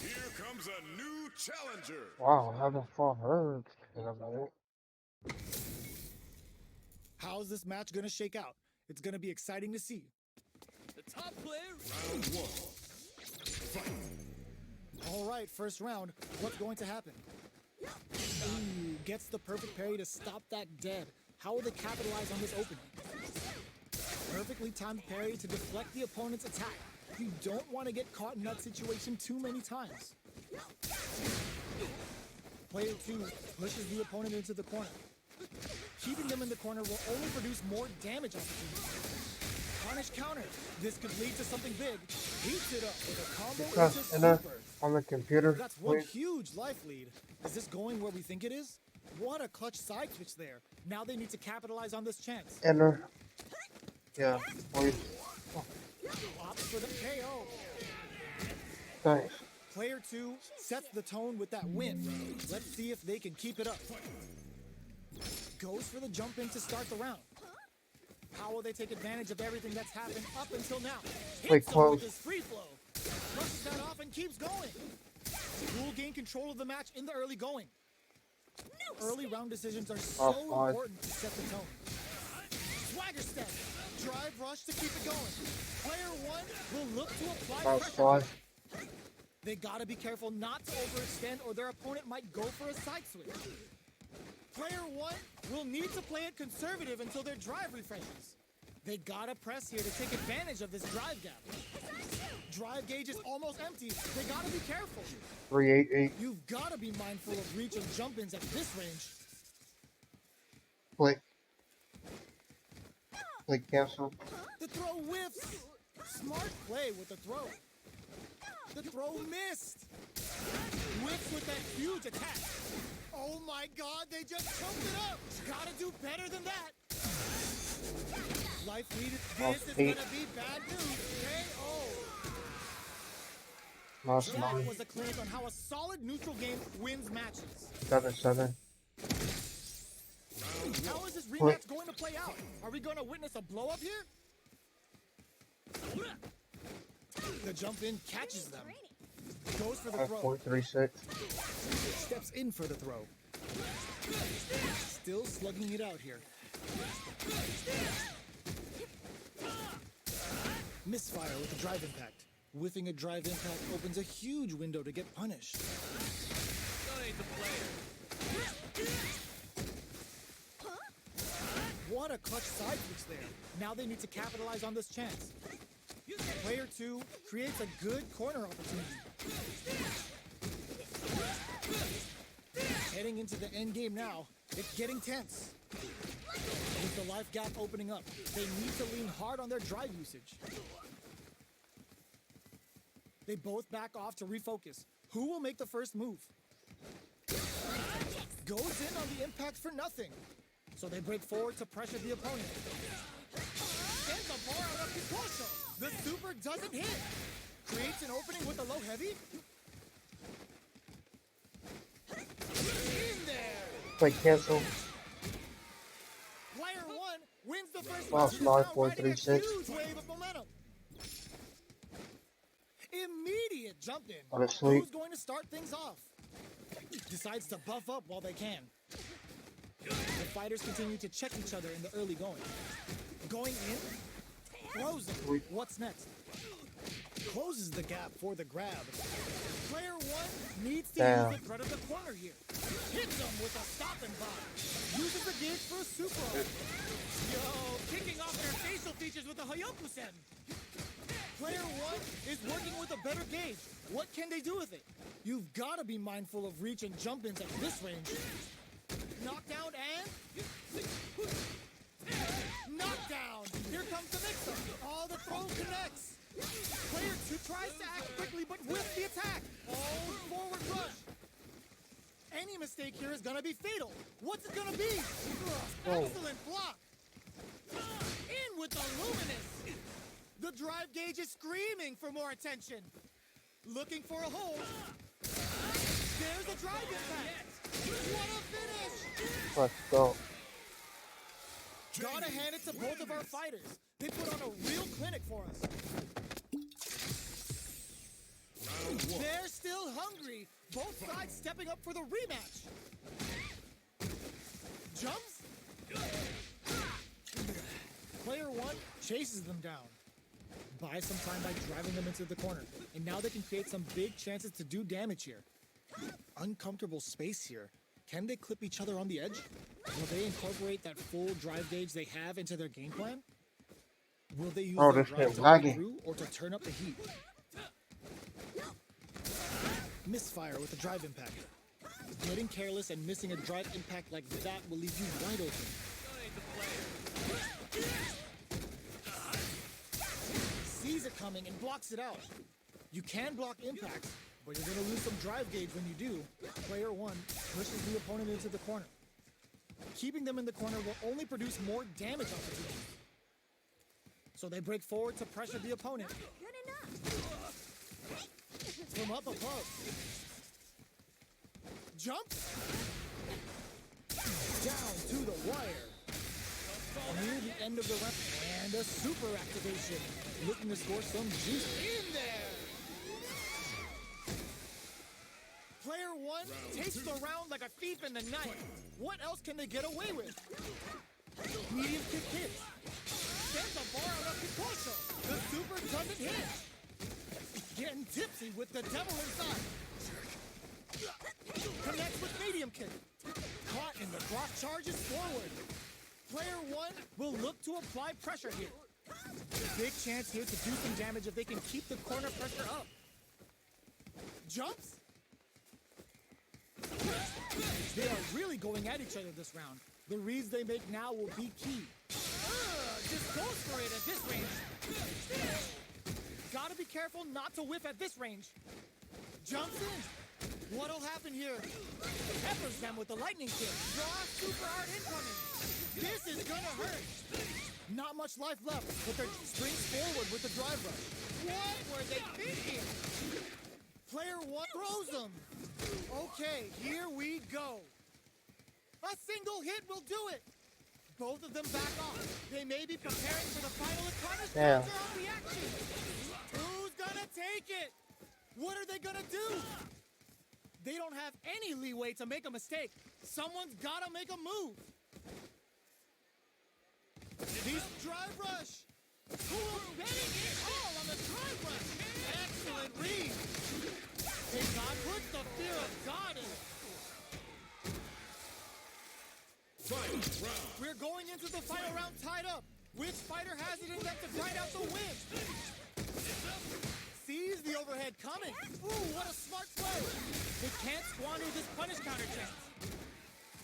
[SPEAKER 2] Here comes a new challenger.
[SPEAKER 1] Wow, I haven't fought her in a minute.
[SPEAKER 3] How's this match gonna shake out? It's gonna be exciting to see.
[SPEAKER 4] The top player.
[SPEAKER 2] Round one. Fight.
[SPEAKER 3] All right, first round. What's going to happen? Ooh, gets the perfect parry to stop that dead. How will they capitalize on this opening? Perfectly timed parry to deflect the opponent's attack. You don't want to get caught in that situation too many times. Player 2 pushes the opponent into the corner. Keeping them in the corner will only produce more damage opportunities. Punish counter. This could lead to something big. Heats it up with a combo
[SPEAKER 1] Press
[SPEAKER 3] into
[SPEAKER 1] enter
[SPEAKER 3] super.
[SPEAKER 1] on the computer,
[SPEAKER 3] That's one
[SPEAKER 1] please.
[SPEAKER 3] huge life lead. Is this going where we think it is? What a clutch side switch there. Now they need to capitalize on this chance.
[SPEAKER 1] Enter. Yeah, please.
[SPEAKER 3] Opts for the KO.
[SPEAKER 1] Thanks.
[SPEAKER 3] Player 2 sets the tone with that win. Let's see if they can keep it up. Goes for the jump in to start the round. How will they take advantage of everything that's happened up until now?
[SPEAKER 1] Wait,
[SPEAKER 3] Hits them with
[SPEAKER 1] close.
[SPEAKER 3] his free flow. Brushes that off and keeps going. Will gain control of the match in the early going. Early round decisions are so
[SPEAKER 1] fine.
[SPEAKER 3] important to set the tone. Swagger step. Drive rush to keep it going. Player 1 will look to apply
[SPEAKER 1] Outside.
[SPEAKER 3] pressure. They gotta be careful not to overextend or their opponent might go for a side switch. Player 1 will need to play it conservative until their drive refreshes. They gotta press here to take advantage of this drive gap. Drive gauge is almost empty. They gotta be careful.
[SPEAKER 1] 388.
[SPEAKER 3] You've gotta be mindful of reach and jump-ins at this range.
[SPEAKER 1] Click. Click cancel.
[SPEAKER 3] The throw whiffs. Smart play with the throw. The throw missed. Whiffs with that huge attack. Oh my god, they just choked it up. Gotta do better than that. Life needed this is
[SPEAKER 1] Eight.
[SPEAKER 3] gonna be bad news. KO.
[SPEAKER 1] Last
[SPEAKER 3] That
[SPEAKER 1] 9.
[SPEAKER 3] was a clinic on how a solid neutral game wins matches.
[SPEAKER 1] 7-7.
[SPEAKER 3] How is this rematch going to play out? Are we going to witness a blow up here? The jump in catches them. Goes for the throw.
[SPEAKER 1] 5.36.
[SPEAKER 3] Steps in for the throw. Still slugging it out here. Misfire with a drive impact. Whiffing a drive impact opens a huge window to get punished.
[SPEAKER 4] Donate the player.
[SPEAKER 3] What a clutch side switch there. Now they need to capitalize on this chance. Player 2 creates a good corner opportunity. Heading into the end game now, it's getting tense. With the life gap opening up, they need to lean hard on their drive usage. They both back off to refocus. Who will make the first move? Goes in on the impact for nothing. So they break forward to pressure the opponent. Sends the bar out of Picosho. The super doesn't hit. Creates an opening with a low heavy. In there.
[SPEAKER 1] Play cancel.
[SPEAKER 3] Player 1 wins the first
[SPEAKER 1] Wow,
[SPEAKER 3] match of this
[SPEAKER 1] slide
[SPEAKER 3] round,
[SPEAKER 1] four,
[SPEAKER 3] riding
[SPEAKER 1] three,
[SPEAKER 3] a
[SPEAKER 1] six.
[SPEAKER 3] huge wave of momentum. Immediate jump in.
[SPEAKER 1] Honestly.
[SPEAKER 3] Who's going to start things off? Decides to buff up while they can. The fighters continue to check each other in the early going. Going in, frozen. What's next? Closes the gap for the grab. Player 1 needs to
[SPEAKER 1] Damn.
[SPEAKER 3] use the threat of the corner here. Hits them with a stop and bomb. Uses the gauge for a super.
[SPEAKER 4] Yo, kicking off their facial features with a Hayokusen.
[SPEAKER 3] Player 1 is working with a better gauge. What can they do with it? You've got to be mindful of reach and jump-ins at this range. Knockdown and... knockdown! Here comes the mix-up. Oh, the throw connects. Player 2 tries to act quickly, but with the attack. Oh, forward rush. Any mistake here is gonna be fatal. What's it gonna be? Excellent block. In with the luminous. The drive gauge is screaming for more attention. Looking for a hole. There's a drive impact. What a finish!
[SPEAKER 1] Let's go.
[SPEAKER 3] Gotta hand it to both of our fighters. They put on a real clinic for us. They're still hungry. Both sides stepping up for the rematch. Jumps. Player 1 chases them down. Buys some time by driving them into the corner. And now they can create some big chances to do damage here. Uncomfortable space here. Can they clip each other on the edge? Will they incorporate that full drive gauge they have into their game plan? Will they use
[SPEAKER 1] Oh,
[SPEAKER 3] their
[SPEAKER 1] this
[SPEAKER 3] drive
[SPEAKER 1] thing
[SPEAKER 3] to
[SPEAKER 1] lagging.
[SPEAKER 3] break through or to turn up the heat? Misfire with a drive impact. Getting careless and missing a drive impact like that will leave you wide open.
[SPEAKER 4] Donate the player.
[SPEAKER 3] Sees it coming and blocks it out. You can block impacts, but you're going to lose some drive gauge when you do. Player 1 pushes the opponent into the corner. Keeping them in the corner will only produce more damage opportunities. So they break forward to pressure the opponent.
[SPEAKER 5] Good enough.
[SPEAKER 3] From up above. Jumps. Down to the wire. Near the end of the round. And a super activation. Looking to score some juice in there. Player 1 takes the round like a thief in the night. What else can they get away with? Medium kick hits. Sends a bar out of Picosho. The super doesn't hit. Getting tipsy with the devil inside. Connects with medium kick. Caught in the cross charges forward. Player 1 will look to apply pressure here. Big chance here to do some damage if they can keep the corner pressure up. Jumps. They are really going at each other this round. The reads they make now will be key. Just goes for it at this range. Gotta be careful not to whiff at this range. Jumps in. What'll happen here? Peppers them with the lightning kick. Draw super hard incoming. This is gonna hurt. Not much life left, but they're springs forward with the drive rush. What were they thinking? Player 1 throws them. Okay, here we go. A single hit will do it. Both of them back off. They may be preparing for the final Akana
[SPEAKER 1] Damn.
[SPEAKER 3] Spencer on the action. Who's gonna take it? What are they gonna do? They don't have any leeway to make a mistake. Someone's gotta make a move. These drive rush. Who was betting it all on the drive rush? Excellent read. They got put the fear of God in it. We're going into the final round tied up. Which fighter has it in them to fight out the win? Sees the overhead coming. Ooh, what a smart play. They can't squander this punish counter chance.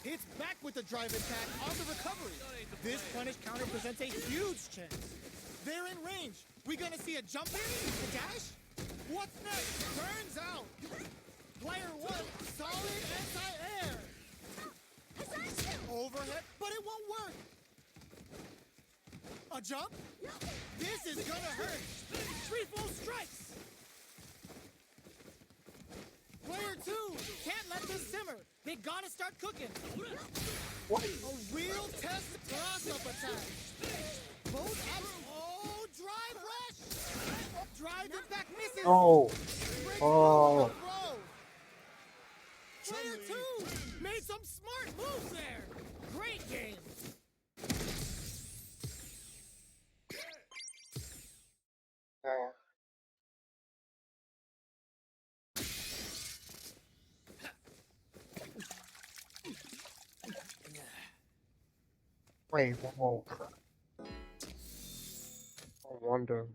[SPEAKER 3] It's back with the drive attack on the recovery. This punish counter presents a huge chance. They're in range. We gonna see a jump in? A dash? What's next? Turns out. Player one, solid anti-air. Overhead, but it won't work. A jump? This is gonna hurt. Free flow strikes. Player two can't let this simmer. They gotta start cooking. What? A real test toss-up attack. Both up. Oh, drive rush. Drive impact misses.
[SPEAKER 1] Oh.
[SPEAKER 3] Breaks
[SPEAKER 1] Oh.
[SPEAKER 3] the throw. Player two made some smart moves there. Great game.
[SPEAKER 1] Yeah. Wait, whoa. I wonder.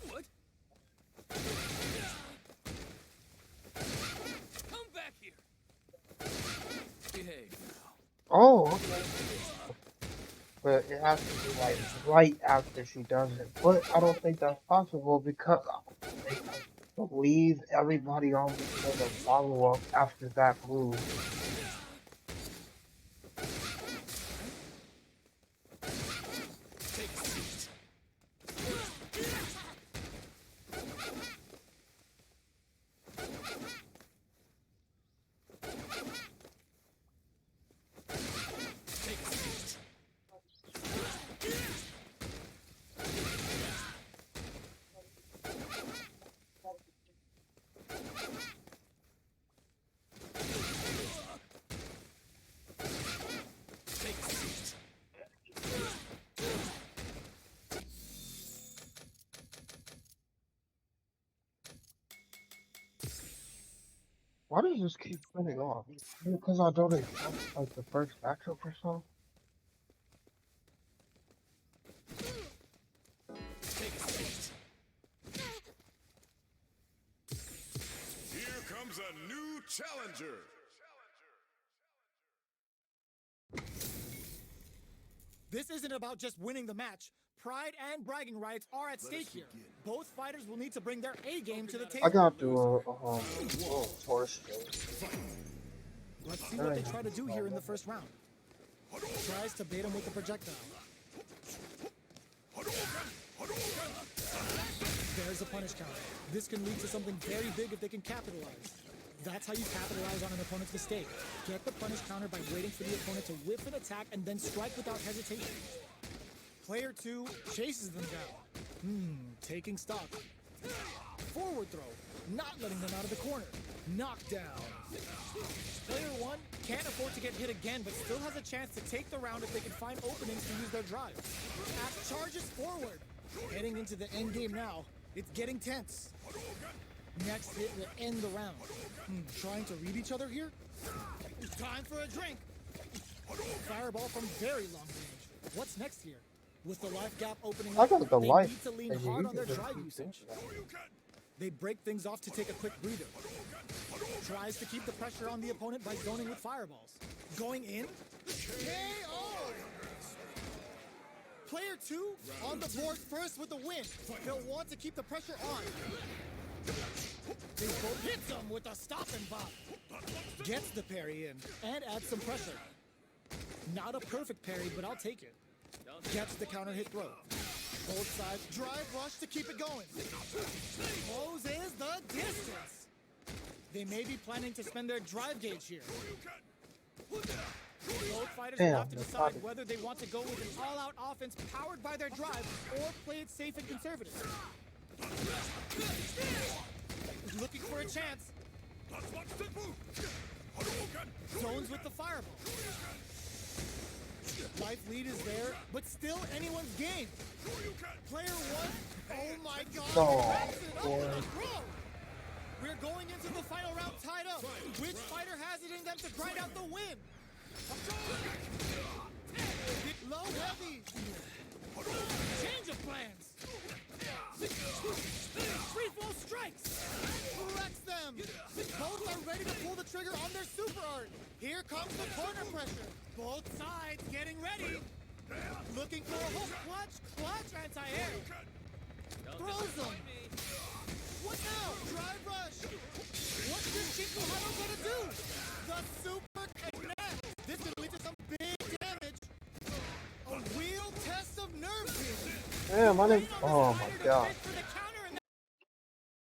[SPEAKER 4] What? Come back here. Behave now.
[SPEAKER 1] Oh, okay. But it has to be like right after she does it. But I don't think that's possible because I believe everybody always does a follow up after that move.
[SPEAKER 4] Take a seat. Take a seat. Take a seat.
[SPEAKER 1] Why does this keep running off? Because I don't accept like the first matchup or something.
[SPEAKER 4] Take a seat.
[SPEAKER 2] Here comes a new challenger.
[SPEAKER 3] This isn't about just winning the match. Pride and bragging rights are at stake here. Both fighters will need to bring their A game to the table.
[SPEAKER 1] I gotta do a horse
[SPEAKER 3] Let's see what they try to do here in the first round. Tries to bait him with the projectile. There's a punish counter. This can lead to something very big if they can capitalize. That's how you capitalize on an opponent's mistake. Get the punish counter by waiting for the opponent to whiff an attack and then strike without hesitation. Player two chases them down. Taking stock. Forward throw. Not letting them out of the corner. Knockdown. Player one can't afford to get hit again, but still has a chance to take the round if they can find openings to use their drive. Axe charges forward. Heading into the end game now. It's getting tense. Next hit will end the round. Trying to read each other here? Time for a drink. Fireball from very long range. What's next here? With the life gap opening
[SPEAKER 1] I
[SPEAKER 3] up,
[SPEAKER 1] got the
[SPEAKER 3] they
[SPEAKER 1] life,
[SPEAKER 3] need to lean
[SPEAKER 1] and you
[SPEAKER 3] hard on their
[SPEAKER 1] can
[SPEAKER 3] drive
[SPEAKER 1] keep
[SPEAKER 3] usage.
[SPEAKER 1] doing
[SPEAKER 3] They break things off to take a quick breather. Tries to keep the pressure on the opponent by zoning with fireballs. Going in? KO! Player two on the board first with the win. They'll want to keep the pressure on. They both hit them with a stop and pop. Gets the parry in and adds some pressure. Not a perfect parry, but I'll take it. Gets the counter hit throw. Both sides drive rush to keep it going. Closes the distance. They may be planning to spend their drive gauge here. Both fighters will
[SPEAKER 1] Damn,
[SPEAKER 3] have to
[SPEAKER 1] that's
[SPEAKER 3] decide
[SPEAKER 1] hard.
[SPEAKER 3] whether they want to go with an all-out offense powered by their drive or play it safe and conservative. Looking for a chance. Zones with the fireball. Life lead is there, but still anyone's game. Player one, oh my god,
[SPEAKER 1] Oh,
[SPEAKER 3] wraps it up with
[SPEAKER 1] boy.
[SPEAKER 3] a throw. We're going into the final round tied up. Which fighter has it in them to grind out the win? Low heavy. Change of plans. Free flow strikes. Wrecks them. Both are ready to pull the trigger on their super art. Here comes the corner pressure. Both sides getting ready. Looking for a hook. Clutch anti-air. Throws them. What now? Drive rush. What's this Chico Hado gonna do? The super connect. This could lead to some big damage. A real test of nerve here.
[SPEAKER 1] Damn, I didn't. Oh my god.
[SPEAKER 3] For the counter and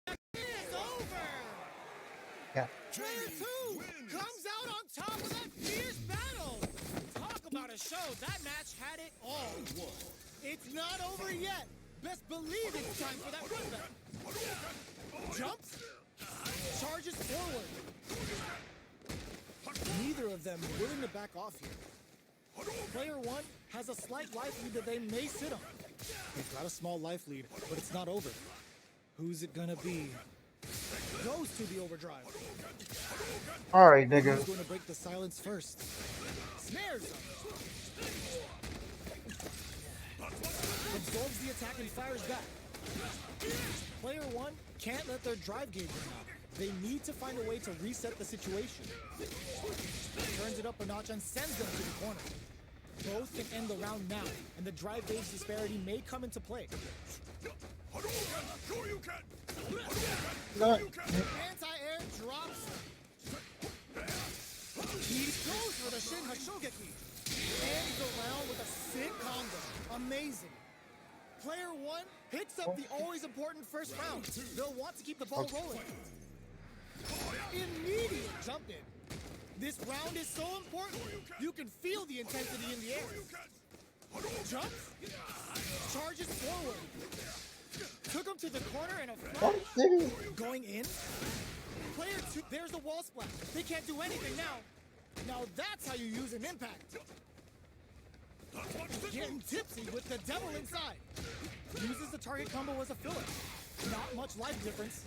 [SPEAKER 3] that is over.
[SPEAKER 1] Yeah.
[SPEAKER 3] Player two comes out on top of that fierce battle. Talk about a show. That match had it all. It's not over yet. Best believe it's time for that comeback. Jumps. Charges forward. Neither of them willing to back off here. Player one has a slight life lead that they may sit on. He's got a small life lead, but it's not over. Who's it gonna be? Goes to the overdrive.
[SPEAKER 1] Alright,
[SPEAKER 3] Who's
[SPEAKER 1] nigga.
[SPEAKER 3] going to break the silence first? Snares them. Absorbs the attack and fires back. Player one can't let their drive gauge run out. They need to find a way to reset the situation. Turns it up a notch and sends them to the corner. Both can end the round now, and the drive gauge disparity may come into play.
[SPEAKER 1] No.
[SPEAKER 3] Anti-air drops. He goes for the Shin Hashogeki. Ends the round with a sick combo. Amazing. Player one hits up the always important first round. They'll want to keep the ball rolling. Immediate jump in. This round is so important. You can feel the intensity in the air. Jumps. Charges forward. Took him to the corner in a
[SPEAKER 1] What,
[SPEAKER 3] flash.
[SPEAKER 1] nigga?
[SPEAKER 3] Going in. Player two, there's the wall splash. They can't do anything now. Now that's how you use an impact. Getting tipsy with the devil inside. Uses the target combo as a filler. Not much life difference.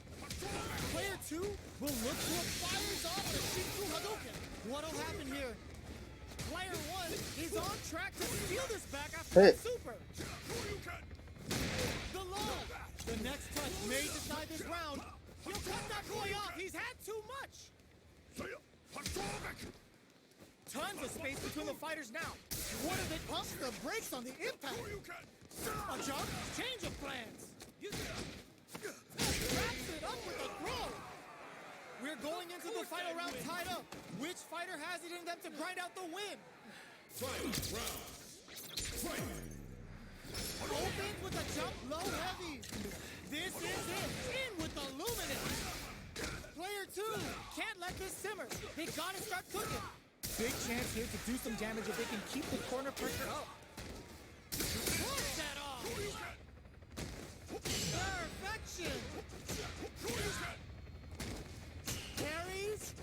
[SPEAKER 3] Player two will look to a fires off the Shinku Hadouken. What'll happen here? Player one is on track to steal this back after the super. The low. The next touch may decide this round. He'll cut that boy off. He's had too much. Tons of space between the fighters now. What if it pumps the brakes on the impact? A jump, change of plans. Wraps it up with a throw. We're going into the final round tied up. Which fighter has it in them to grind out the win? Opens with a jump, low heavy. This is it. In with the luminous. Player two can't let this simmer. They gotta start cooking. Big chance here to do some damage if they can keep the corner pressure up. Push that off. Perfection. Carries.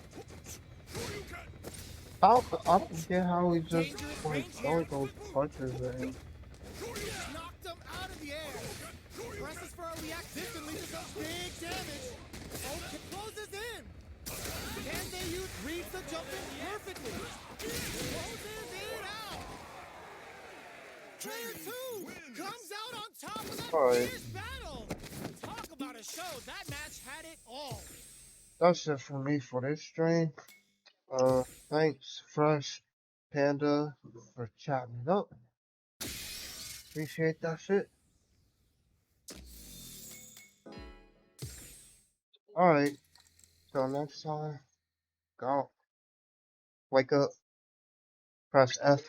[SPEAKER 1] I don't get how he just like throwing those punches in.
[SPEAKER 3] Knocked them out of the air. Presses for a react. This can lead to some big damage. Okay, closes in. Can they use reads the jump in perfectly? Closes it out. Player two comes out on top of that
[SPEAKER 1] Alright.
[SPEAKER 3] fierce battle. Talk about a show. That match had it all.
[SPEAKER 1] That's it for me for this stream. Thanks, Fresh Panda, for chatting it up. Appreciate that shit. Alright, till next time, go. Wake up, press F